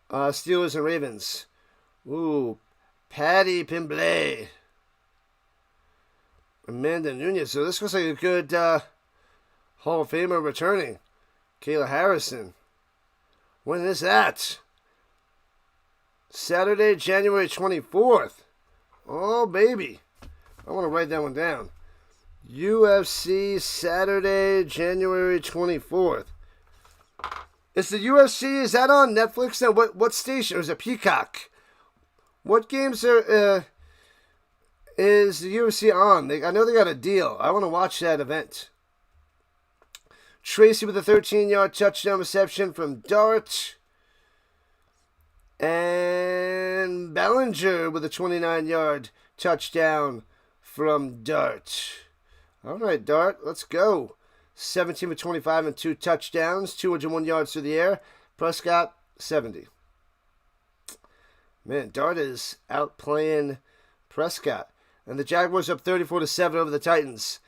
[SPEAKER 1] Steelers and Ravens. Ooh. Patty Pimblay. Amanda Nunez. So this looks like a good Hall of Famer returning. Kayla Harrison. When is that? Saturday, January 24th. Oh, baby. I want to write that one down. UFC Saturday, January 24th. Is the UFC, is that on Netflix now? What station? Or is it Peacock? What games is the UFC on? I know they got a deal. I want to watch that event. Tracy with a 13-yard touchdown reception from Dart. And Bellinger with a 29-yard touchdown from Dart. All right, Dart, let's go. 17 for 25 and 2 touchdowns, 201 yards through the air. Prescott, 70. Man, Dart is outplaying Prescott. And the Jaguars up 34-7 over the Titans.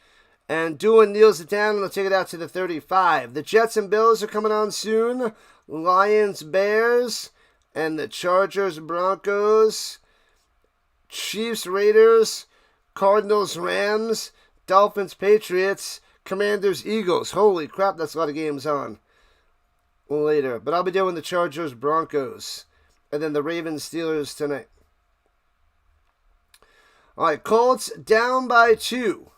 [SPEAKER 1] And Doolin kneels it down and they'll take it out to the 35. The Jets and Bills are coming on soon. Lions, Bears, and the Chargers, Broncos, Chiefs, Raiders, Cardinals, Rams, Dolphins, Patriots, Commanders, Eagles. Holy crap, that's a lot of games on later. But I'll be doing the Chargers, Broncos, and then the Ravens, Steelers tonight. All right, Colts down by 2.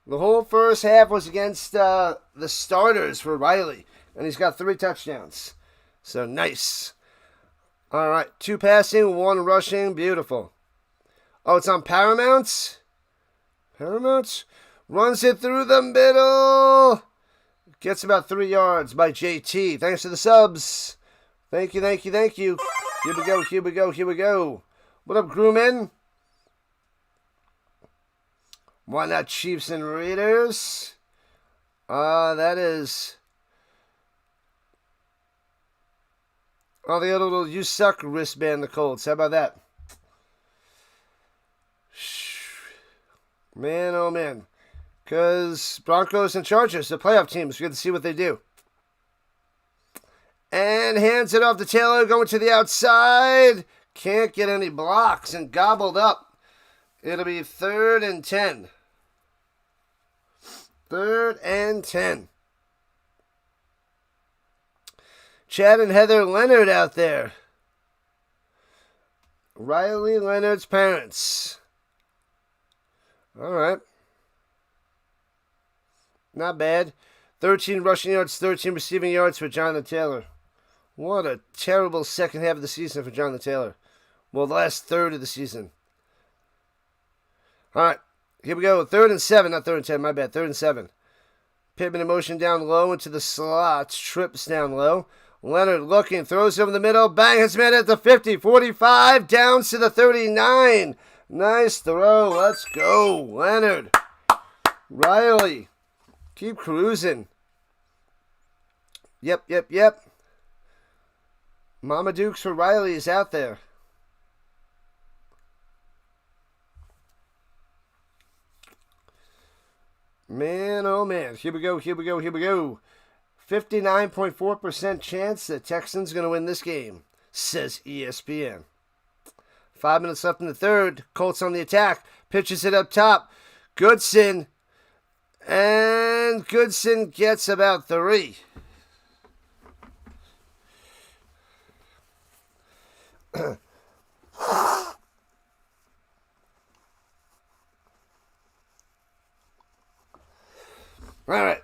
[SPEAKER 1] The whole first half was against the starters for Riley, and he's got 3 touchdowns. So nice. All right, 2 passing, 1 rushing. Beautiful. Oh, it's on Paramount? Paramount? Runs it through the middle. Gets about 3 yards by JT. Thanks for the subs. Thank you, thank you, thank you. Here we go, here we go, here we go. What up, Groomin? Why not Chiefs and Raiders? That is... Oh, they got a little "you suck" wristband, the Colts. How about that? Man, oh man. Because Broncos and Chargers, the playoff teams, we get to see what they do. And hands it off to Taylor, going to the outside. Can't get any blocks and gobbled up. It'll be 3rd and 10. 3rd and 10. Chad and Heather Leonard out there. Riley Leonard's parents. All right. Not bad. 13 rushing yards, 13 receiving yards for Jonathan Taylor. What a terrible second half of the season for Jonathan Taylor. Well, the last third of the season. All right. Here we go. 3rd and 7. Not 3rd and 10. My bad. 3rd and 7. Pittman in motion down low into the slots. Trips down low. Leonard looking. Throws over the middle. Bang. Hits man at the 50. 45. Down to the 39. Nice throw. Let's go. Leonard. Riley. Keep cruising. Yep. Mama Dukes for Riley is out there. Man, oh man. Here we go. 59.4% chance the Texans going to win this game, says ESPN. 5 minutes left in the third. Colts on the attack. Pitches it up top. Goodson. And Goodson gets about 3. All right.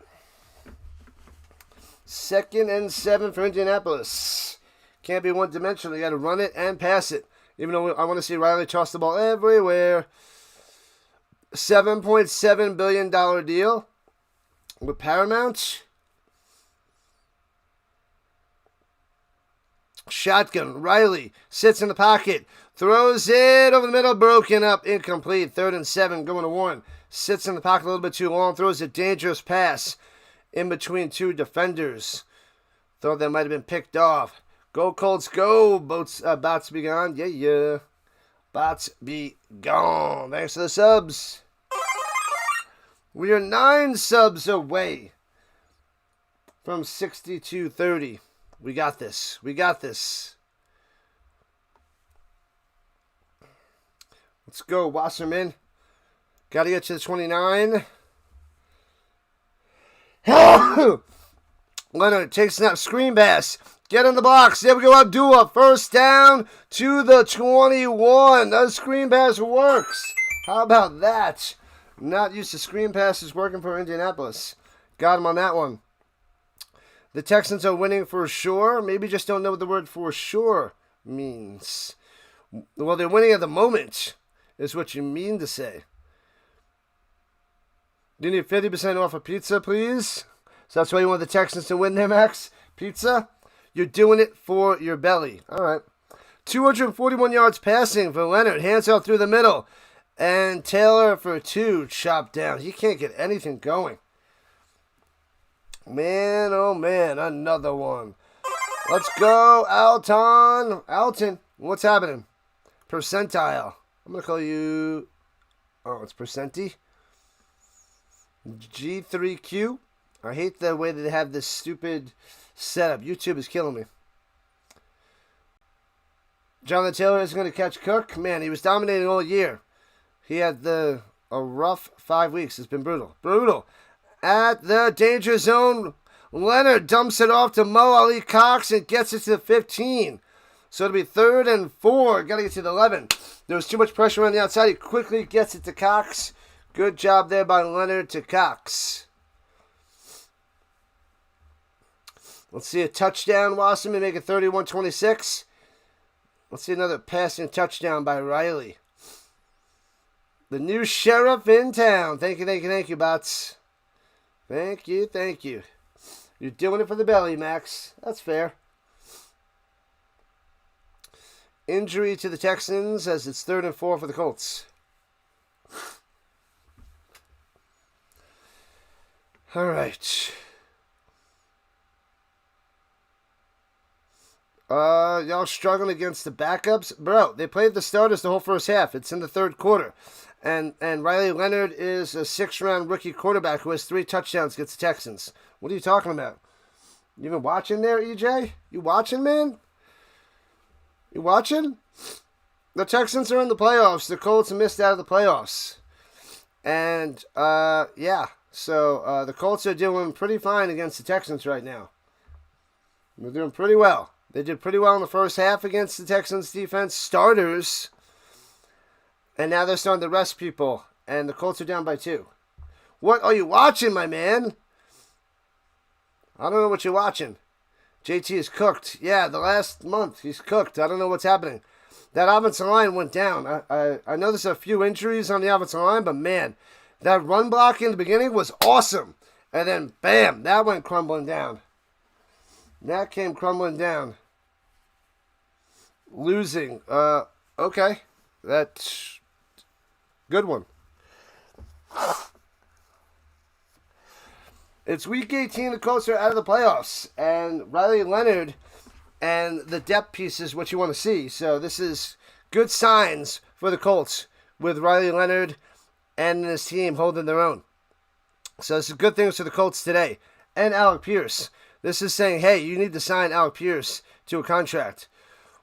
[SPEAKER 1] 2nd and 7 for Indianapolis. Can't be one-dimensional. You got to run it and pass it. Even though I want to see Riley toss the ball everywhere. $7.7 billion deal with Paramount. Shotgun. Riley sits in the pocket. Throws it over the middle. Broken up. Incomplete. 3rd and 7. Going to Warren. Sits in the pocket a little bit too long. Throws a dangerous pass in between 2 defenders. Thought that might have been picked off. Go Colts, go. Bots be gone. Yeah. Bots be gone. Thanks for the subs. We are 9 subs away from 62-30. We got this. Let's go, Wasserman. Got to get to the 29. Leonard takes snap, screen pass. Get in the box. There we go, Abdullah. First down to the 21. The screen pass works. How about that? Not used to screen passes working for Indianapolis. Got him on that one. The Texans are winning for sure. Maybe just don't know what the word for sure means. Well, they're winning at the moment, is what you mean to say. Do you need 50% off a pizza, please? So that's why you want the Texans to win there, Max? Pizza? You're doing it for your belly. All right. 241 yards passing for Leonard. Hands out through the middle. And Taylor for 2. Chopped down. He can't get anything going. Man, oh man. Another one. Let's go, Alton, what's happening? Percentile. I'm going to call you... Oh, it's Percenti. G3Q. I hate the way that they have this stupid setup. YouTube is killing me. Jonathan Taylor is going to catch Cook. Man, he was dominating all year. He had a rough 5 weeks. It's been brutal. Brutal. At the danger zone, Leonard dumps it off to Mo Ali Cox and gets it to the 15. So it'll be 3rd and 4. Got to get to the 11. There was too much pressure on the outside. He quickly gets it to Cox. Good job there by Leonard to Cox. Let's see a touchdown, Wasserman, make it 31-26. Let's see another passing touchdown by Riley. The new sheriff in town. Thank you, bots. Thank you. You're doing it for the belly, Max. That's fair. Injury to the Texans as it's 3rd and 4 for the Colts. All right. Y'all struggling against the backups? Bro, they played the starters the whole first half. It's in the 3rd quarter. And Riley Leonard is a 6th-round rookie quarterback who has 3 touchdowns against the Texans. What are you talking about? You even watching there, EJ? You watching, man? You watching? The Texans are in the playoffs. The Colts missed out of the playoffs. And, yeah. So, the Colts are doing pretty fine against the Texans right now. They're doing pretty well. They did pretty well in the first half against the Texans defense. Starters. And now they're starting to rest people. And the Colts are down by 2. What are you watching, my man? I don't know what you're watching. JT is cooked. Yeah, the last month he's cooked. I don't know what's happening. That offensive line went down. I know there's a few injuries on the offensive line, but man, that run block in the beginning was awesome. And then, bam, that went crumbling down. That came crumbling down. Losing. Okay. That's good one. It's week 18. The Colts are out of the playoffs. And Riley Leonard and the depth piece is what you want to see. So this is good signs for the Colts with Riley Leonard and his team holding their own. So this is good things for the Colts today. And Alec Pierce. This is saying, hey, you need to sign Alec Pierce to a contract.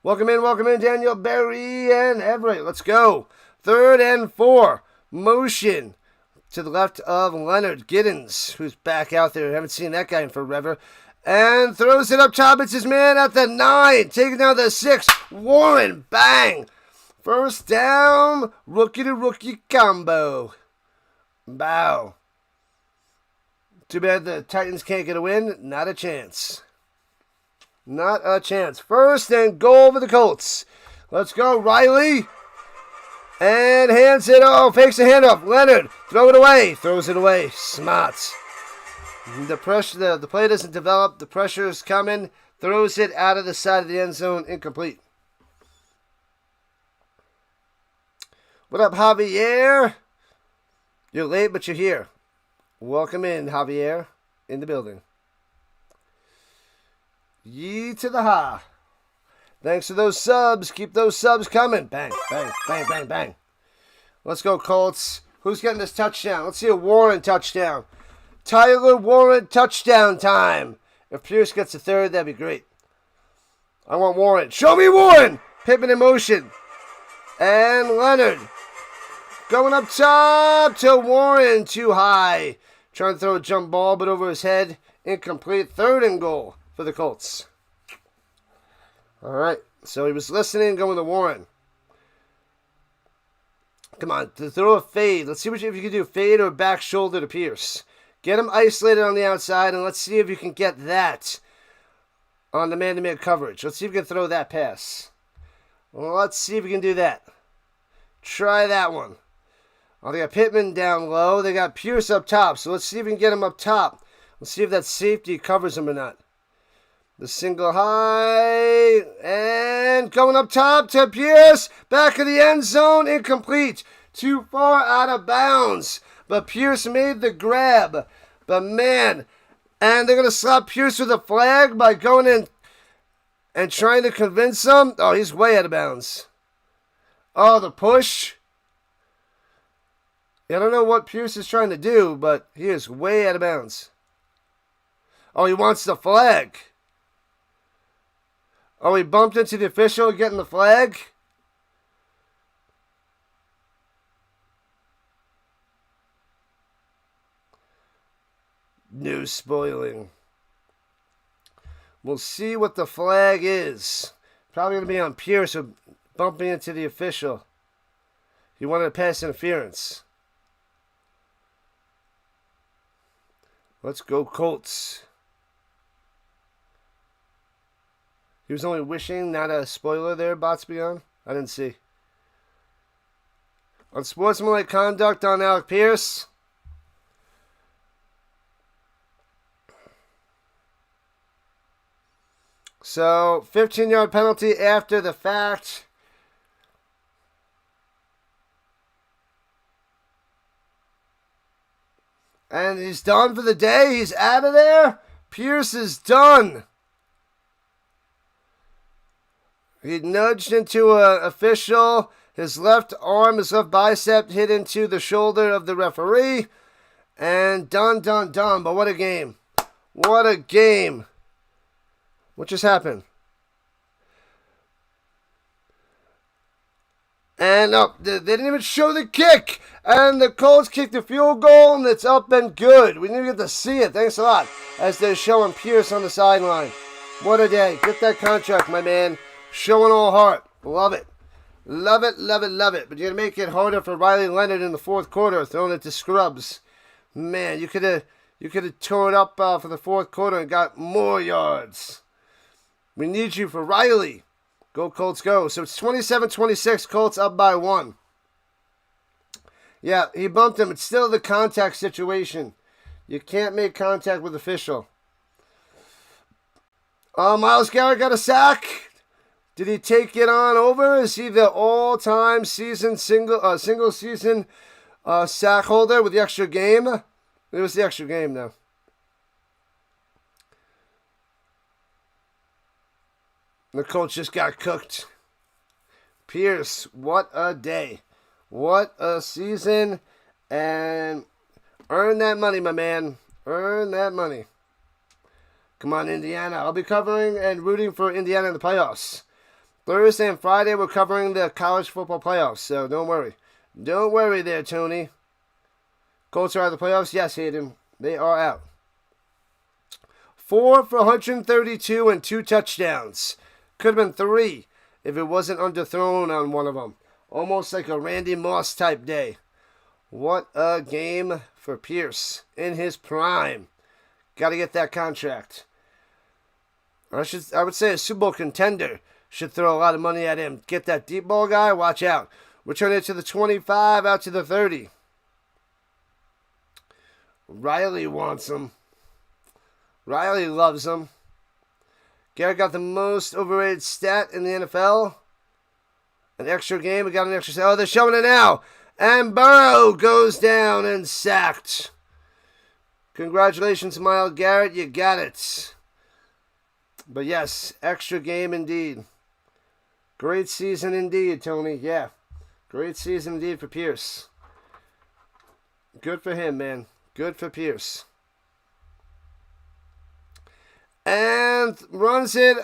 [SPEAKER 1] Welcome in, Daniel, Barry, and Everett. Let's go. 3rd and 4. Motion to the left of Leonard Giddens, who's back out there. Haven't seen that guy in forever. And throws it up top. It's his man at the 9. Taking down the 6. Warren, bang. 1st down. Rookie to rookie combo. Bow. Too bad the Titans can't get a win. Not a chance. Not a chance. 1st and goal for the Colts. Let's go, Riley. And hands it off. Fakes the handoff. Leonard. Throw it away. Throws it away. Smarts. The pressure. The play doesn't develop. The pressure is coming. Throws it out of the side of the end zone. Incomplete. What up, Javier? You're late, but you're here. Welcome in, Javier. In the building. Yee to the ha. Thanks for those subs. Keep those subs coming. Bang, bang, bang, bang, bang. Let's go, Colts. Who's getting this touchdown? Let's see a Warren touchdown. Tyler Warren touchdown time. If Pierce gets a 3rd, that'd be great. I want Warren. Show me Warren. Pittman in motion. And Leonard. Going up top to Warren. Too high. Trying to throw a jump ball, but over his head. Incomplete. 3rd and goal for the Colts. All right. So he was listening, going to Warren. Come on. To throw a fade. Let's see if you can do fade or back shoulder to Pierce. Get him isolated on the outside, and let's see if you can get that on the man-to-man coverage. Let's see if you can throw that pass. Well, let's see if we can do that. Try that one. Oh, they got Pittman down low. They got Pierce up top. So let's see if we can get him up top. Let's see if that safety covers him or not. The single high. And going up top to Pierce. Back of the end zone. Incomplete. Too far out of bounds. But Pierce made the grab. But man. And they're going to slap Pierce with a flag by going in and trying to convince him. Oh, he's way out of bounds. Oh, the push. I don't know what Pierce is trying to do, but he is way out of bounds. Oh, he wants the flag. Oh, he bumped into the official getting the flag. No spoiling. We'll see what the flag is. Probably going to be on Pierce or bumping into the official. He wanted to pass interference. Let's go Colts. He was only wishing, not a spoiler there, Bots Beyond. I didn't see. Unsportsmanlike conduct on Alec Pierce. So, 15-yard penalty after the fact. And he's done for the day. He's out of there. Pierce is done. He nudged into an official. His left arm, his left bicep hit into the shoulder of the referee. And done. But what a game. What a game. What just happened? And they didn't even show the kick. And the Colts kicked the field goal, and it's up and good. We didn't even get to see it. Thanks a lot. As they're showing Pierce on the sideline. What a day. Get that contract, my man. Showing all heart. Love it. Love it. But you're going to make it harder for Riley Leonard in the fourth quarter, throwing it to scrubs. Man, you could have tore it up for the fourth quarter and got more yards. We need you for Riley. Go Colts, go. So it's 27-26, Colts up by 1. Yeah, he bumped him. It's still the contact situation. You can't make contact with official. Myles Garrett got a sack. Did he take it on over? Is he the all-time season single season sack holder with the extra game? It was the extra game, though. The Colts just got cooked. Pierce, what a day. What a season. And earn that money, my man. Earn that money. Come on, Indiana. I'll be covering and rooting for Indiana in the playoffs. Thursday and Friday, we're covering the college football playoffs, so don't worry. Don't worry there, Tony. Colts are out of the playoffs? Yes, Hayden. They are out. 4 for 132 and 2 touchdowns. Could have been 3 if it wasn't underthrown on one of them. Almost like a Randy Moss type day. What a game for Pierce in his prime. Got to get that contract. I would say a Super Bowl contender should throw a lot of money at him. Get that deep ball guy, watch out. Return it to the 25, out to the 30. Riley wants him. Riley loves him. Garrett got the most overrated stat in the NFL. An extra game. We got an extra. Oh, they're showing it now. And Burrow goes down and sacked. Congratulations, Myles Garrett. You got it. But yes, extra game indeed. Great season indeed, Tony. Yeah. Great season indeed for Pierce. Good for him, man. Good for Pierce. And runs it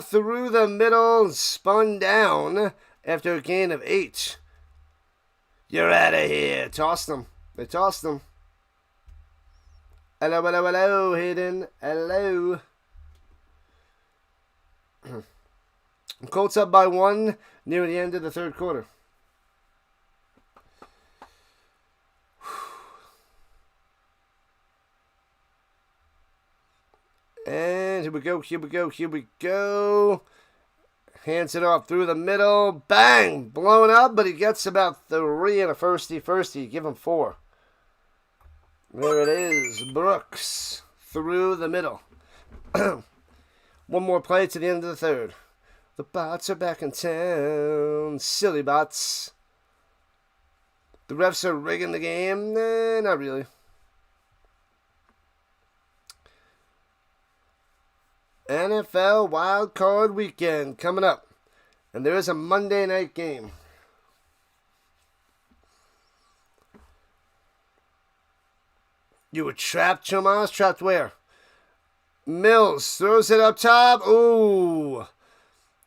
[SPEAKER 1] through the middle, spun down after a gain of 8. You're out of here. Tossed him. They tossed him. Hello, Hayden. Hello. Colts up by 1 near the end of the third quarter. And here we go. Hands it off through the middle. Bang! Blown up, but he gets about 3 and a firsty. Give him 4. There it is. Brooks through the middle. One more play to the end of the third. The bots are back in town. Silly bots. The refs are rigging the game. Not really. NFL Wild Card Weekend coming up. And there is a Monday night game. You were trapped, Chomas? Trapped where? Mills throws it up top. Ooh.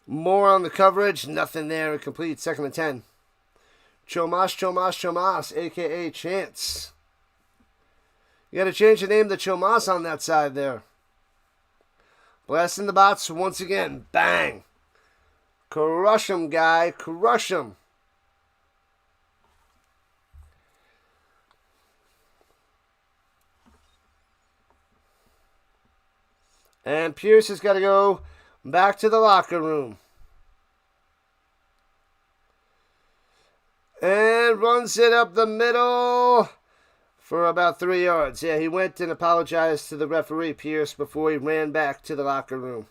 [SPEAKER 1] More on the coverage. Nothing there. Incomplete. 2nd and 10. Chomas, a.k.a. Chance. You got to change the name to Chomas on that side there. Blasting the bots once again. Bang. Crush him, guy. Crush him. And Pierce has got to go back to the locker room. And runs it up the middle for about 3 yards. Yeah, he went and apologized to the referee, Pierce, before he ran back to the locker room.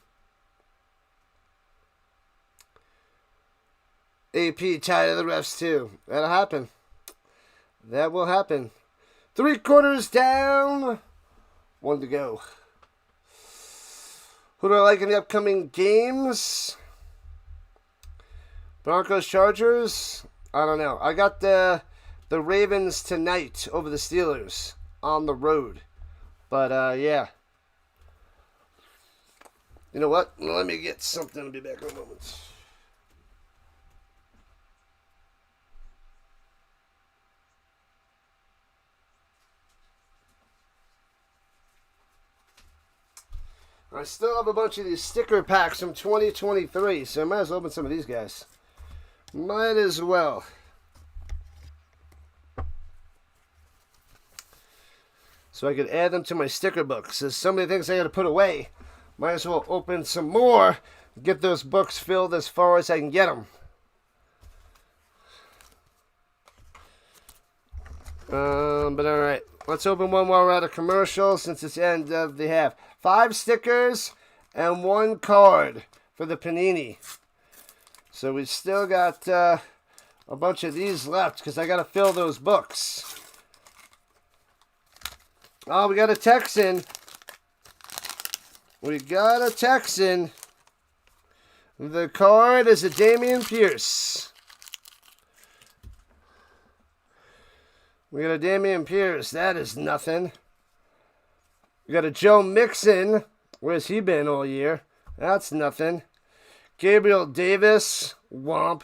[SPEAKER 1] AP tied of the refs, too. That'll happen. That will happen. 3 quarters down. 1 to go. Who do I like in the upcoming games? Broncos, Chargers. I don't know. I got the Ravens tonight over the Steelers on the road. But, yeah. You know what? Let me get something. I'll be back in a moment. I still have a bunch of these sticker packs from 2023, so I might as well open some of these guys. Might as well. So I could add them to my sticker books. There's so many things I got to put away. Might as well open some more. Get those books filled as far as I can get them. But alright. Let's open one while we're out of commercial since it's the end of the half. 5 stickers and 1 card for the Panini. So we still got a bunch of these left because I got to fill those books. Oh, we got a Texan. We got a Texan. The card is a Dameon Pierce. We got a Dameon Pierce. That is nothing. We got a Joe Mixon. Where's he been all year? That's nothing. Gabriel Davis. Womp.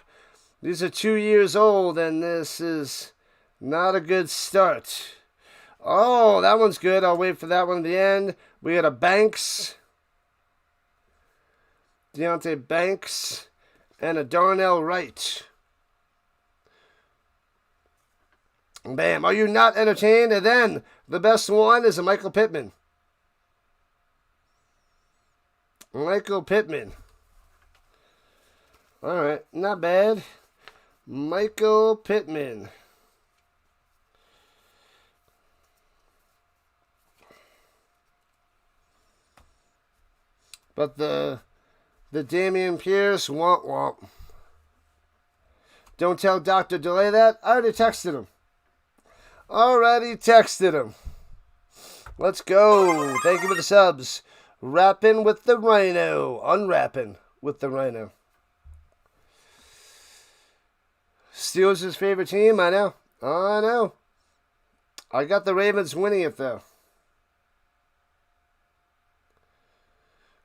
[SPEAKER 1] These are 2 years old, and this is not a good start. Oh, that one's good. I'll wait for that one at the end. We got a Banks. Deontay Banks. And a Darnell Wright. Bam. Are you not entertained? And then the best one is a Michael Pittman. Michael Pittman. Alright. Not bad. Michael Pittman. But the Dameon Pierce, womp womp. Don't tell Dr. Delay that. I already texted him. Let's go. Thank you for the subs. Rapping with the Rhino. Unwrapping with the Rhino. Steelers his favorite team. I know. I got the Ravens winning it, though.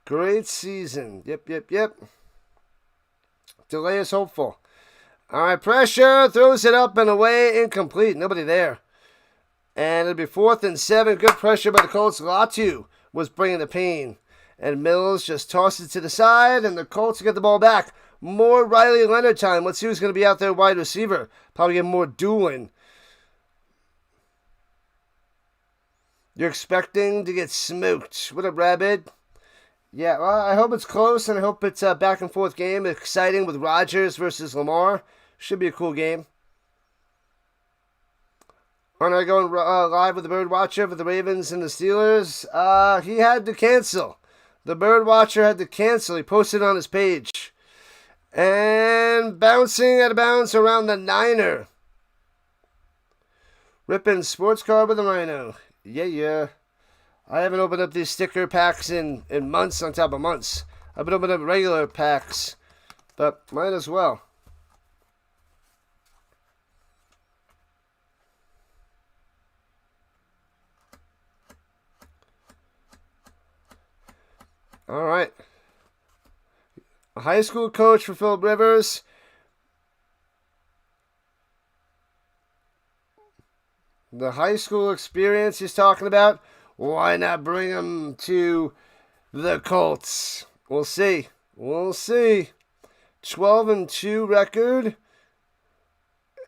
[SPEAKER 1] Great season. Yep. Delay is hopeful. All right, pressure. Throws it up and away. Incomplete. Nobody there. And it'll be 4th and 7. Good pressure by the Colts. Latu was bringing the pain. And Mills just tossed it to the side. And the Colts get the ball back. More Riley Leonard time. Let's see who's going to be out there wide receiver. Probably get more dueling. You're expecting to get smoked. What up, Rabbit? Yeah, well, I hope it's close. And I hope it's a back and forth game. Exciting with Rodgers versus Lamar. Should be a cool game. Aren't I going live with the Bird Watcher for the Ravens and the Steelers? He had to cancel. The Bird Watcher had to cancel. He posted on his page. And bouncing out of bounds around the Niner. Ripping sports car with the Rhino. Yeah. I haven't opened up these sticker packs in months on top of months. I've been opening up regular packs, but might as well. All right. A high school coach for Phillip Rivers. The high school experience he's talking about. Why not bring him to the Colts? We'll see. We'll see. 12-2 record.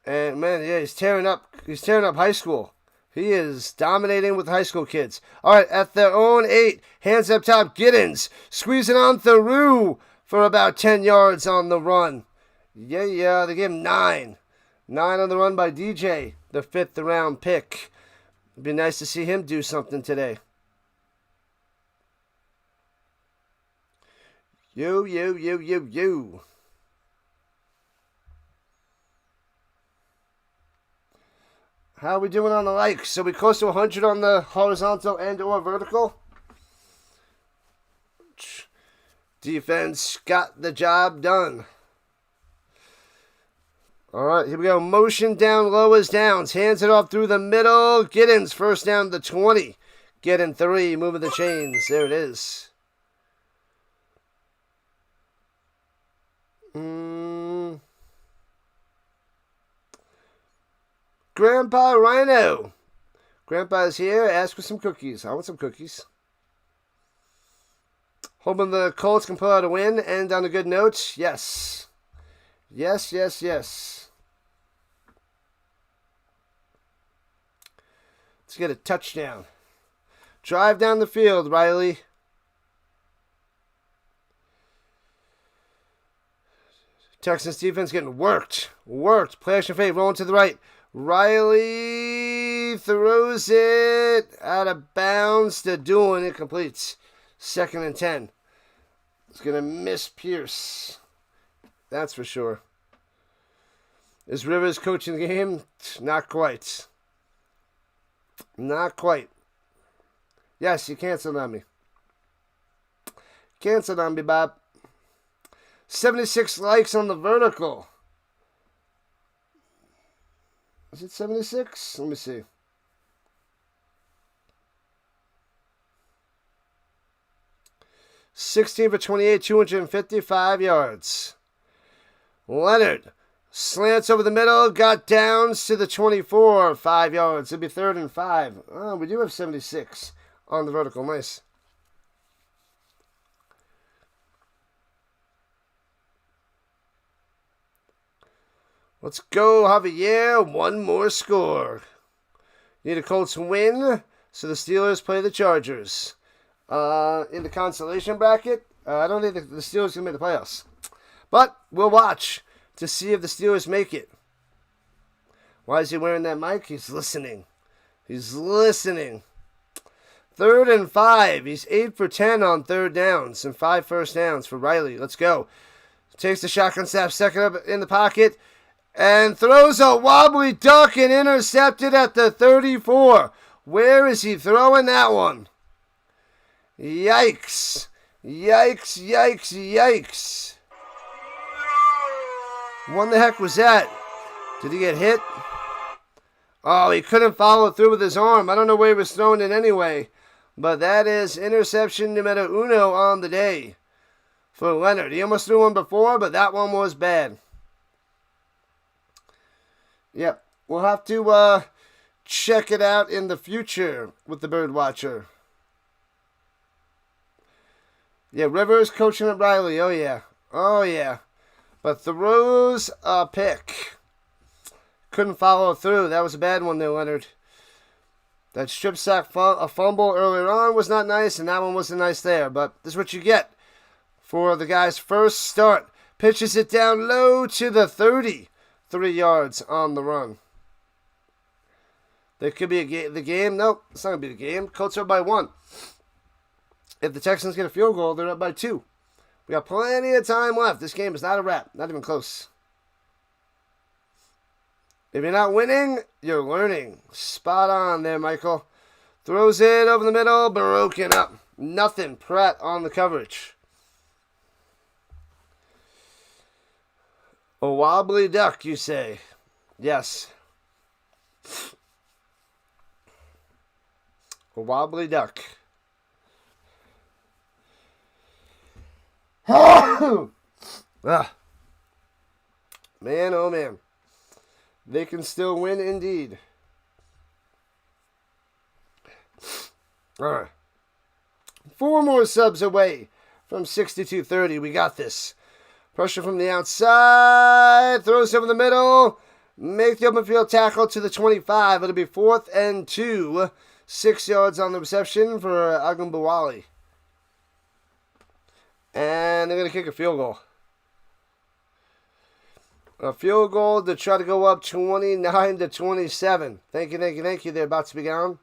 [SPEAKER 1] And man, yeah, he's tearing up high school. He is dominating with high school kids. All right, at their own 8, hands up top, Giddens squeezing on through for about 10 yards on the run. Yeah, they gave him 9. 9 on the run by DJ, the 5th round pick. It'd be nice to see him do something today. Yo. How are we doing on the likes? Are we close to 100 on the horizontal and or vertical? Defense got the job done. All right, here we go. Motion down low is downs. Hands it off through the middle. Giddens first down to 20. Getting 3, moving the chains. There it is. Grandpa Rhino. Grandpa's here. Ask for some cookies. I want some cookies. Hoping the Colts can pull out a win. End on a good note. Yes. Yes. Let's get a touchdown. Drive down the field, Riley. Texans defense getting worked. Play action fade. Rolling to the right. Riley throws it out of bounds to Doolin. It completes. 2nd and 10. It's going to miss Pierce. That's for sure. Is Rivers coaching the game? Not quite. Yes, you canceled on me. Bob. 76 likes on the vertical. Is it 76? Let me see. $16 for 28, 255 yards. Leonard slants over the middle, got downs to the 24, 5 yards. It'll be 3rd and 5. Oh, we do have 76 on the vertical. Nice. Let's go, Javier. One more score. Need a Colts win, so the Steelers play the Chargers. In the consolation bracket, I don't think the Steelers can make the playoffs. But we'll watch to see if the Steelers make it. Why is he wearing that mic? He's listening. 3rd and 5. He's 8 for 10 on 3rd downs and 5 first downs for Riley. Let's go. Takes the shotgun snap, second up in the pocket, and throws a wobbly duck and intercepted at the 34. Where is he throwing that one? Yikes. What the heck was that? Did he get hit? Oh, he couldn't follow through with his arm. I don't know where he was throwing it anyway. But that is interception numero uno on the day for Leonard. He almost threw one before, but that one was bad. Yep, we'll have to check it out in the future with the Bird Watcher. Yeah, Rivers coaching up Riley. Oh, yeah. But throws a pick. Couldn't follow through. That was a bad one there, Leonard. That strip sack a fumble earlier on was not nice, and that one wasn't nice there. But this is what you get for the guy's first start. Pitches it down low to the 30. 3 yards on the run. There could be the game. Nope, it's not going to be the game. Colts are up by 1. If the Texans get a field goal, they're up by 2. We got plenty of time left. This game is not a wrap. Not even close. If you're not winning, you're learning. Spot on there, Michael. Throws it over the middle. Broken up. Nothing. Pratt on the coverage. A wobbly duck, you say? Yes. A wobbly duck. Ah. Man, oh man. They can still win indeed. All right. 4 more subs away from 62-30. We got this. Pressure from the outside. Throws over the middle. Make the open field tackle to the 25. It'll be 4th and 2. 6 yards on the reception for Agumbawali. And they're going to kick a field goal. A field goal to try to go up 29-27. Thank you, thank you, thank you. They're about to be gone.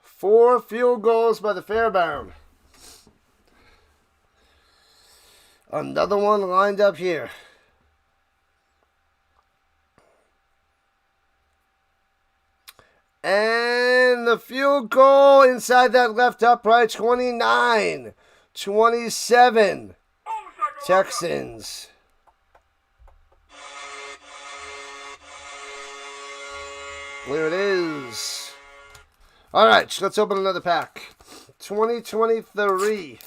[SPEAKER 1] Four field goals by the Fairbound. Another one lined up here. And the field goal inside that left upright, 29-27. Texans. There it is. All right, let's open another pack. 2023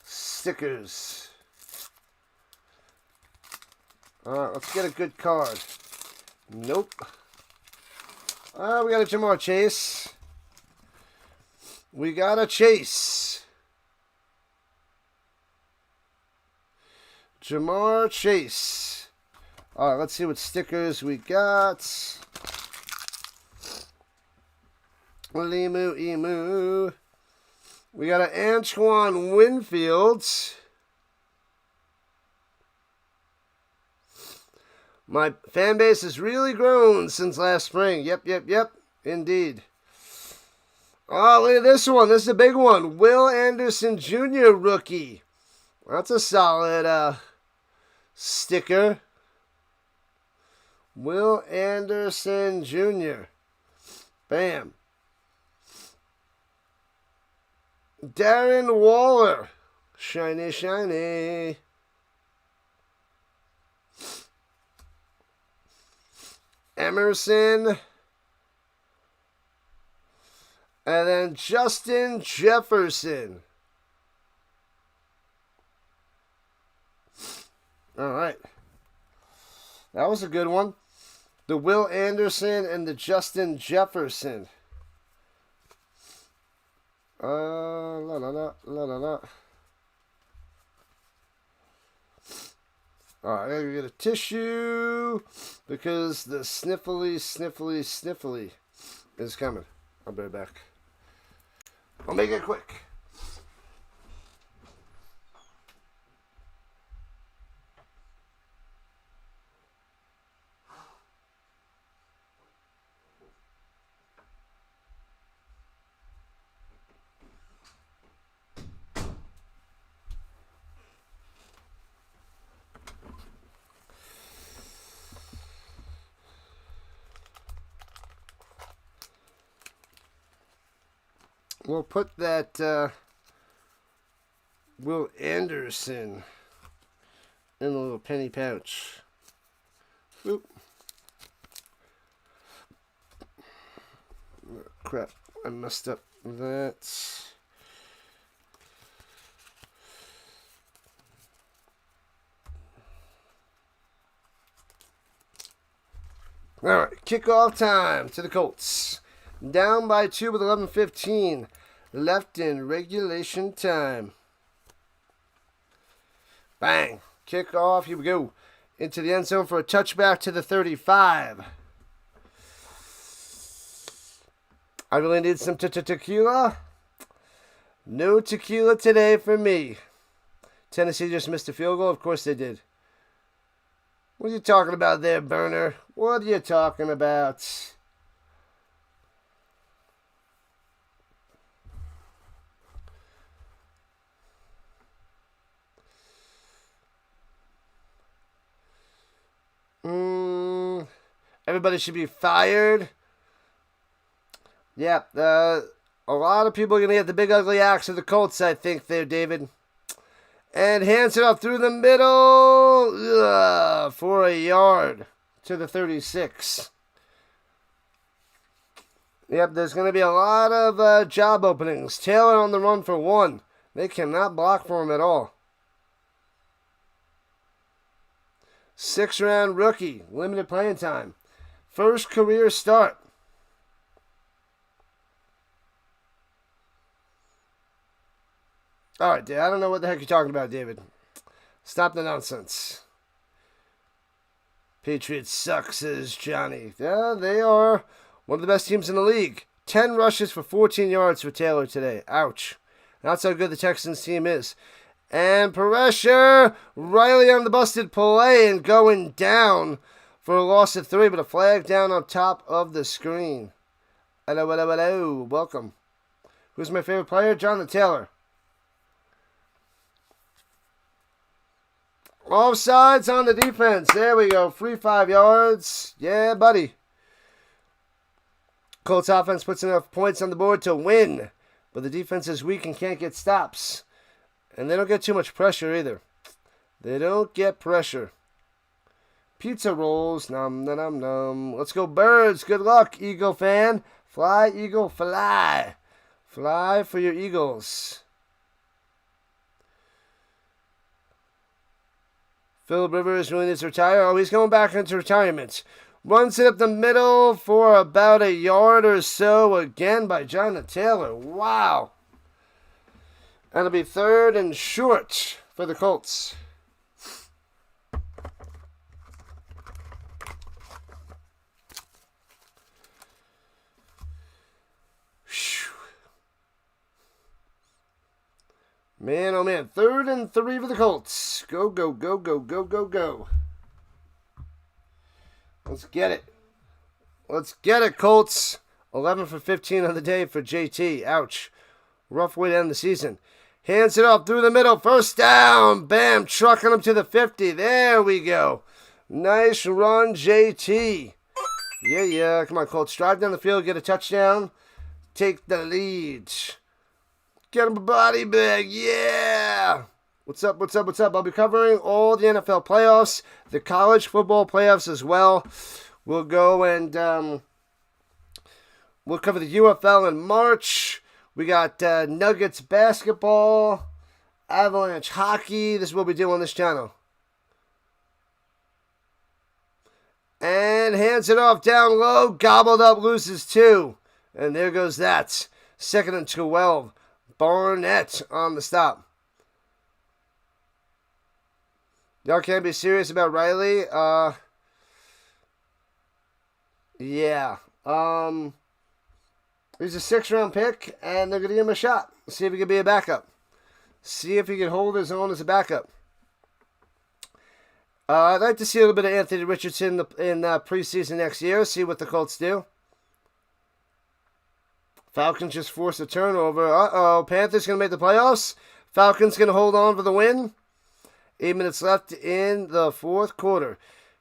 [SPEAKER 1] stickers. All right, let's get a good card. Nope. We got a Jamar Chase. We got a Chase. Jamar Chase. All right, let's see what stickers we got. Emu. We got an Antoine Winfield. My fan base has really grown since last spring. Yep. Indeed. Oh, look at this one. This is a big one. Will Anderson Jr. rookie. That's a solid sticker. Will Anderson Jr. Bam. Darren Waller. Shiny. Emerson. And then Justin Jefferson. All right. That was a good one. The Will Anderson and the Justin Jefferson. La la la. All right, I gotta get a tissue because the sniffly is coming. I'll be right back. I'll make it quick. We'll put that Will Anderson in a little penny pouch. Oop. Oh, crap, I messed up that. All right, kickoff time to the Colts. Down by 2 with 11:15 left in regulation time. Bang. Kickoff. Here we go. Into the end zone for a touchback to the 35. I really need some tequila. No tequila today for me. Tennessee just missed a field goal. Of course they did. What are you talking about there, Burner? What are you talking about? Everybody should be fired. Yeah, a lot of people are going to get the big ugly axe of the Colts, I think, there, David. And hands it off through the middle for a yard to the 36. Yep, there's going to be a lot of job openings. Taylor on the run for 1. They cannot block for him at all. 6th-round rookie, limited playing time. First career start. All right, Dave, I don't know what the heck you're talking about, David. Stop the nonsense. Patriots suck, says Johnny. Yeah, they are one of the best teams in the league. 10 rushes for 14 yards for Taylor today. Ouch. That's how good the Texans team is. And pressure. Riley on the busted play and going down for a loss of 3, but a flag down on top of the screen. Hello, hello, hello. Welcome. Who's my favorite player? Jonathan Taylor. Offsides on the defense. There we go. Free 5 yards. Yeah, buddy. Colts offense puts enough points on the board to win, but the defense is weak and can't get stops. And they don't get too much pressure either. They don't get pressure. Pizza rolls. Nom, nom, nom, nom. Let's go Birds. Good luck, Eagle fan. Fly, Eagle, fly. Fly for your Eagles. Phillip Rivers really needs to retire. Oh, he's going back into retirement. Runs it up the middle for about a yard or so again by Jonathan Taylor. Wow. That'll be 3rd and short for the Colts. Man, oh man. 3rd and 3 for the Colts. Go, go, go, go, go, go, go. Let's get it. Let's get it, Colts. 11 for 15 on the day for JT. Ouch. Rough way to end the season. Hands it off through the middle. First down. Bam. Trucking him to the 50. There we go. Nice run, JT. Yeah. Come on, Colts. Drive down the field. Get a touchdown. Take the lead. Get him a body bag. Yeah. What's up? I'll be covering all the NFL playoffs, the college football playoffs as well. We'll go and we'll cover the UFL in March. We got Nuggets basketball, Avalanche hockey. This is what we do on this channel. And hands it off down low. Gobbled up, loses 2. And there goes that. 2nd and 12. Barnett on the stop. Y'all can't be serious about Riley. Yeah. He's a 6th-round pick, and they're going to give him a shot. See if he can be a backup. See if he can hold his own as a backup. I'd like to see a little bit of Anthony Richardson in preseason next year. See what the Colts do. Falcons just forced a turnover. Uh-oh. Panthers going to make the playoffs. Falcons going to hold on for the win. 8 minutes left in the 4th quarter.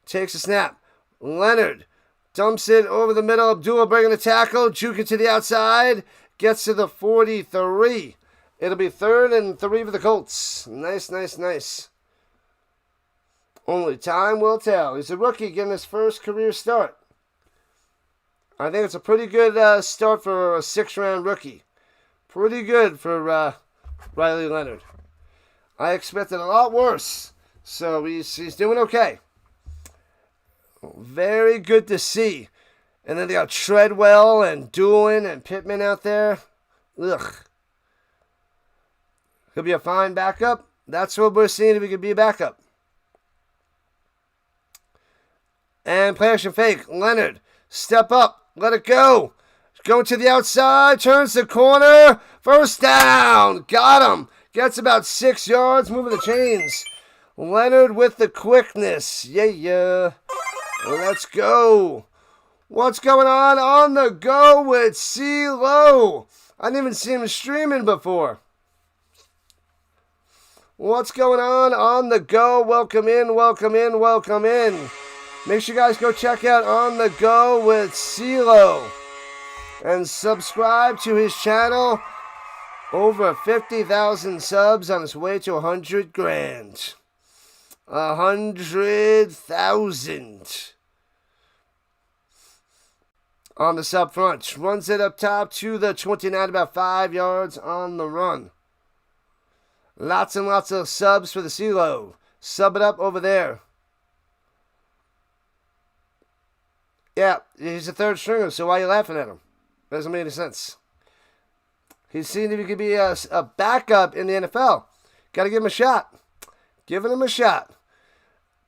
[SPEAKER 1] Takes a snap. Leonard dumps it over the middle. Abdullah bringing the tackle. Juke it to the outside. Gets to the 43. It'll be 3rd and 3 for the Colts. Nice. Only time will tell. He's a rookie getting his first career start. I think it's a pretty good start for a 6th-round rookie. Pretty good for Riley Leonard. I expected a lot worse, so he's doing okay. Very good to see. And then they got Treadwell and Doolin and Pittman out there. Ugh. He'll be a fine backup. That's what we're seeing if he could be a backup. And play action fake. Leonard, step up. Let it go. Going to the outside. Turns the corner. First down. Got him. Gets about 6 yards, moving the chains. Leonard with the quickness. Yeah. Let's go. What's going on the go with CeeLo? I didn't even see him streaming before. What's going on the go? Welcome in. Make sure you guys go check out On The Go with CeeLo. And subscribe to his channel. Over 50,000 subs on his way to 100 grand. 100,000. On the sub front. Runs it up top to the 29, about 5 yards on the run. Lots and lots of subs for the CeeLo. Sub it up over there. Yeah, he's a third stringer, so why are you laughing at him? Doesn't make any sense. He's seen if he could be a backup in the NFL. Got to give him a shot. Giving him a shot.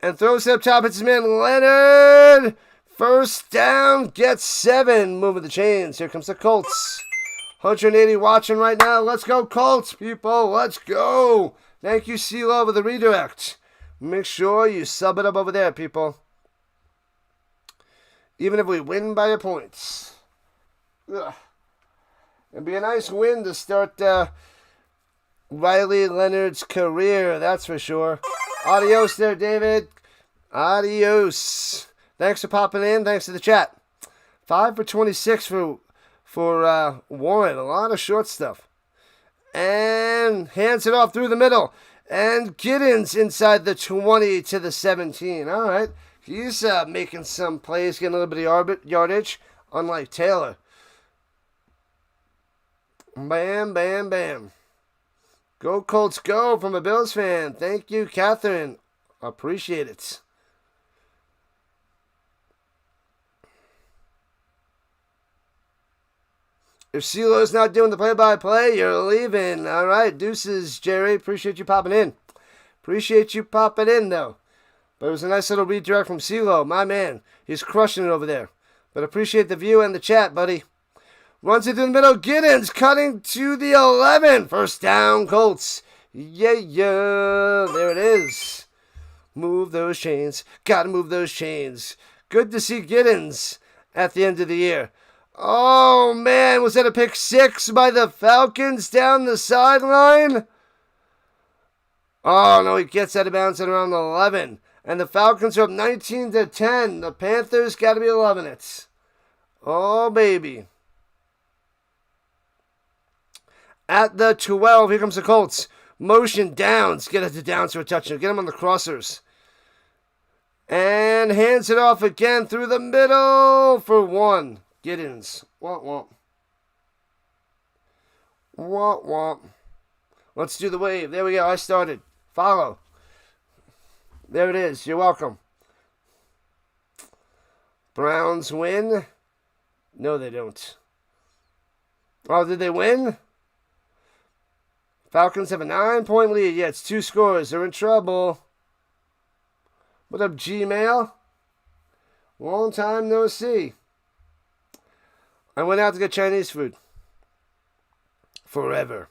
[SPEAKER 1] And throws it up top. It's his man, Leonard. First down. Gets 7. Moving the chains. Here comes the Colts. 180 watching right now. Let's go, Colts, people. Let's go. Thank you, CeeLo, for the redirect. Make sure you sub it up over there, people. Even if we win by a point. Ugh. It'd be a nice win to start Riley Leonard's career, that's for sure. Adios there, David. Adios. Thanks for popping in. Thanks for the chat. 5 for 26 for Warren. A lot of short stuff. And hands it off through the middle. And Giddens inside the 20 to the 17. All right. He's making some plays, getting a little bit of yardage, unlike Taylor. Bam, bam, bam. Go Colts, go from a Bills fan. Thank you, Catherine. Appreciate it. If CeeLo's not doing the play-by-play, you're leaving. All right, deuces, Jerry. Appreciate you popping in. Appreciate you popping in, though. But it was a nice little redirect from CeeLo. My man, he's crushing it over there. But appreciate the view and the chat, buddy. Runs it through the middle. Giddens cutting to the 11. First down, Colts. Yeah, yeah. There it is. Move those chains. Got to move those chains. Good to see Giddens at the end of the year. Oh, man. Was that a pick 6 by the Falcons down the sideline? Oh, no. He gets out of bounds at around the 11. And the Falcons are up 19-10. The Panthers got to be loving it. Oh, baby. At the 12, here comes the Colts. Motion downs. Get it to downs for a touchdown. Get him on the crossers. And hands it off again through the middle for 1. Giddens. Womp womp. Womp womp. Let's do the wave. There we go. I started. Follow. There it is. You're welcome. Browns win. No, they don't. Oh, did they win? Falcons have a 9-point lead. Yeah, it's 2 scores. They're in trouble. What up, Gmail? Long time no see. I went out to get Chinese food. Forever.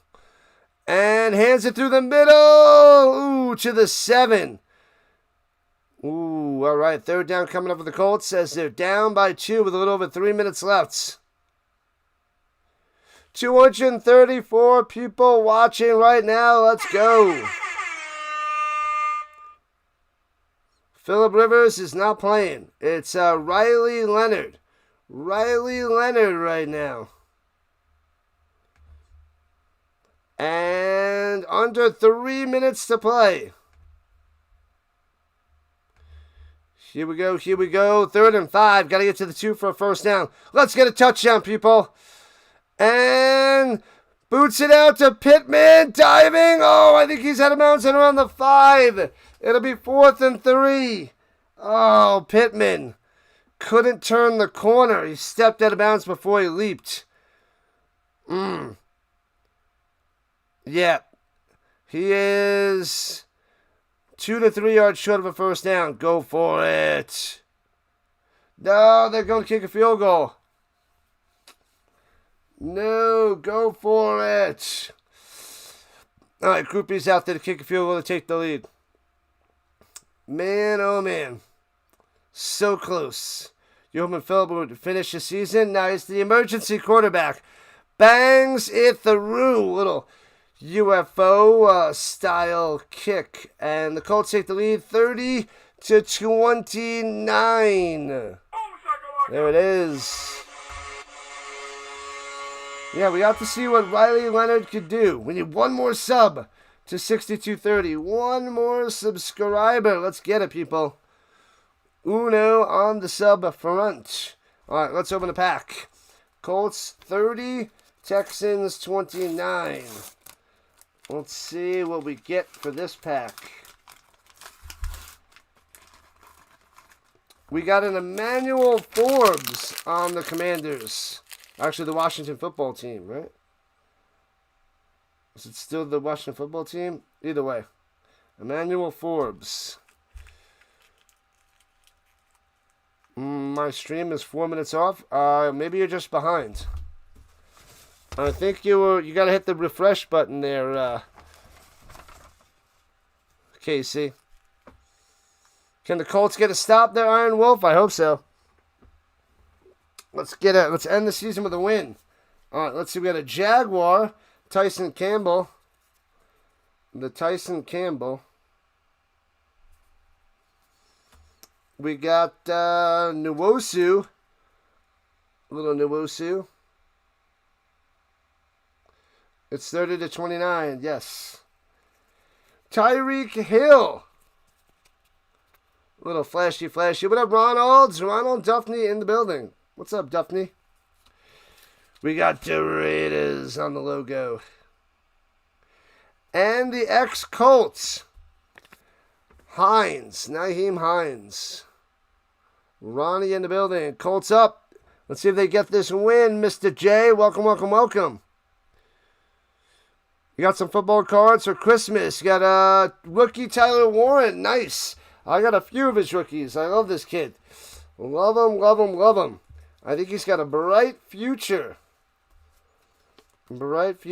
[SPEAKER 1] And hands it through the middle. Ooh, to the 7. Ooh, all right. Third down coming up for the Colts as they're down by 2 with a little over 3 minutes left. 234 people watching right now. Let's go. Phillip Rivers is not playing. It's Riley Leonard. Riley Leonard right now. And under 3 minutes to play. Here we go, here we go. 3rd and 5. Got to get to the 2 for a first down. Let's get a touchdown, people. And boots it out to Pittman. Diving. Oh, I think he's out of bounds and around the 5. It'll be 4th and 3. Oh, Pittman couldn't turn the corner. He stepped out of bounds before he leaped. Yeah. He is 2 to 3 yards short of a first down. Go for it. No, they're going to kick a field goal. No, go for it. All right, Groupie's out there to kick a field goal to take the lead. Man, oh man. So close. You hoping Phillip would finish the season? Now he's the emergency quarterback. Bangs it through. Little UFO style kick. And the Colts take the lead 30-29. There it is. Yeah, we got to see what Riley Leonard could do. We need one more sub to 6230. One more subscriber. Let's get it, people. Uno on the sub front. All right, let's open the pack. Colts 30, Texans 29. Let's see what we get for this pack. We got an Emmanuel Forbes on the Commanders. Actually, the Washington football team, right? Is it still the Washington football team? Either way. Emmanuel Forbes. My stream is 4 minutes off. Maybe you're just behind. I think you got to hit the refresh button there, Casey. Can the Colts get a stop there, Iron Wolf? I hope so. Let's end the season with a win. All right, let's see. We got a Jaguar, Tyson Campbell. The Tyson Campbell. We got Nwosu. Little Nwosu. It's 30-29, yes. Tyreek Hill. Little flashy. What up, Ronald? Ronald Duffney in the building. What's up, Duffney? We got the Raiders on the logo. And the ex-Colts. Naheem Hines. Ronnie in the building. Colts up. Let's see if they get this win, Mr. J. Welcome. You got some football cards for Christmas. You got rookie Tyler Warren. Nice. I got a few of his rookies. I love this kid. Love him. I think he's got a bright future. Alright,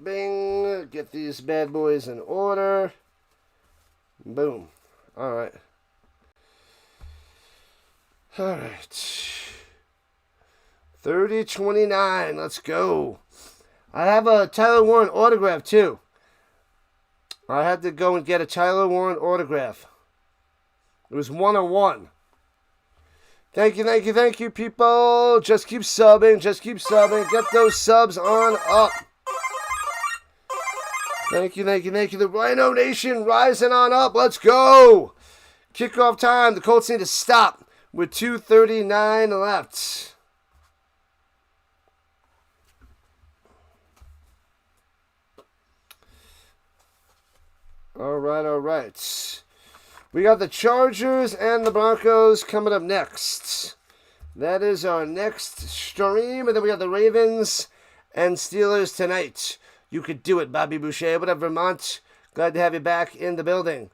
[SPEAKER 1] bing. Get these bad boys in order. Boom. Alright. 30-29. Let's go. I have a Tyler Warren autograph too. I had to go and get a Tyler Warren autograph. It was 101. Thank you, people. Just keep subbing. Get those subs on up. Thank you. The Rhino Nation rising on up. Let's go. Kickoff time. The Colts need to stop with 2:39 left. All right. We got the Chargers and the Broncos coming up next. That is our next stream. And then we got the Ravens and Steelers tonight. You could do it, Bobby Boucher. What up, Vermont? Glad to have you back in the building.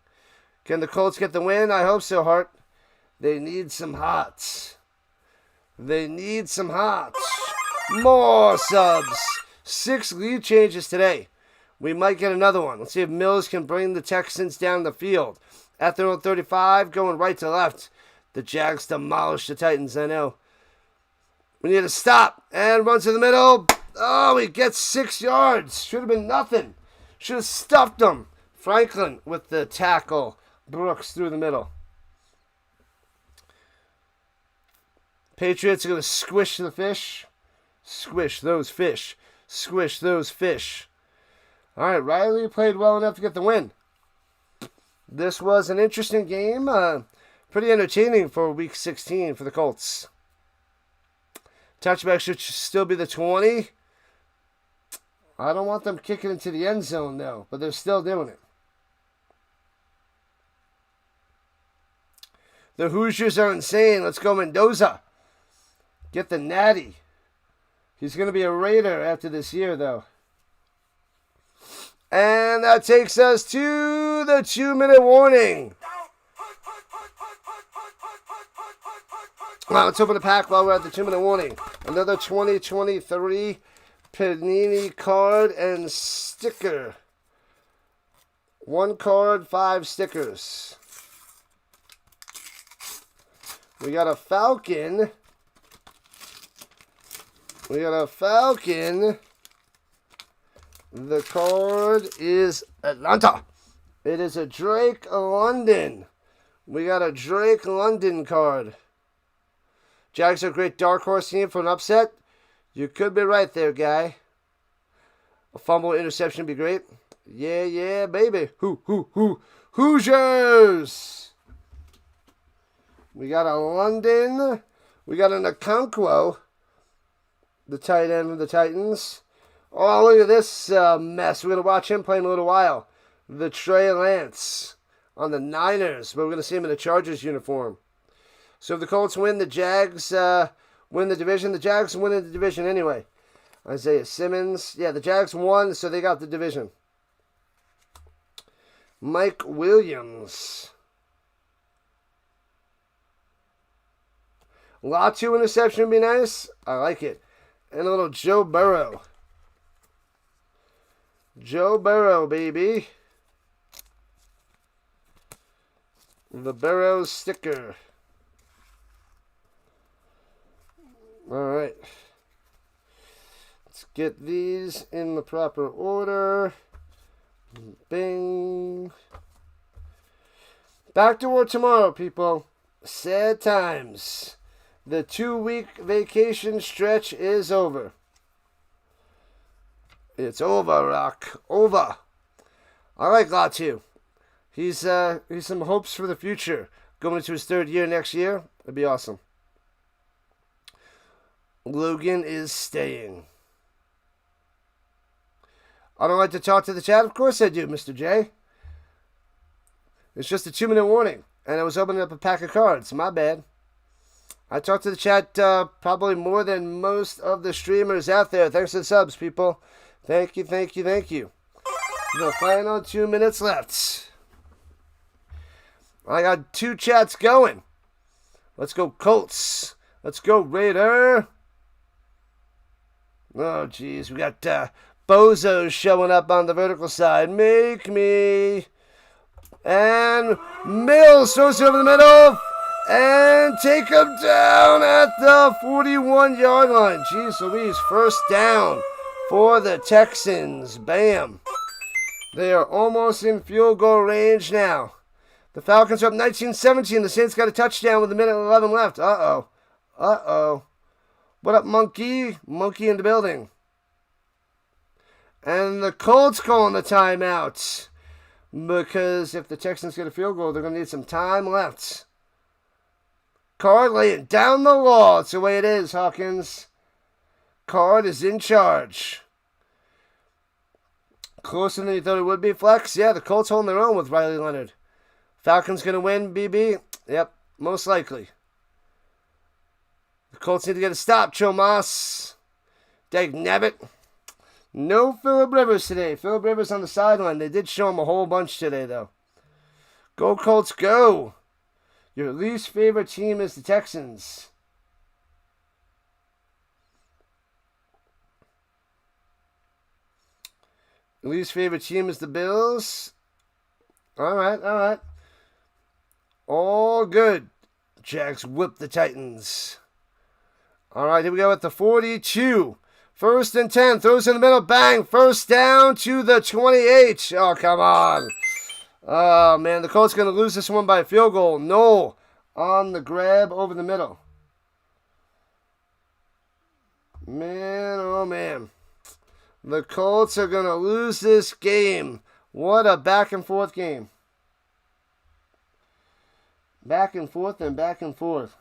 [SPEAKER 1] Can the Colts get the win? I hope so, Hart. They need some hots. More subs. 6 lead changes today. We might get another one. Let's see if Mills can bring the Texans down the field. At their own 35, going right to left. The Jags demolish the Titans, I know. We need to stop. And run to the middle. Oh, he gets 6 yards. Should have been nothing. Should have stuffed him. Franklin with the tackle. Brooks through the middle. Patriots are going to squish the fish. Squish those fish. All right, Riley played well enough to get the win. This was an interesting game. Pretty entertaining for Week 16 for the Colts. Touchback should still be the 20. I don't want them kicking into the end zone, though, but they're still doing it. The Hoosiers are insane. Let's go Mendoza. Get the natty. He's going to be a Raider after this year, though. And that takes us to the 2-minute warning. Well, let's open the pack while we're at the 2-minute warning. Another 2023 Panini card and sticker. 1 card, 5 stickers. We got a Falcon. We got a Falcon. The card is Atlanta. It is a Drake London. We got a Drake London card. Jags are a great dark horse team for an upset. You could be right there, guy. A fumble interception would be great. Yeah, baby. Hoosiers. We got a London. We got an Okonkwo, the tight end of the Titans. Oh, look at this mess. We're going to watch him play in a little while. The Trey Lance on the Niners, but we're going to see him in a Chargers uniform. So if the Colts win, the Jags win the division. The Jags win the division anyway. Isaiah Simmons. Yeah, the Jags won, so they got the division. Mike Williams. Latu interception would be nice. I like it. And a little Joe Burrow. Joe Burrow, baby. The Burrow sticker. Alright. Let's get these in the proper order. Bing. Back to work tomorrow, people. Sad times. The 2-week vacation stretch is over. It's over, Rock. Over. I like Latu. He's some hopes for the future. Going into his 3rd year next year. It'd be awesome. Logan is staying. I don't like to talk to the chat. Of course I do, Mr. J. It's just a 2-minute warning. And I was opening up a pack of cards. My bad. I talk to the chat probably more than most of the streamers out there. Thanks to the subs, people. Thank you. The final 2 minutes left. I got 2 chats going. Let's go Colts. Let's go Raider. Oh, jeez. We got bozos showing up on the vertical side. Make me. And Mills throws it over the middle. And take him down at the 41-yard line. Jeez Louise, first down for the Texans. Bam. They are almost in field goal range now. The Falcons are up 19-17. The Saints got a touchdown with 1:11 left. Uh-oh. What up, Monkey? Monkey in the building. And the Colts calling the timeout. Because if the Texans get a field goal, they're going to need some time left. Card laying down the law. It's the way it is, Hawkins. Card is in charge. Closer than you thought it would be, Flex. Yeah, the Colts holding their own with Riley Leonard. Falcons going to win, BB? Yep, most likely. The Colts need to get a stop, Chomas. Dagnabbit. No Phillip Rivers today. Phillip Rivers on the sideline. They did show him a whole bunch today, though. Go, Colts, go. Your least favorite team is the Texans. Your least favorite team is the Bills. All right. All good. Jags whip the Titans. All right, here we go at the 42. 1st and 10. Throws in the middle. Bang. First down to the 28. Oh, come on. Oh, man. The Colts going to lose this one by a field goal. No. On the grab over the middle. Man, oh, man. The Colts are going to lose this game. What a back-and-forth game. Back and forth and back and forth.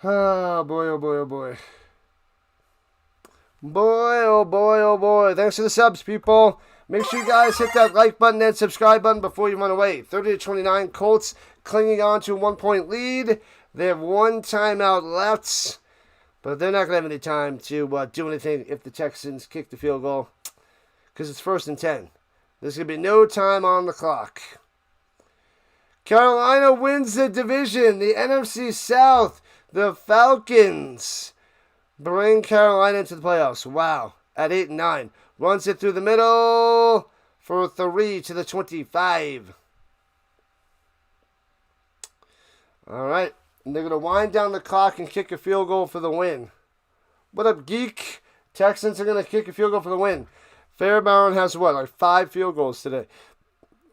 [SPEAKER 1] Oh, boy, oh, boy, oh, boy. Boy, oh, boy, oh, boy. Thanks for the subs, people. Make sure you guys hit that like button and subscribe button before you run away. 30-29, Colts clinging on to a 1-point lead. They have 1 timeout left, but they're not going to have any time to do anything if the Texans kick the field goal because it's 1st and 10. There's going to be no time on the clock. Carolina wins the division, the NFC South. The Falcons bring Carolina into the playoffs. Wow. At 8-9. Runs it through the middle for 3 to the 25. All right. And they're going to wind down the clock and kick a field goal for the win. What up, geek? Texans are going to kick a field goal for the win. Fairbairn has what? Like 5 field goals today.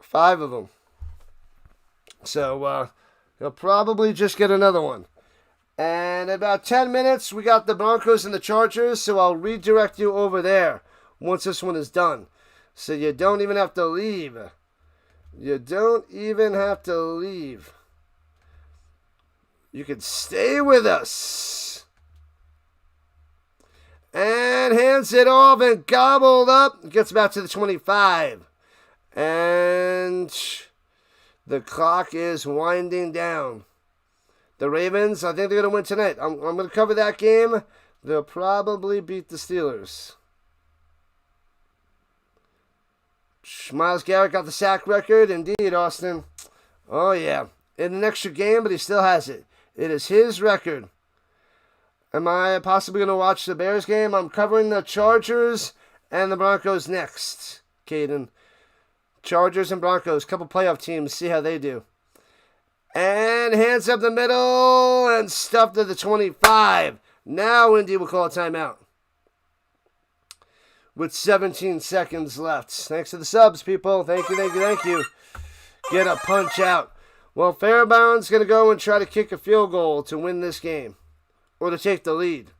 [SPEAKER 1] 5 of them. So, he'll probably just get another one. And in about 10 minutes, we got the Broncos and the Chargers, so I'll redirect you over there once this one is done. So you don't even have to leave. You don't even have to leave. You can stay with us. And hands it off and gobbled up. Gets back to the 25. And the clock is winding down. The Ravens, I think they're going to win tonight. I'm going to cover that game. They'll probably beat the Steelers. Myles Garrett got the sack record. Indeed, Austin. Oh, yeah. In an extra game, but he still has it. It is his record. Am I possibly going to watch the Bears game? I'm covering the Chargers and the Broncos next, Caden. Chargers and Broncos, couple playoff teams, see how they do. And hands up the middle and stuffed to the 25. Now Indy will call a timeout. With 17 seconds left. Thanks to the subs, people. Thank you, thank you, thank you. Get a punch out. Well, Fairbairn's going to go and try to kick a field goal to win this game. Or to take the lead.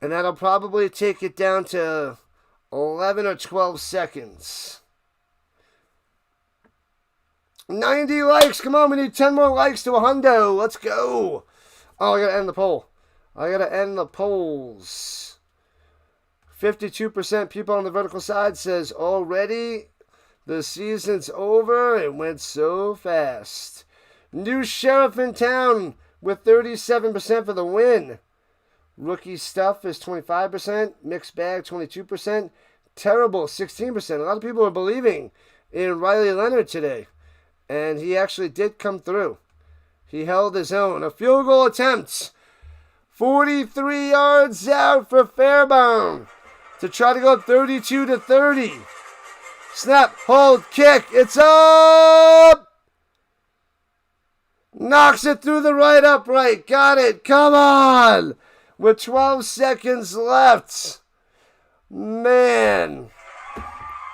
[SPEAKER 1] And that'll probably take it down to 11 or 12 seconds. 90 likes. Come on, we need 10 more likes to a hundo. Let's go. Oh, I got to end the poll. I got to end the polls. 52% people on the vertical side says already the season's over. It went so fast. New sheriff in town with 37% for the win. Rookie stuff is 25%. Mixed bag 22%. Terrible 16%. A lot of people are believing in Riley Leonard today. And he actually did come through. He held his own. A field goal attempt. 43 yards out for Fairbairn to try to go 32-30. Snap, hold, kick. It's up. Knocks it through the right upright. Got it. Come on. With 12 seconds left. Man.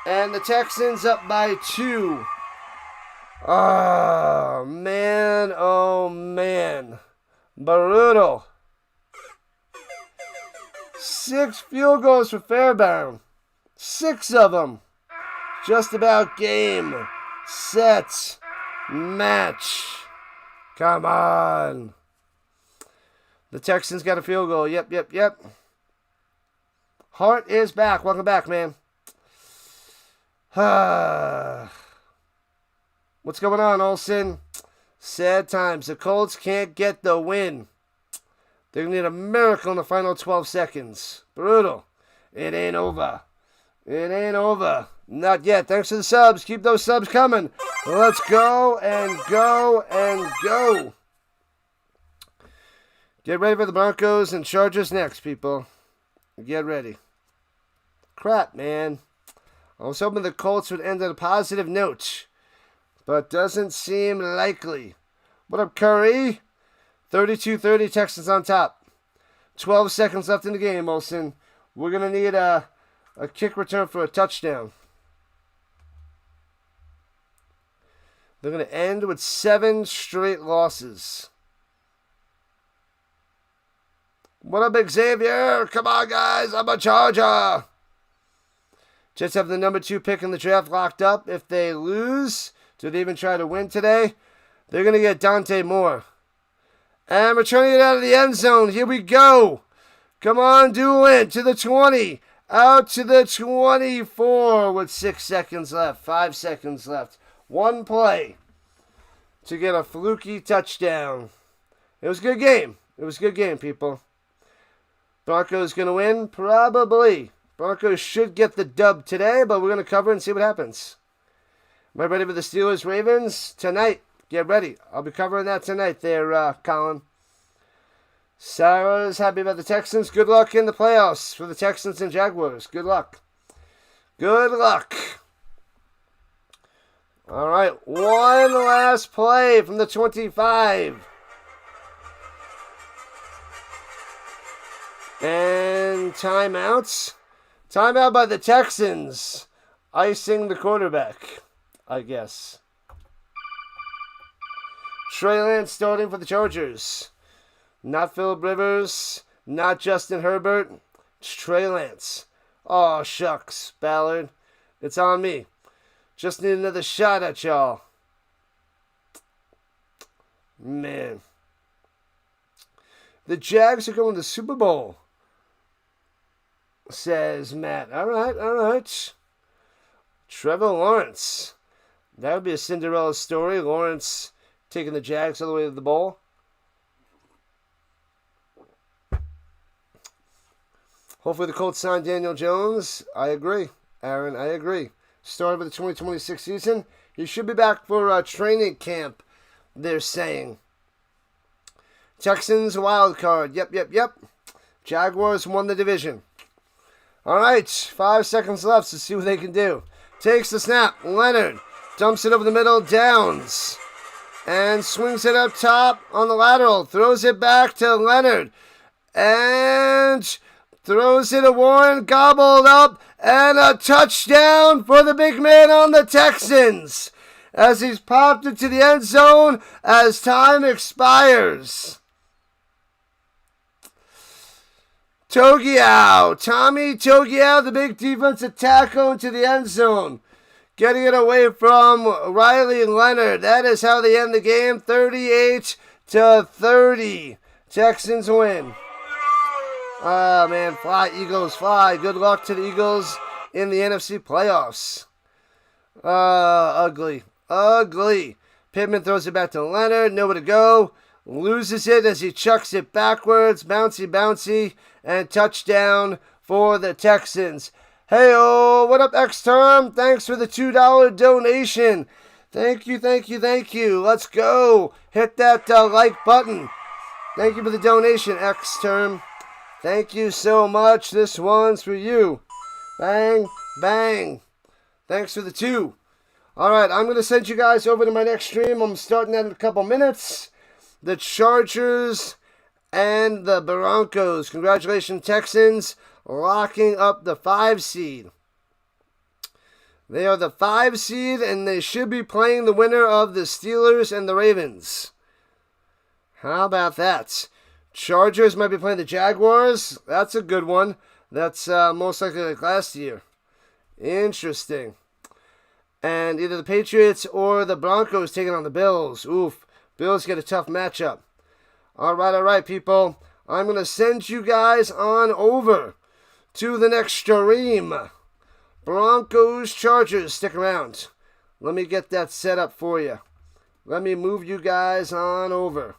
[SPEAKER 1] And the Texans up by 2. Oh, man. Oh, man. Brutal. 6 field goals for Fairbairn. 6 of them. Just about game, set, match. Come on. The Texans got a field goal. Yep. Hart is back. Welcome back, man. What's going on, Olsen? Sad times. The Colts can't get the win. They're going to need a miracle in the final 12 seconds. Brutal. It ain't over. It ain't over. Not yet. Thanks for the subs. Keep those subs coming. Let's go and go and go. Get ready for the Broncos and Chargers next, people. Get ready. Crap, man. I was hoping the Colts would end on a positive note, but doesn't seem likely. What up, Curry? 32-30, Texans on top. 12 seconds left in the game, Olsen. We're going to need a kick return for a touchdown. They're going to end with 7 straight losses. What up, Big Xavier? Come on, guys. I'm a Charger. Jets have the number 2 pick in the draft locked up. If they lose, do they even try to win today? They're going to get Dante Moore. And returning it out of the end zone. Here we go. Come on, Doolin. To the 20. Out to the 24 with 6 seconds left. 5 seconds left. One play to get a fluky touchdown. It was a good game. It was a good game, people. Broncos going to win? Probably. Broncos should get the dub today, but we're going to cover and see what happens. Am I ready for the Steelers-Ravens? Tonight. Get ready. I'll be covering that tonight there, Colin. Sarah's happy about the Texans. Good luck in the playoffs for the Texans and Jaguars. Good luck. Good luck. All right, one last play from the 25. And timeouts. Timeout by the Texans. Icing the quarterback, I guess. Trey Lance starting for the Chargers. Not Phillip Rivers. Not Justin Herbert. It's Trey Lance. Oh, shucks, Ballard. It's on me. Just need another shot at y'all. Man. The Jags are going to the Super Bowl, says Matt. All right. Trevor Lawrence. That would be a Cinderella story. Lawrence taking the Jags all the way to the bowl. Hopefully the Colts sign Daniel Jones. I agree. Aaron, I agree. Started with the 2026 season. He should be back for training camp, they're saying. Texans wild card. Yep. Jaguars won the division. All right, 5 seconds left to see what they can do. Takes the snap. Leonard dumps it over the middle. Downs. And swings it up top on the lateral. Throws it back to Leonard. And throws it to Warren. Gobbled up. And a touchdown for the big man on the Texans, as he's popped into the end zone as time expires. Tommy Togiao, the big defensive tackle, into the end zone, getting it away from Riley Leonard. That is how they end the game, 38-30. Texans win. Oh, man, fly, Eagles, fly. Good luck to the Eagles in the NFC playoffs. Ugly. Pittman throws it back to Leonard. Nowhere to go. Loses it as he chucks it backwards. Bouncy. And touchdown for the Texans. Hey-oh, what up, X-Term? Thanks for the $2 donation. Thank you. Let's go. Hit that like button. Thank you for the donation, X-Term. Thank you so much. This one's for you. Bang. Thanks for the 2. All right, I'm going to send you guys over to my next stream. I'm starting that in a couple minutes. The Chargers and the Broncos. Congratulations, Texans, locking up the 5 seed. They are the 5 seed, and they should be playing the winner of the Steelers and the Ravens. How about that? Chargers might be playing the Jaguars. That's a good one. That's most likely like last year. Interesting. And either the Patriots or the Broncos taking on the Bills. Oof. Bills get a tough matchup. All right, people. I'm going to send you guys on over to the next stream. Broncos, Chargers. Stick around. Let me get that set up for you. Let me move you guys on over.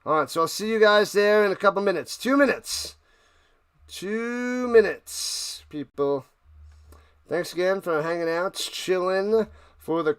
[SPEAKER 1] All right, so I'll see you guys there in a couple minutes. 2 minutes. 2 minutes, people. Thanks again for hanging out, chilling for the